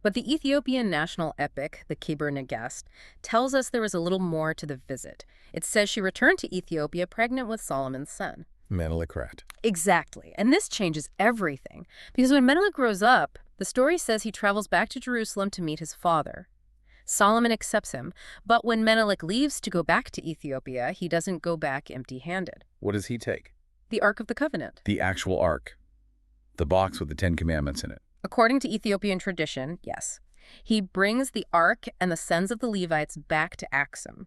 But the Ethiopian national epic, the Kebir Nagast, tells us there was a little more to the visit. It says she returned to Ethiopia pregnant with Solomon's son. Menelikrat. Exactly. And this changes everything. Because when Menelik grows up, the story says he travels back to Jerusalem to meet his father. Solomon accepts him, but when Menelik leaves to go back to Ethiopia, he doesn't go back empty-handed. What does he take? The Ark of the Covenant. The actual Ark. The box with the 10 Commandments in it. According to Ethiopian tradition, yes. He brings the Ark and the sons of the Levites back to Aksum.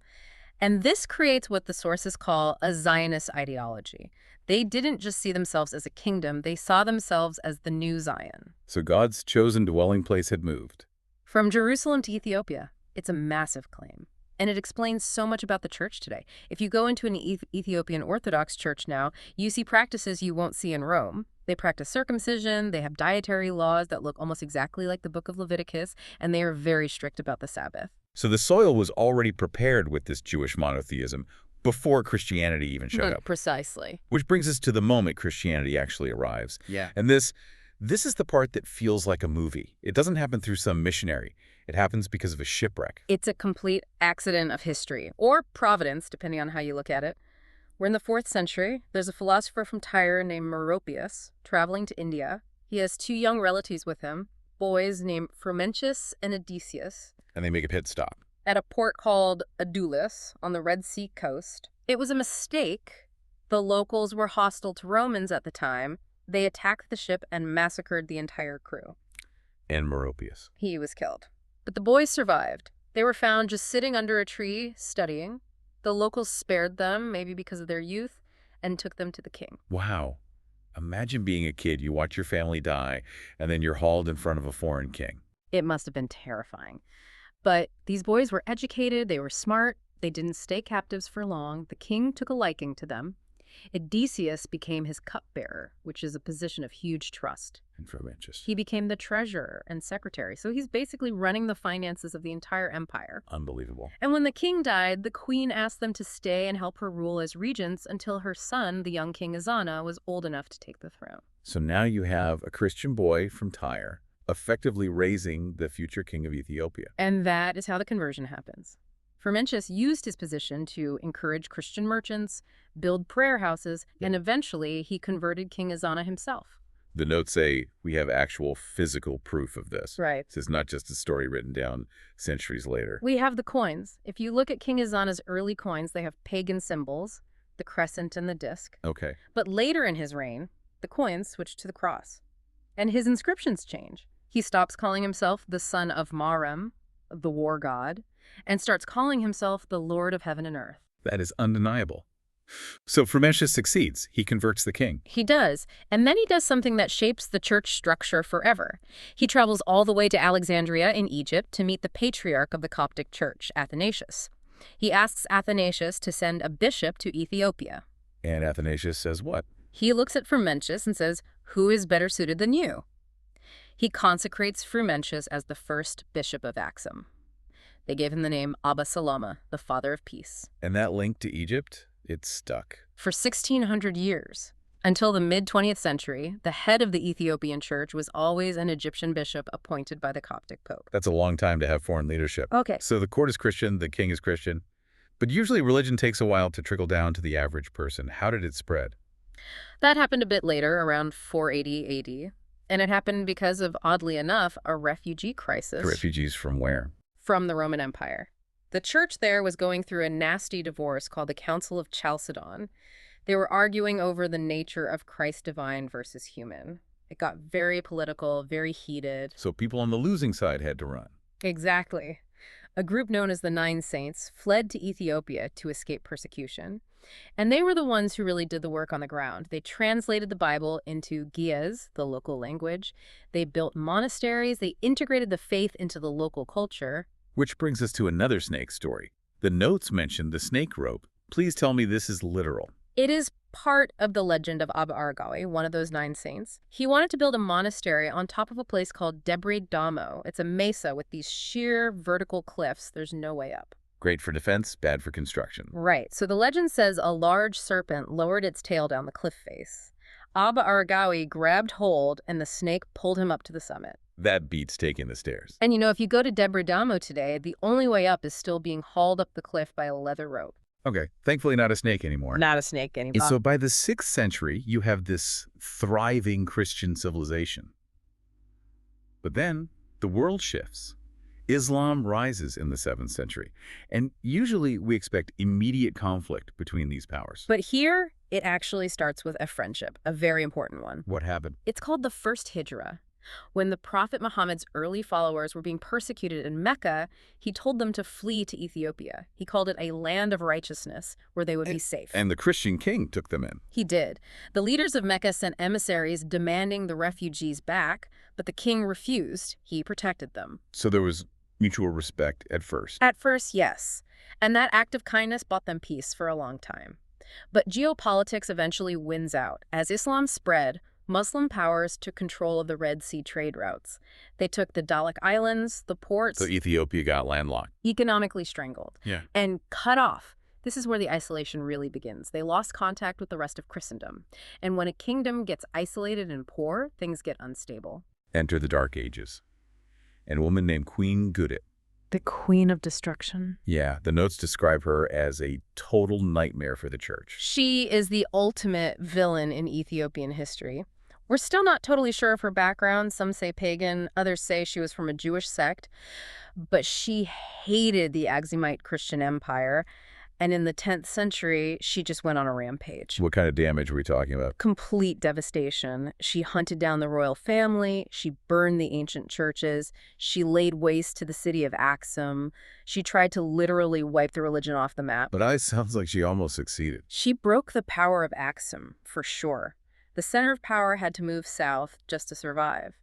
And this creates what the sources call a Zionist ideology. They didn't just see themselves as a kingdom, they saw themselves as the new Zion. So God's chosen dwelling place had moved. From Jerusalem to Ethiopia. It's a massive claim. And it explains so much about the church today. If you go into an Ethiopian Orthodox church now, you see practices you won't see in Rome. They practice circumcision, they have dietary laws that look almost exactly like the book of Leviticus, and they are very strict about the Sabbath. So the soil was already prepared with this Jewish monotheism before Christianity even showed up. Precisely. Which brings us to the moment Christianity actually arrives. Yeah. And this is the part that feels like a movie. It doesn't happen through some missionary. It happens because of a shipwreck. It's a complete accident of history, or providence, depending on how you look at it. We're in the 4th century. There's a philosopher from Tyre named Meropius traveling to India. He has 2 young relatives with him, boys named Frumentius and Odysseus, And they make a pit stop. at a port called Adulis on the Red Sea coast. It was a mistake. The locals were hostile to Romans at the time. They attacked the ship and massacred the entire crew. And Meropius. He was killed. But the boys survived. They were found just sitting under a tree, studying. The locals spared them, maybe because of their youth, and took them to the king. Wow. Imagine being a kid, you watch your family die, and then you're hauled in front of a foreign king. It must have been terrifying. But these boys were educated, they were smart, they didn't stay captives for long. The king took a liking to them. Odysseus became his cupbearer, which is a position of huge trust. And Frumentius. He became the treasurer and secretary, so he's basically running the finances of the entire empire. Unbelievable. And when the king died, the queen asked them to stay and help her rule as regents until her son, the young king Ezana, was old enough to take the throne. So now you have a Christian boy from Tyre effectively raising the future king of Ethiopia. And that is how the conversion happens. Frumentius used his position to encourage Christian merchants, build prayer houses, and eventually he converted King Ezana himself. The notes say we have actual physical proof of this. Right. This is not just a story written down centuries later. We have the coins. If you look at King Ezana's early coins, they have pagan symbols, the crescent and the disc. Okay. But later in his reign, The coins switch to the cross. And his inscriptions change. He stops calling himself the son of Marem, the war god, and starts calling himself the Lord of heaven and earth. That is undeniable. So Frumentius succeeds. He converts the king. He does, and then he does something that shapes the church structure forever. He travels all the way to Alexandria in Egypt to meet the patriarch of the Coptic Church, Athanasius. He asks Athanasius to send a bishop to Ethiopia. And Athanasius says what? He looks at Frumentius and says, "Who is better suited than you?" He consecrates Frumentius as the first bishop of Axum. They gave him the name Abba Salama, the Father of Peace. And that link to Egypt, it stuck. For 1,600 years, until the mid-20th century, the head of the Ethiopian church was always an Egyptian bishop appointed by the Coptic Pope. That's a long time to have foreign leadership. Okay. So the court is Christian, the king is Christian. But usually religion takes a while to trickle down to the average person. How did it spread? That happened a bit later, around 480 AD. And it happened because of, oddly enough, a refugee crisis. Refugees from where? From the Roman Empire. The church there was going through a nasty divorce called the Council of Chalcedon. They were arguing over the nature of Christ divine versus human. It got very political, very heated. So people on the losing side had to run. Exactly. A group known as the Nine Saints fled to Ethiopia to escape persecution. And they were the ones who really did the work on the ground. They translated the Bible into Ge'ez, the local language. They built monasteries. They integrated the faith into the local culture. Which brings us to another snake story. The notes mention the snake rope. Please tell me this is literal. It is part of the legend of Abba Aragawi, one of those 9 saints. He wanted to build a monastery on top of a place called Debre Damo. It's a mesa with these sheer vertical cliffs. There's no way up. Great for defense, bad for construction. Right. So the legend says a large serpent lowered its tail down the cliff face. Abba Aragawi grabbed hold and the snake pulled him up to the summit. That beats taking the stairs. And you know, if you go to Debre Damo today, the only way up is still being hauled up the cliff by a leather rope. Okay, thankfully not a snake anymore. Not a snake anymore. And so by the 6th century, you have this thriving Christian civilization. But then the world shifts. Islam rises in the 7th century, and usually we expect immediate conflict between these powers. But here, it actually starts with a friendship, a very important one. What happened? It's called the First Hijra. When the Prophet Muhammad's early followers were being persecuted in Mecca, he told them to flee to Ethiopia. He called it a land of righteousness where they would be safe. And the Christian king took them in. He did. The leaders of Mecca sent emissaries demanding the refugees back, but the king refused. He protected them. So there was mutual respect at first. At first, yes. And that act of kindness bought them peace for a long time. But geopolitics eventually wins out. As Islam spread, Muslim powers took control of the Red Sea trade routes. They took the Dahlak Islands, the ports. So Ethiopia got landlocked. Economically strangled. Yeah. And cut off. This is where the isolation really begins. They lost contact with the rest of Christendom. And when a kingdom gets isolated and poor, things get unstable. Enter the Dark Ages. And a woman named Queen Gudit. The Queen of Destruction. Yeah, the notes describe her as a total nightmare for the church. She is the ultimate villain in Ethiopian history. We're still not totally sure of her background. Some say pagan, others say she was from a Jewish sect. But she hated the Aksumite Christian Empire. And in the 10th century, she just went on a rampage. What kind of damage are we talking about? Complete devastation. She hunted down the royal family. She burned the ancient churches. She laid waste to the city of Axum. She tried to literally wipe the religion off the map. But it sounds like she almost succeeded. She broke the power of Axum, for sure. The center of power had to move south just to survive.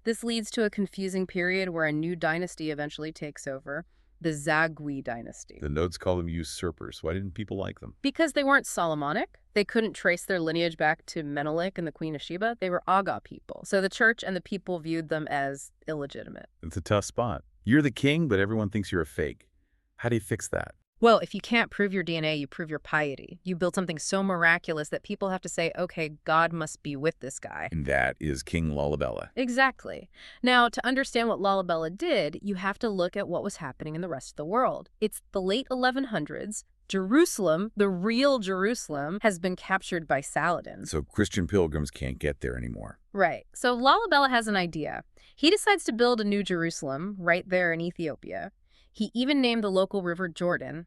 This leads to a confusing period where a new dynasty eventually takes over. The Zagwe dynasty. The notes call them usurpers. Why didn't people like them? Because they weren't Solomonic. They couldn't trace their lineage back to Menelik and the Queen of Sheba. They were Aga people. So the church and the people viewed them as illegitimate. It's a tough spot. You're the king, but everyone thinks you're a fake. How do you fix that? Well, if you can't prove your DNA, you prove your piety. You build something so miraculous that people have to say, okay, God must be with this guy. And that is King Lalibela. Exactly. Now, to understand what Lalibela did, you have to look at what was happening in the rest of the world. It's the late 1100s. Jerusalem, the real Jerusalem, has been captured by Saladin. So Christian pilgrims can't get there anymore. Right. So Lalibela has an idea. He decides to build a new Jerusalem right there in Ethiopia. He even named the local river Jordan.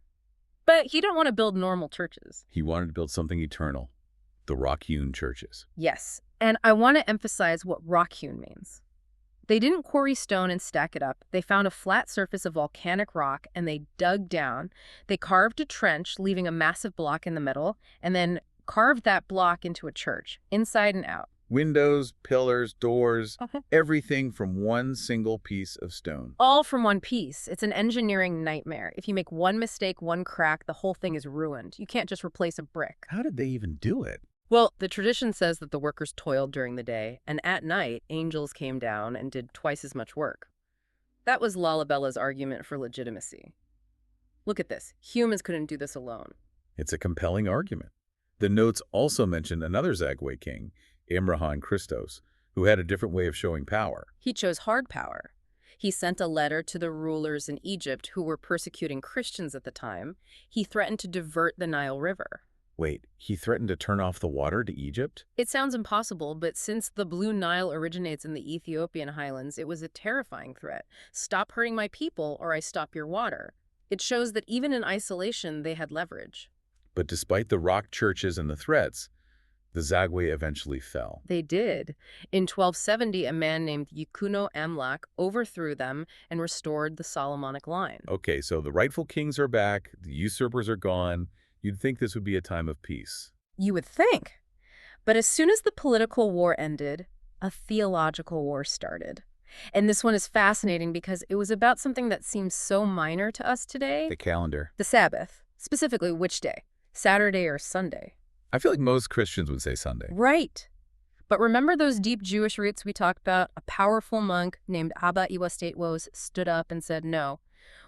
But he didn't want to build normal churches. He wanted to build something eternal. The rock-hewn churches. Yes. And I want to emphasize what rock-hewn means. They didn't quarry stone and stack it up. They found a flat surface of volcanic rock, and they dug down. They carved a trench, leaving a massive block in the middle, and then carved that block into a church, inside and out. Windows, pillars, doors, everything from one single piece of stone. All from one piece. It's an engineering nightmare. If you make one mistake, one crack, the whole thing is ruined. You can't just replace a brick. How did they even do it? Well, the tradition says that the workers toiled during the day, and at night, angels came down and did twice as much work. That was Lalabella's argument for legitimacy. Look at this. Humans couldn't do this alone. It's a compelling argument. The notes also mention another Zagwe king, Imrahan Christos, who had a different way of showing power. He chose hard power. He sent a letter to the rulers in Egypt who were persecuting Christians at the time. He threatened to divert the Nile River. Wait, he threatened to turn off the water to Egypt? It sounds impossible, but since the Blue Nile originates in the Ethiopian highlands, it was a terrifying threat. Stop hurting my people or I stop your water. It shows that even in isolation, they had leverage. But despite the rock churches and the threats, the Zagwe eventually fell. They did. In 1270, a man named Yikuno Amlak overthrew them and restored the Solomonic line. Okay, so the rightful kings are back, the usurpers are gone. You'd think this would be a time of peace. You would think. But as soon as the political war ended, a theological war started. And this one is fascinating because it was about something that seems so minor to us today. The calendar. The Sabbath. Specifically, which day? Saturday or Sunday? I feel like most Christians would say Sunday. Right. But remember those deep Jewish roots we talked about? A powerful monk named Abba Iwastatewos stood up and said, no,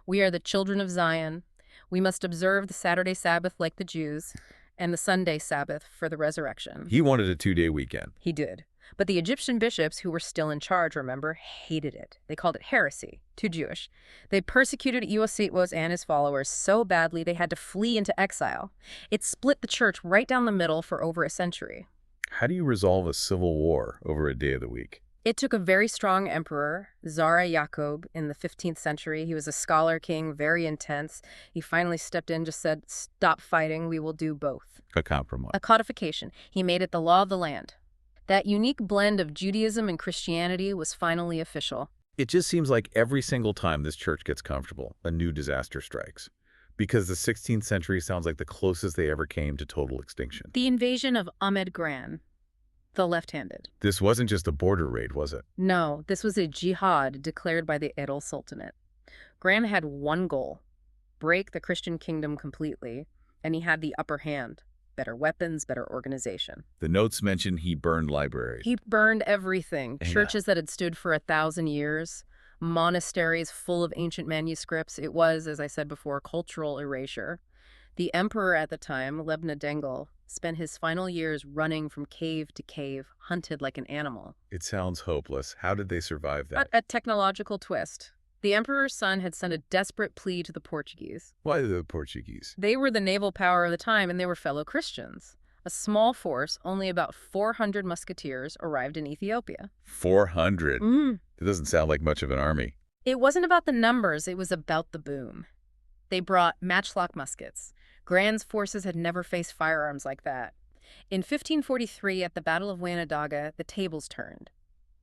we are the children of Zion. We must observe the Saturday Sabbath like the Jews and the Sunday Sabbath for the resurrection. He wanted a 2-day weekend. He did. But the Egyptian bishops, who were still in charge, remember, hated it. They called it heresy, too Jewish. They persecuted Iwastatewos and his followers so badly they had to flee into exile. It split the church right down the middle for over a century. How do you resolve a civil war over a day of the week? It took a very strong emperor, Zara Yacob, in the 15th century. He was a scholar king, very intense. He finally stepped in, just said, stop fighting, we will do both. A compromise. A codification. He made it the law of the land. That unique blend of Judaism and Christianity was finally official. It just seems like every single time this church gets comfortable, a new disaster strikes. Because the 16th century sounds like the closest they ever came to total extinction. The invasion of Ahmed Gran, the left-handed. This wasn't just a border raid, was it? No, this was a jihad declared by the Erol Sultanate. Gran had one goal, break the Christian kingdom completely, and he had the upper hand. Better weapons, better organization. The notes mention he burned libraries. He burned everything. Yeah. Churches that had stood for 1,000 years, monasteries full of ancient manuscripts. It was, as I said before, cultural erasure. The emperor at the time, Lebna Dengel, spent his final years running from cave to cave, hunted like an animal. It sounds hopeless. How did they survive that? A technological twist. The emperor's son had sent a desperate plea to the Portuguese. Why the Portuguese? They were the naval power of the time, and they were fellow Christians. A small force, only about 400 musketeers, arrived in Ethiopia. 400? That doesn't sound like much of an army. It wasn't about the numbers, it was about the boom. They brought matchlock muskets. Gran's forces had never faced firearms like that. In 1543, at the Battle of Wanadaga, the tables turned.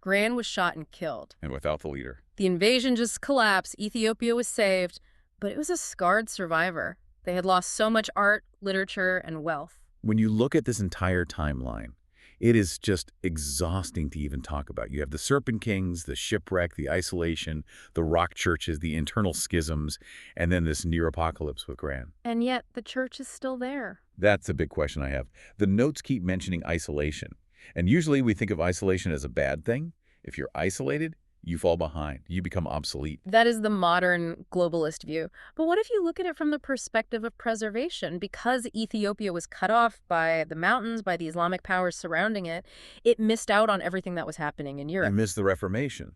Gran was shot and killed. And without the leader. The invasion just collapsed. Ethiopia was saved, but it was a scarred survivor. They had lost so much art, literature, and wealth. When you look at this entire timeline, it is just exhausting to even talk about. You have the Serpent Kings, the shipwreck, the isolation, the rock churches, the internal schisms, and then this near apocalypse with Gran. And yet the church is still there. That's a big question I have. The notes keep mentioning isolation. And usually we think of isolation as a bad thing. If you're isolated, you fall behind. You become obsolete. That is the modern globalist view. But what if you look at it from the perspective of preservation? Because Ethiopia was cut off by the mountains, by the Islamic powers surrounding it, it missed out on everything that was happening in Europe. It missed the Reformation,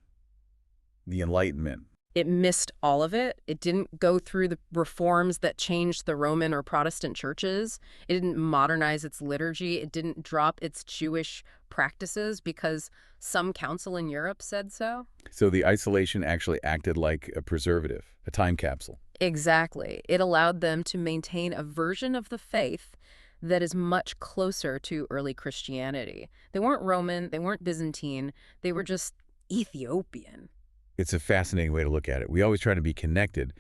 the Enlightenment. It missed all of it. It didn't go through the reforms that changed the Roman or Protestant churches. It didn't modernize its liturgy. It didn't drop its Jewish practices because some council in Europe said so. So the isolation actually acted like a preservative, a time capsule. Exactly. It allowed them to maintain a version of the faith that is much closer to early Christianity. They weren't Roman, they weren't Byzantine, they were just Ethiopian. It's a fascinating way to look at it. We always try to be connected,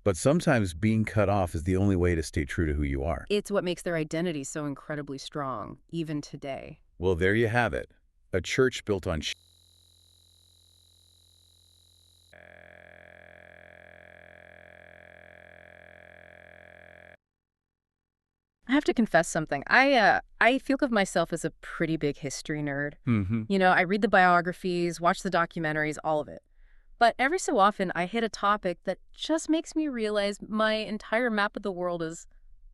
but sometimes being cut off is the only way to stay true to who you are. It's what makes their identity so incredibly strong, even today. Well, there you have it. A church built on I have to confess something. I think of myself as a pretty big history nerd. You know, I read the biographies, watch the documentaries, all of it. But every so often, I hit a topic that just makes me realize my entire map of the world is,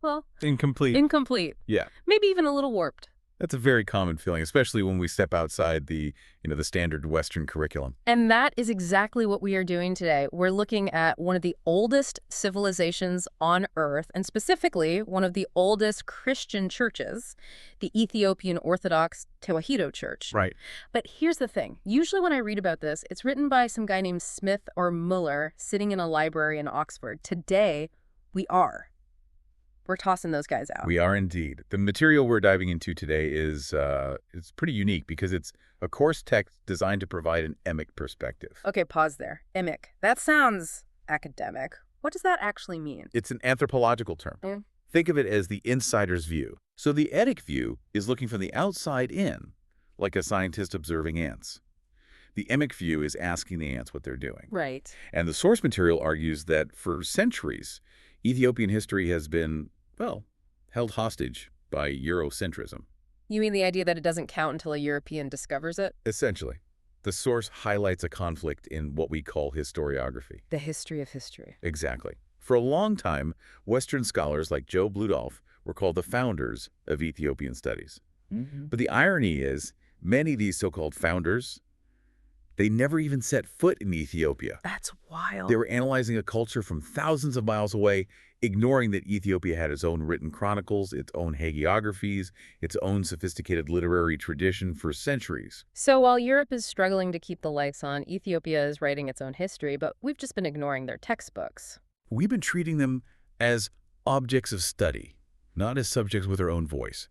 well, incomplete. Yeah. Maybe even a little warped. That's a very common feeling, especially when we step outside the standard Western curriculum. And that is exactly what we are doing today. We're looking at one of the oldest civilizations on Earth, and specifically one of the oldest Christian churches, the Ethiopian Orthodox Tewahedo Church. Right. But here's the thing. Usually when I read about this, it's written by some guy named Smith or Muller sitting in a library in Oxford. Today, we're tossing those guys out. We are indeed. The material we're diving into today is it's pretty unique because it's a course text designed to provide an emic perspective. Okay, pause there. Emic. That sounds academic. What does that actually mean? It's an anthropological term. Think of it as the insider's view. So the etic view is looking from the outside in, like a scientist observing ants. The emic view is asking the ants what they're doing. Right. And the source material argues that for centuries, Ethiopian history has been, well, held hostage by Eurocentrism. You mean the idea that it doesn't count until a European discovers it? Essentially. The source highlights a conflict in what we call historiography. The history of history. Exactly. For a long time, Western scholars like Joe Bludolf were called the founders of Ethiopian studies. But the irony is, many of these so-called founders, they never even set foot in Ethiopia. That's wild. They were analyzing a culture from thousands of miles away, ignoring that Ethiopia had its own written chronicles, its own hagiographies, its own sophisticated literary tradition for centuries. So while Europe is struggling to keep the lights on, Ethiopia is writing its own history, but we've just been ignoring their textbooks. We've been treating them as objects of study, not as subjects with their own voice.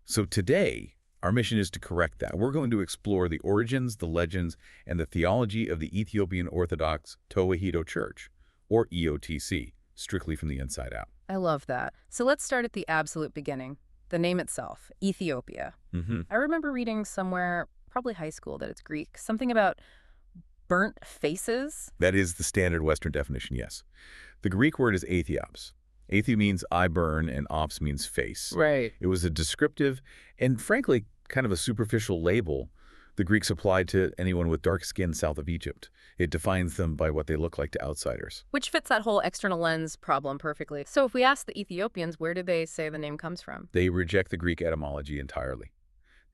So today, our mission is to correct that. We're going to explore the origins, the legends, and the theology of the Ethiopian Orthodox Tewahedo Church, or EOTC, strictly from the inside out. I love that. So let's start at the absolute beginning. The name itself, Ethiopia. I remember reading somewhere, probably high school, that it's Greek. Something about burnt faces. That is the standard Western definition, yes. The Greek word is aethiops. Aethio means I burn, and ops means face. Right. It was a descriptive and, frankly, kind of a superficial label the Greeks applied to anyone with dark skin south of Egypt. It defines them by what they look like to outsiders. Which fits that whole external lens problem perfectly. So if we ask the Ethiopians, where do they say the name comes from? They reject the Greek etymology entirely.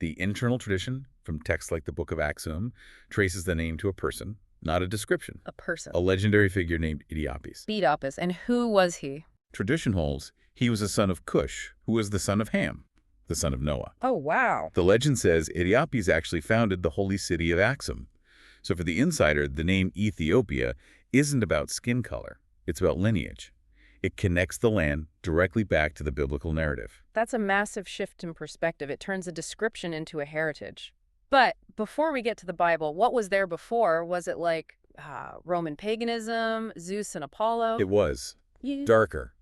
The internal tradition, from texts like the Book of Aksum, traces the name to a person, not a description. A person. A legendary figure named Idiapis. Idiapis. And who was he? Tradition holds he was a son of Cush, who was the son of Ham, the son of Noah. Oh, wow. The legend says Idiapis actually founded the holy city of Aksum. So for the insider, the name Ethiopia isn't about skin color. It's about lineage. It connects the land directly back to the biblical narrative. That's a massive shift in perspective. It turns a description into a heritage. But before we get to the Bible, what was there before? Was it like Roman paganism, Zeus and Apollo? It was. Darker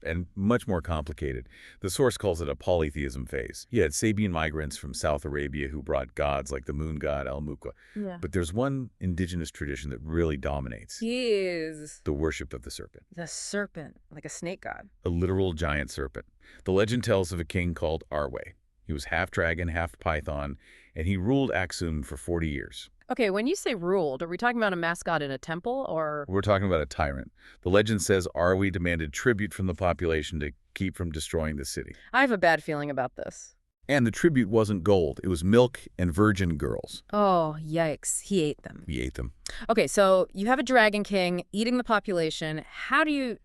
and much more complicated. The source calls it a polytheism phase. You had Sabian migrants from South Arabia who brought gods like the moon god Al-Mukwa. But there's one indigenous tradition that really dominates. Yes. The worship of the serpent. The serpent, like a snake god. A literal giant serpent. The legend tells of a king called Arwe. He was half dragon, half python, and he ruled Aksum for 40 years. Okay, when you say ruled, are we talking about a mascot in a temple, or...? We're talking about a tyrant. The legend says Arwe demanded tribute from the population to keep from destroying the city. I have a bad feeling about this. And the tribute wasn't gold. It was milk and virgin girls. Oh, yikes. He ate them. He ate them. Okay, so you have a dragon king eating the population. How do you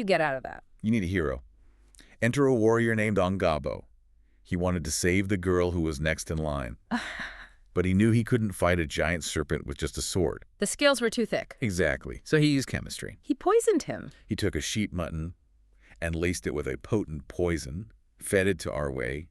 get out of that? You need a hero. Enter a warrior named Ongabo. He wanted to save the girl who was next in line. But he knew he couldn't fight a giant serpent with just a sword. The scales were too thick. Exactly. So he used chemistry. He poisoned him. He took a sheep mutton and laced it with a potent poison, fetid to our way.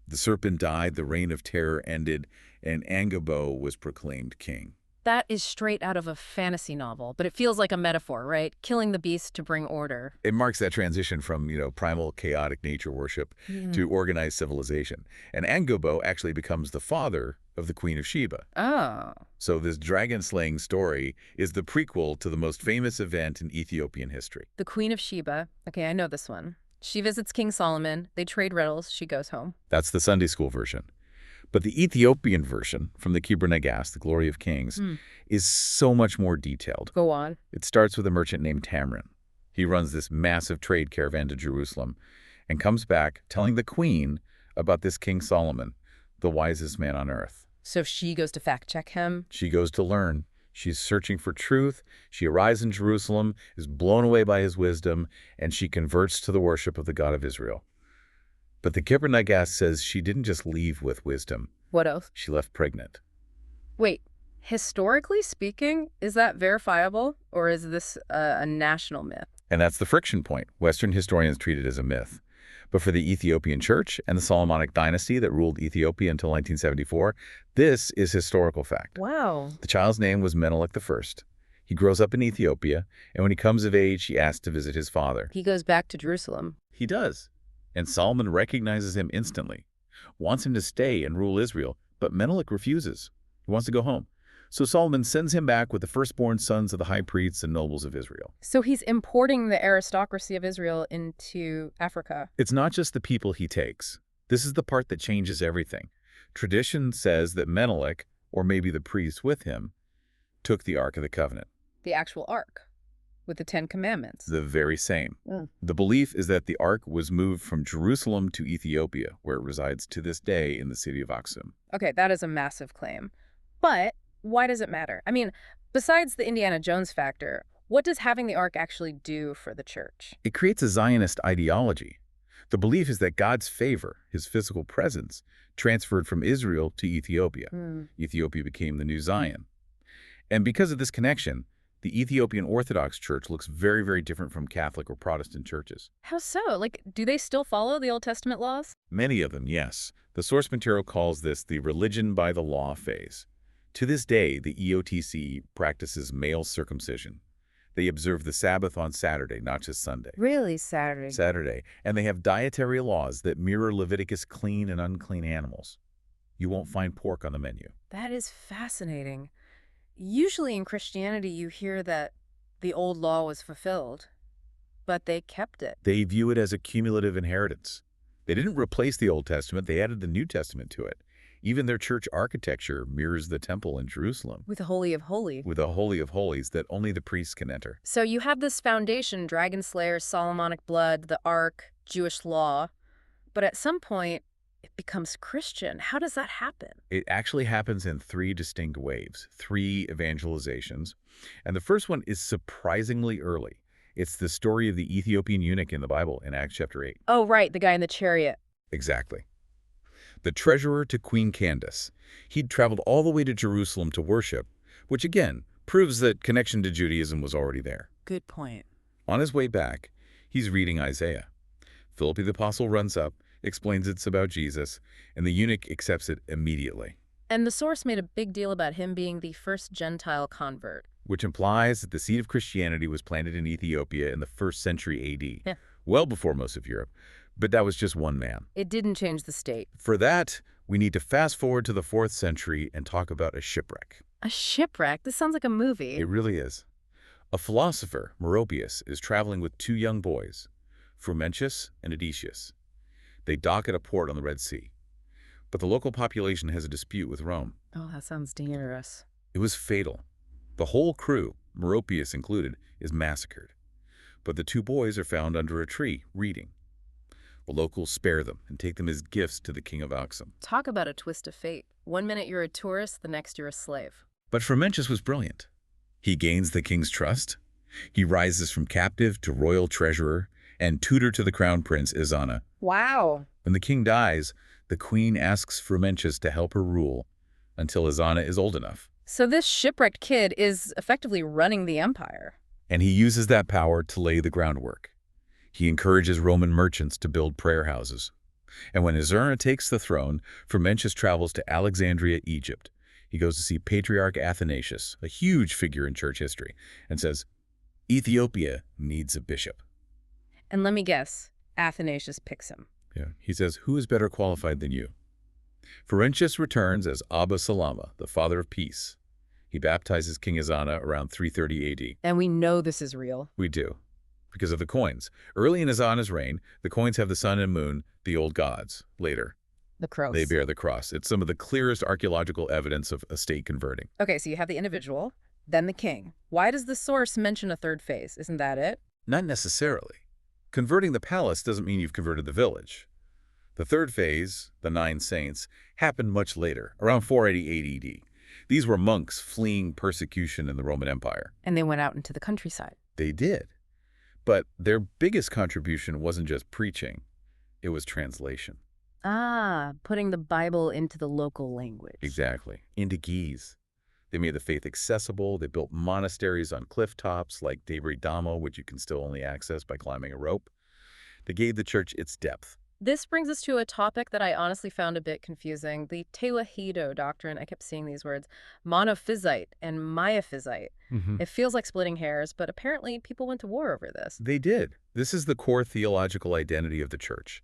The serpent died, the reign of terror ended, and Angabo was proclaimed king. That is straight out of a fantasy novel, but it feels like a metaphor, right? Killing the beast to bring order. It marks that transition from, primal chaotic nature worship to organized civilization. And Angabo actually becomes the father of the Queen of Sheba. Oh. So this dragon-slaying story is the prequel to the most famous event in Ethiopian history. The Queen of Sheba. Okay, I know this one. She visits King Solomon. They trade riddles. She goes home. That's the Sunday school version. But the Ethiopian version from the Kebra Nagast, the Glory of Kings, is so much more detailed. Go on. It starts with a merchant named Tamrin. He runs this massive trade caravan to Jerusalem and comes back telling the queen about this King Solomon, the wisest man on earth. So she goes to fact-check him? She goes to learn. She's searching for truth. She arrives in Jerusalem, is blown away by his wisdom, and she converts to the worship of the God of Israel. But the Kebra Nagast says she didn't just leave with wisdom. What else? She left pregnant. Wait, historically speaking, is that verifiable, or is this a national myth? And that's the friction point. Western historians treat it as a myth. But for the Ethiopian church and the Solomonic dynasty that ruled Ethiopia until 1974, this is historical fact. Wow. The child's name was Menelik I. He grows up in Ethiopia, and when he comes of age, he asks to visit his father. He goes back to Jerusalem. He does. And Solomon recognizes him instantly, wants him to stay and rule Israel, but Menelik refuses. He wants to go home. So Solomon sends him back with the firstborn sons of the high priests and nobles of Israel. So he's importing the aristocracy of Israel into Africa. It's not just the people he takes. This is the part that changes everything. Tradition says that Menelik, or maybe the priests with him, took the Ark of the Covenant. The actual Ark, with the 10 Commandments. The very same. The belief is that the Ark was moved from Jerusalem to Ethiopia, where it resides to this day in the city of Aksum. Okay, that is a massive claim. But why does it matter? I mean, besides the Indiana Jones factor, what does having the Ark actually do for the church? It creates a Zionist ideology. The belief is that God's favor, his physical presence, transferred from Israel to Ethiopia. Ethiopia became the new Zion. And because of this connection, the Ethiopian Orthodox Church looks very, very different from Catholic or Protestant churches. How so? Like, do they still follow the Old Testament laws? Many of them, yes. The source material calls this the religion by the law phase. To this day, the EOTC practices male circumcision. They observe the Sabbath on Saturday, not just Sunday. Really, Saturday? Saturday. And they have dietary laws that mirror Leviticus clean and unclean animals. You won't find pork on the menu. That is fascinating. Usually in Christianity, you hear that the old law was fulfilled, but they kept it. They view it as a cumulative inheritance. They didn't replace the Old Testament, they added the New Testament to it. Even their church architecture mirrors the temple in Jerusalem. With the Holy of Holies. With a Holy of Holies that only the priests can enter. So you have this foundation, Dragon Slayer, Solomonic blood, the Ark, Jewish law, but at some point, it becomes Christian. How does that happen? It actually happens in 3 distinct waves, 3 evangelizations. And the first one is surprisingly early. It's the story of the Ethiopian eunuch in the Bible in Acts chapter 8. Oh, right, the guy in the chariot. Exactly. The treasurer to Queen Candace. He'd traveled all the way to Jerusalem to worship, which again proves that connection to Judaism was already there. Good point. On his way back, he's reading Isaiah. Philip the apostle runs up, explains it's about Jesus, and the eunuch accepts it immediately. And the source made a big deal about him being the first Gentile convert. Which implies that the seed of Christianity was planted in Ethiopia in the 1st century A.D., Yeah. well before most of Europe. But that was just one man. It didn't change the state. For that, we need to fast forward to the 4th century and talk about a shipwreck. A shipwreck? This sounds like a movie. It really is. A philosopher, Meropius, is traveling with 2 young boys, Frumentius and Odysseus. They dock at a port on the Red Sea. But the local population has a dispute with Rome. Oh, that sounds dangerous. It was fatal. The whole crew, Meropius included, is massacred. But the 2 boys are found under a tree, reading. The locals spare them and take them as gifts to the king of Aksum. Talk about a twist of fate. One minute you're a tourist, the next you're a slave. But Frumentius was brilliant. He gains the king's trust. He rises from captive to royal treasurer and tutor to the crown prince, Izana. Wow. When the king dies, the queen asks Frumentius to help her rule until Izana is old enough. So this shipwrecked kid is effectively running the empire. And he uses that power to lay the groundwork. He encourages Roman merchants to build prayer houses. And when Izurna takes the throne, Frumentius travels to Alexandria, Egypt. He goes to see Patriarch Athanasius, a huge figure in church history, and says, Ethiopia needs a bishop. And let me guess, Athanasius picks him. Yeah. He says, who is better qualified than you? Frumentius returns as Abba Salama, the father of peace. He baptizes King Ezana around 330 AD. And we know this is real. We do, because of the coins. Early in Ezana's reign, the coins have the sun and moon, the old gods. Later, The cross. they bear the cross. It's some of the clearest archaeological evidence of a state converting. Okay, so you have the individual, then the king. Why does the source mention a third phase? Isn't that it? Not necessarily. Converting the palace doesn't mean you've converted the village. The third phase, the 9 saints, happened much later, around 488 AD. These were monks fleeing persecution in the Roman Empire. And they went out into the countryside. They did. But their biggest contribution wasn't just preaching. It was translation. Ah, putting the Bible into the local language. Exactly. Into Ge'ez. They made the faith accessible. They built monasteries on cliff tops like Debre Damo, which you can still only access by climbing a rope. They gave the church its depth. This brings us to a topic that I honestly found a bit confusing, the Tewahedo doctrine. I kept seeing these words, monophysite and miaphysite. It feels like splitting hairs, but apparently people went to war over this. They did. This is the core theological identity of the church.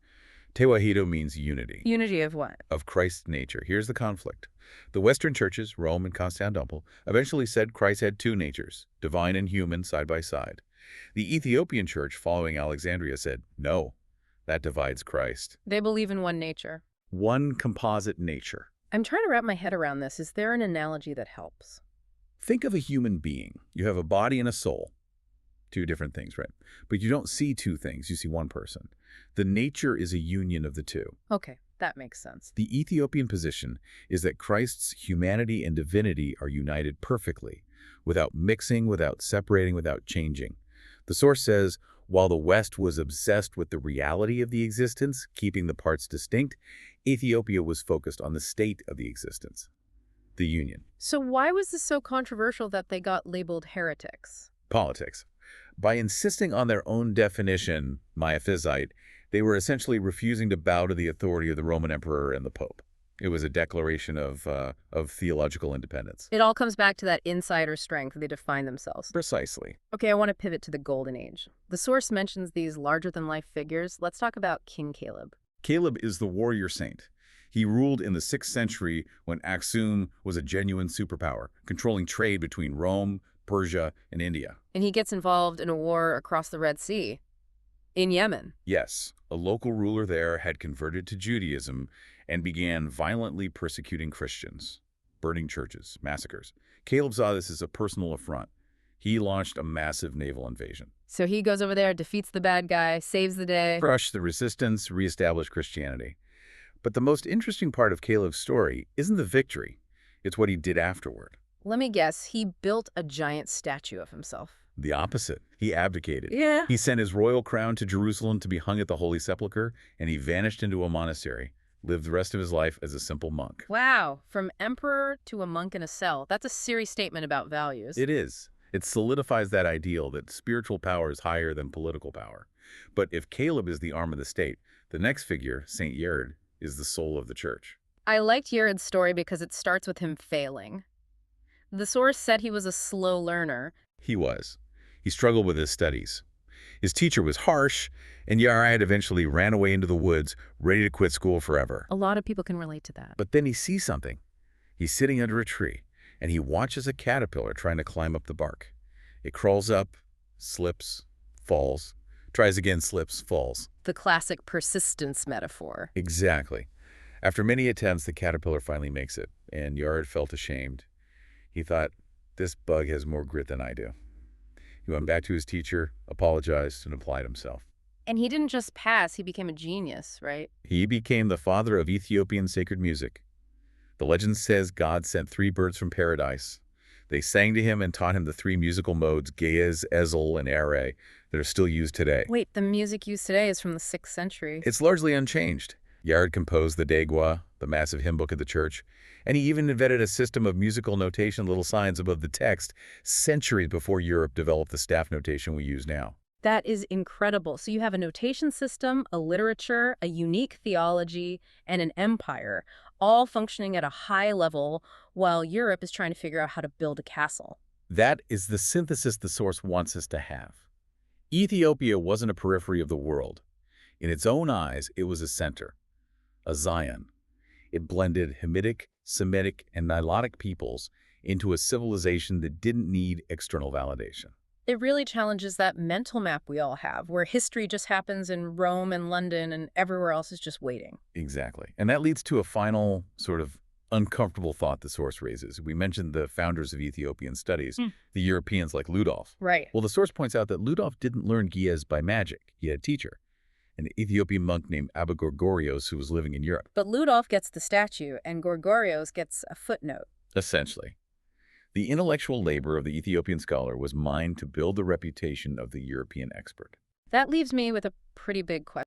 Tewahedo means unity. Unity of what? Of Christ's nature. Here's the conflict. The Western churches, Rome and Constantinople, eventually said Christ had 2 natures, divine and human, side by side. The Ethiopian church, following Alexandria, said, no, that divides Christ. They believe in one nature. One composite nature. I'm trying to wrap my head around this. Is there an analogy that helps? Think of a human being. You have a body and a soul. 2 different things, right? But you don't see 2 things. You see one person. The nature is a union of the 2. Okay, that makes sense. The Ethiopian position is that Christ's humanity and divinity are united perfectly, without mixing, without separating, without changing. The source says, while the West was obsessed with the reality of the existence, keeping the parts distinct, Ethiopia was focused on the state of the existence, the union. So why was this so controversial that they got labeled heretics? Politics. By insisting on their own definition, miaphysite, they were essentially refusing to bow to the authority of the Roman emperor and the pope. It was a declaration of theological independence. It all comes back to that insider strength. They define themselves. Precisely. Okay, I want to pivot to the Golden Age. The source mentions these larger-than-life figures. Let's talk about King Caleb. Caleb is the warrior saint. He ruled in the 6th century when Aksum was a genuine superpower, controlling trade between Rome, Persia, and India. And he gets involved in a war across the Red Sea, in Yemen. Yes, a local ruler there had converted to Judaism and began violently persecuting Christians, burning churches, massacres. Caleb saw this as a personal affront. He launched a massive naval invasion. So he goes over there, defeats the bad guy, saves the day. Crushed the resistance, reestablished Christianity. But the most interesting part of Caleb's story isn't the victory. It's what he did afterward. Let me guess, he built a giant statue of himself. The opposite. He abdicated. Yeah. He sent his royal crown to Jerusalem to be hung at the Holy Sepulchre, and he vanished into a monastery, lived the rest of his life as a simple monk. Wow, from emperor to a monk in a cell. That's a serious statement about values. It is. It solidifies that ideal that spiritual power is higher than political power. But if Caleb is the arm of the state, the next figure, St. Yared, is the soul of the church. I liked Yared's story because it starts with him failing. The source said he was a slow learner. He was. He struggled with his studies. His teacher was harsh, and Yared eventually ran away into the woods, ready to quit school forever. A lot of people can relate to that. But then he sees something. He's sitting under a tree, and he watches a caterpillar trying to climb up the bark. It crawls up, slips, falls, tries again, slips, falls. The classic persistence metaphor. Exactly. After many attempts, the caterpillar finally makes it, and Yared felt ashamed. He thought, this bug has more grit than I do. He went back to his teacher, apologized, and applied himself. And he didn't just pass, he became a genius, right? He became the father of Ethiopian sacred music. The legend says God sent 3 birds from paradise. They sang to him and taught him the 3 musical modes, Ge'ez, Ezel, and Are, that are still used today. Wait, the music used today is from the 6th century. It's largely unchanged. Yared composed the Degwa, the massive hymn book of the church, and he even invented a system of musical notation, little signs above the text, centuries before Europe developed the staff notation we use now. That is incredible. So you have a notation system, a literature, a unique theology, and an empire, all functioning at a high level while Europe is trying to figure out how to build a castle. That is the synthesis the source wants us to have. Ethiopia wasn't a periphery of the world. In its own eyes, it was a center, a Zion. It blended Hamitic, Semitic, and Nilotic peoples into a civilization that didn't need external validation. It really challenges that mental map we all have, where history just happens in Rome and London and everywhere else is just waiting. Exactly. And that leads to a final sort of uncomfortable thought the source raises. We mentioned the founders of Ethiopian studies, the Europeans like Ludolf. Right. Well, the source points out that Ludolf didn't learn Ge'ez by magic. He had a teacher, an Ethiopian monk named Abba Gorgorios who was living in Europe. But Ludolf gets the statue and Gorgorios gets a footnote. Essentially. The intellectual labor of the Ethiopian scholar was mined to build the reputation of the European expert. That leaves me with a pretty big question.